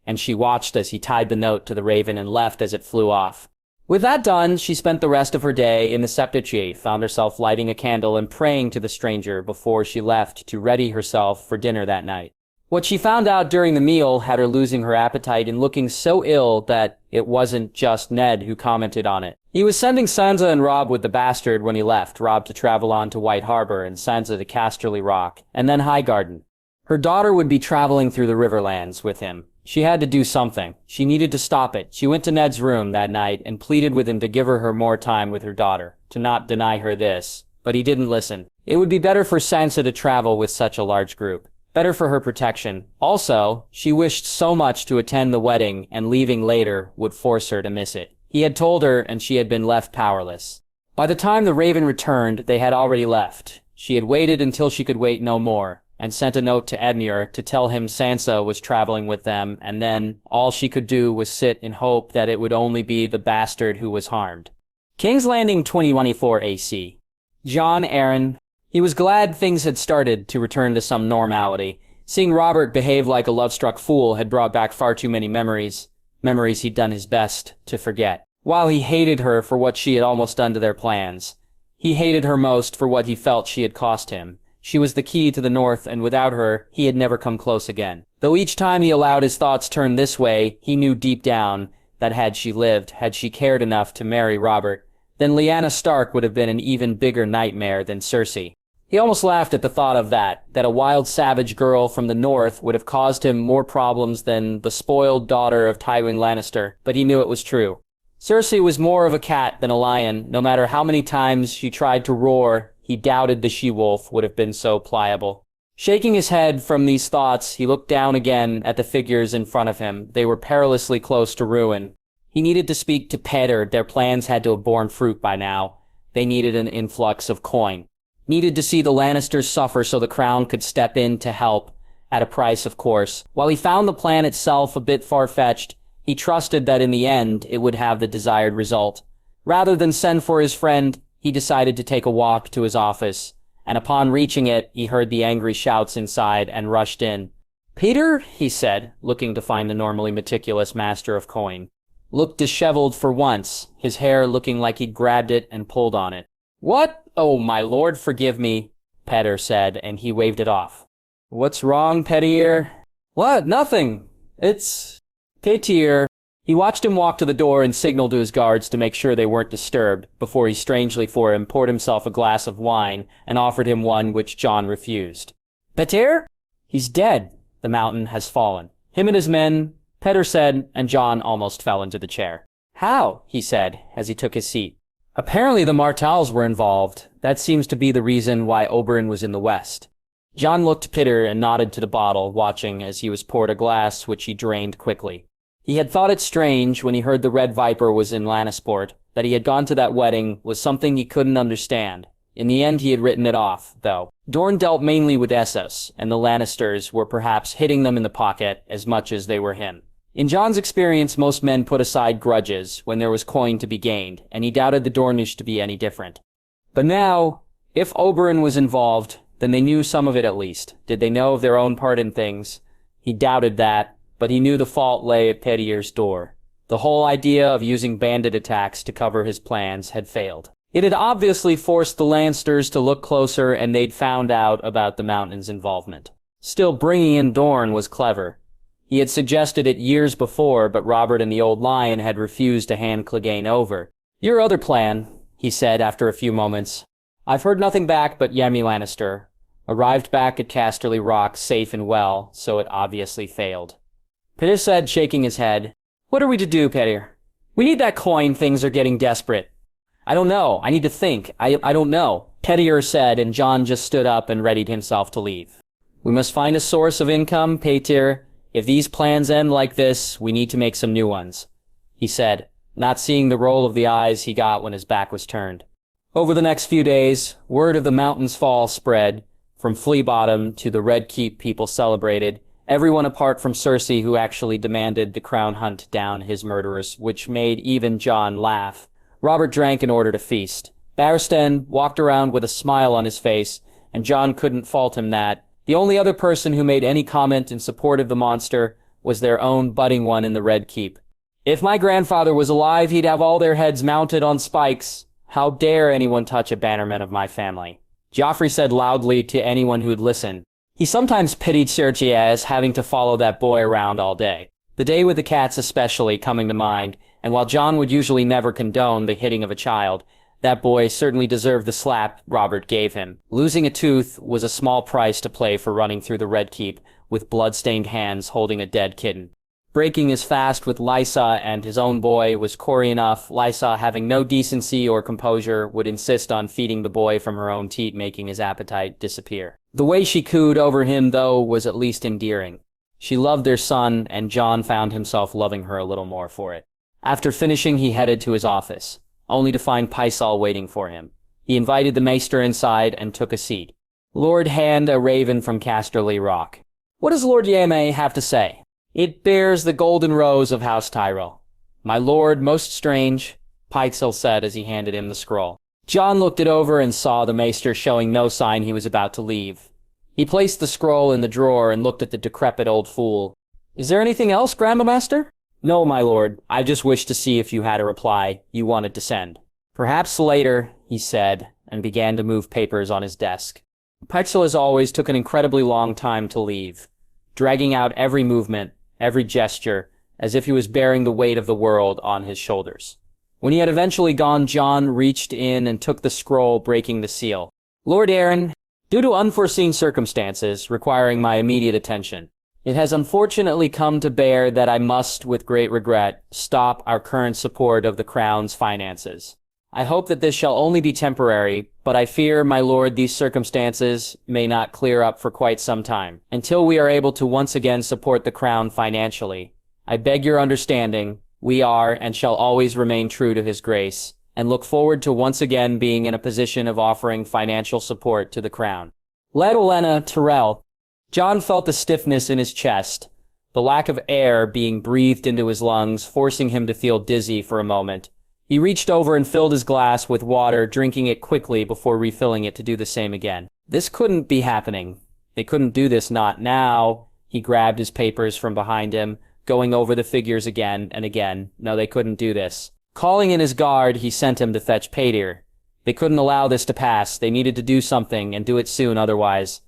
and she watched as he tied the note to the raven and left as it flew off. With that done, she spent the rest of her day in the septuagint, found herself lighting a candle and praying to the stranger before she left to ready herself for dinner that night. What she found out during the meal had her losing her appetite and looking so ill that it wasn't just Ned who commented on it. He was sending Sansa and Robb with the bastard when he left, Robb to travel on to White Harbor and Sansa to Casterly Rock, and then Highgarden. Her daughter would be traveling through the Riverlands with him. She had to do something. She needed to stop it. She went to Ned's room that night and pleaded with him to give her more time with her daughter, to not deny her this. But he didn't listen. It would be better for Sansa to travel with such a large group. Better for her protection. Also, she wished so much to attend the wedding, and leaving later would force her to miss it. He had told her, and she had been left powerless. By the time the Raven returned, they had already left. She had waited until she could wait no more, and sent a note to Edmure to tell him Sansa was traveling with them, and then all she could do was sit in hope that it would only be the bastard who was harmed. King's Landing 2024 AC. Jon Arryn. He was glad things had started to return to some normality. Seeing Robert behave like a love-struck fool had brought back far too many memories he'd done his best to forget. While he hated her for what she had almost done to their plans, he hated her most for what he felt she had cost him. She was the key to the North, and without her, he had never come close again. Though each time he allowed his thoughts turn this way, he knew deep down that had she lived, had she cared enough to marry Robert, then Lyanna Stark would have been an even bigger nightmare than Cersei. He almost laughed at the thought of that a wild savage girl from the North would have caused him more problems than the spoiled daughter of Tywin Lannister, but he knew it was true. Cersei was more of a cat than a lion. No matter how many times she tried to roar, he doubted the she-wolf would have been so pliable. Shaking his head from these thoughts, he looked down again at the figures in front of him. They were perilously close to ruin. He needed to speak to Peter. Their plans had to have borne fruit by now. They needed an influx of coin. Needed to see the Lannisters suffer so the crown could step in to help, at a price, of course. While he found the plan itself a bit far-fetched, he trusted that in the end it would have the desired result. Rather than send for his friend, he decided to take a walk to his office, and upon reaching it, he heard the angry shouts inside and rushed in. "Peter," he said, looking to find the normally meticulous master of coin. Looked disheveled for once, his hair looking like he'd grabbed it and pulled on it. "What? Oh, my lord, forgive me," Peter said, and he waved it off. "What's wrong, Petyr?" "What? Nothing. It's Petyr." He watched him walk to the door and signal to his guards to make sure they weren't disturbed, before he strangely for him poured himself a glass of wine and offered him one which Jon refused. "Petyr? He's dead. The mountain has fallen. Him and his men," Petyr said, and Jon almost fell into the chair. "How?" he said, as he took his seat. "Apparently the Martells were involved. That seems to be the reason why Oberyn was in the West." Jon looked to Petyr and nodded to the bottle, watching as he was poured a glass which he drained quickly. He had thought it strange when he heard the Red Viper was in Lannisport. That he had gone to that wedding was something he couldn't understand. In the end he had written it off, though. Dorne dealt mainly with Essos, and the Lannisters were perhaps hitting them in the pocket as much as they were him. In Jon's experience, most men put aside grudges when there was coin to be gained, and he doubted the Dornish to be any different. But now, if Oberyn was involved, then they knew some of it at least. Did they know of their own part in things? He doubted that, but he knew the fault lay at Petyr's door. The whole idea of using bandit attacks to cover his plans had failed. It had obviously forced the Lannisters to look closer, and they'd found out about the Mountain's involvement. Still, bringing in Dorne was clever. He had suggested it years before, but Robert and the Old Lion had refused to hand Clegane over. "Your other plan," he said after a few moments. "I've heard nothing back but Jaime Lannister. Arrived back at Casterly Rock safe and well, so it obviously failed." Petyr said, shaking his head. "What are we to do, Petyr? We need that coin. Things are getting desperate." "I don't know. I need to think. I don't know," Petyr said, and Jon just stood up and readied himself to leave. "We must find a source of income, Petyr. If these plans end like this, we need to make some new ones," he said, not seeing the roll of the eyes he got when his back was turned. Over the next few days, word of the mountain's fall spread. From Flea Bottom to the Red Keep, people celebrated. Everyone apart from Cersei, who actually demanded the crown hunt down his murderers, which made even Jon laugh. Robert drank in order to feast. Barristan walked around with a smile on his face, and Jon couldn't fault him that. The only other person who made any comment in support of the monster was their own budding one in the Red Keep. If my grandfather was alive, he'd have all their heads mounted on spikes. How dare anyone touch a bannerman of my family? Joffrey said loudly to anyone who'd listen. He sometimes pitied Cersei as having to follow that boy around all day. The day with the cats especially coming to mind, and while Jon would usually never condone the hitting of a child, that boy certainly deserved the slap Robert gave him. Losing a tooth was a small price to pay for running through the Red Keep with blood-stained hands holding a dead kitten. Breaking his fast with Lysa and his own boy was gory enough. Lysa, having no decency or composure, would insist on feeding the boy from her own teat, making his appetite disappear. The way she cooed over him, though, was at least endearing. She loved their son, and Jon found himself loving her a little more for it. After finishing, he headed to his office, only to find Pycelle waiting for him. He invited the maester inside and took a seat. Lord Hand, a raven from Casterly Rock. What does Lord Jaime have to say? It bears the golden rose of House Tyrell. My lord, most strange, Pycelle said as he handed him the scroll. Jon looked it over and saw the maester showing no sign he was about to leave. He placed the scroll in the drawer and looked at the decrepit old fool. Is there anything else, Grandmaster? No, my lord. I just wished to see if you had a reply you wanted to send. Perhaps later, he said, and began to move papers on his desk. Pycelle as always took an incredibly long time to leave, dragging out every movement, every gesture, as if he was bearing the weight of the world on his shoulders. When he had eventually gone, Jon reached in and took the scroll, breaking the seal. Lord Arryn, due to unforeseen circumstances requiring my immediate attention, it has unfortunately come to bear that I must, with great regret, stop our current support of the Crown's finances. I hope that this shall only be temporary, but I fear, my lord, these circumstances may not clear up for quite some time. Until we are able to once again support the Crown financially, I beg your understanding, we are and shall always remain true to his grace, and look forward to once again being in a position of offering financial support to the Crown. Led Olenna Tyrell. Jon felt the stiffness in his chest, the lack of air being breathed into his lungs, forcing him to feel dizzy for a moment. He reached over and filled his glass with water, drinking it quickly before refilling it to do the same again. This couldn't be happening. They couldn't do this, not now. He grabbed his papers from behind him, going over the figures again and again. No, they couldn't do this. Calling in his guard, he sent him to fetch Padir. They couldn't allow this to pass. They needed to do something, and do it soon otherwise.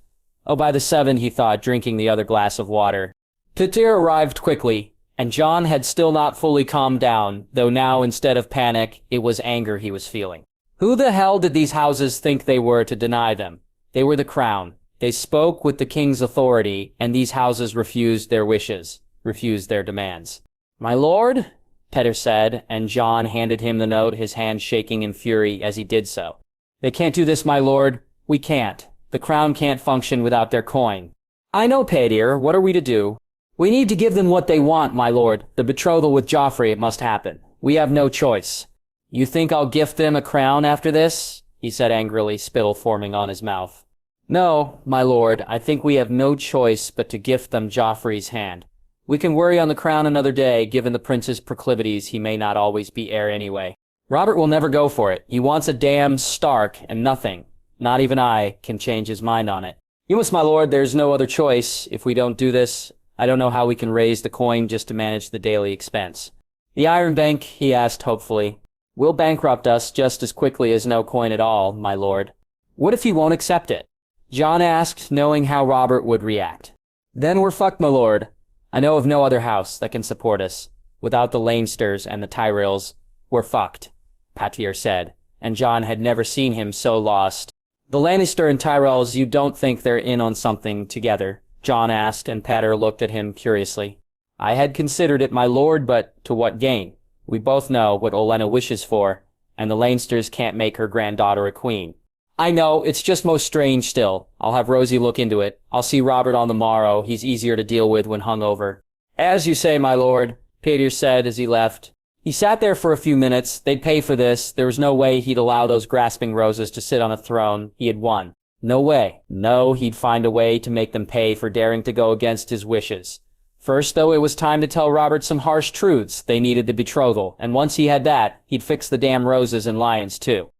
Oh, by the 7, he thought, drinking the other glass of water. Padir arrived quickly, and Jon had still not fully calmed down, though now instead of panic, it was anger he was feeling. Who the hell did these houses think they were to deny them? They were the Crown. They spoke with the king's authority, and these houses refused their wishes, refused their demands. My lord? Padir said, and Jon handed him the note, his hand shaking in fury as he did so. They can't do this, my lord. We can't. The Crown can't function without their coin. I know, Padir. What are we to do? We need to give them what they want, my lord. The betrothal with Joffrey, it must happen. We have no choice. You think I'll gift them a crown after this? He said angrily, spittle forming on his mouth. No, my lord, I think we have no choice but to gift them Joffrey's hand. We can worry on the crown another day, given the prince's proclivities. He may not always be heir anyway. Robert will never go for it. He wants a damn Stark, and nothing, not even I, can change his mind on it. You must, my lord, there's no other choice. If we don't do this, I don't know how we can raise the coin just to manage the daily expense. The Iron Bank, he asked hopefully, will bankrupt us just as quickly as no coin at all, my lord. What if he won't accept it? Jon asked, knowing how Robert would react. Then we're fucked, my lord. I know of no other house that can support us. Without the Lannisters and the Tyrells, we're fucked, Padir said, and Jon had never seen him so lost. The Lannister and Tyrells, you don't think they're in on something together? Jon asked, and Padir looked at him curiously. I had considered it, my lord, but to what gain? We both know what Olenna wishes for, and the Lannisters can't make her granddaughter a queen. I know, it's just most strange still. I'll have Rosie look into it. I'll see Robert on the morrow. He's easier to deal with when hungover. As you say, my lord, Padir said as he left. He sat there for a few minutes. They'd pay for this. There was no way he'd allow those grasping roses to sit on a throne. He had won. No way. No, he'd find a way to make them pay for daring to go against his wishes. First, though, it was time to tell Robert some harsh truths. They needed the betrothal, and once he had that, he'd fix the damn roses and lions, too.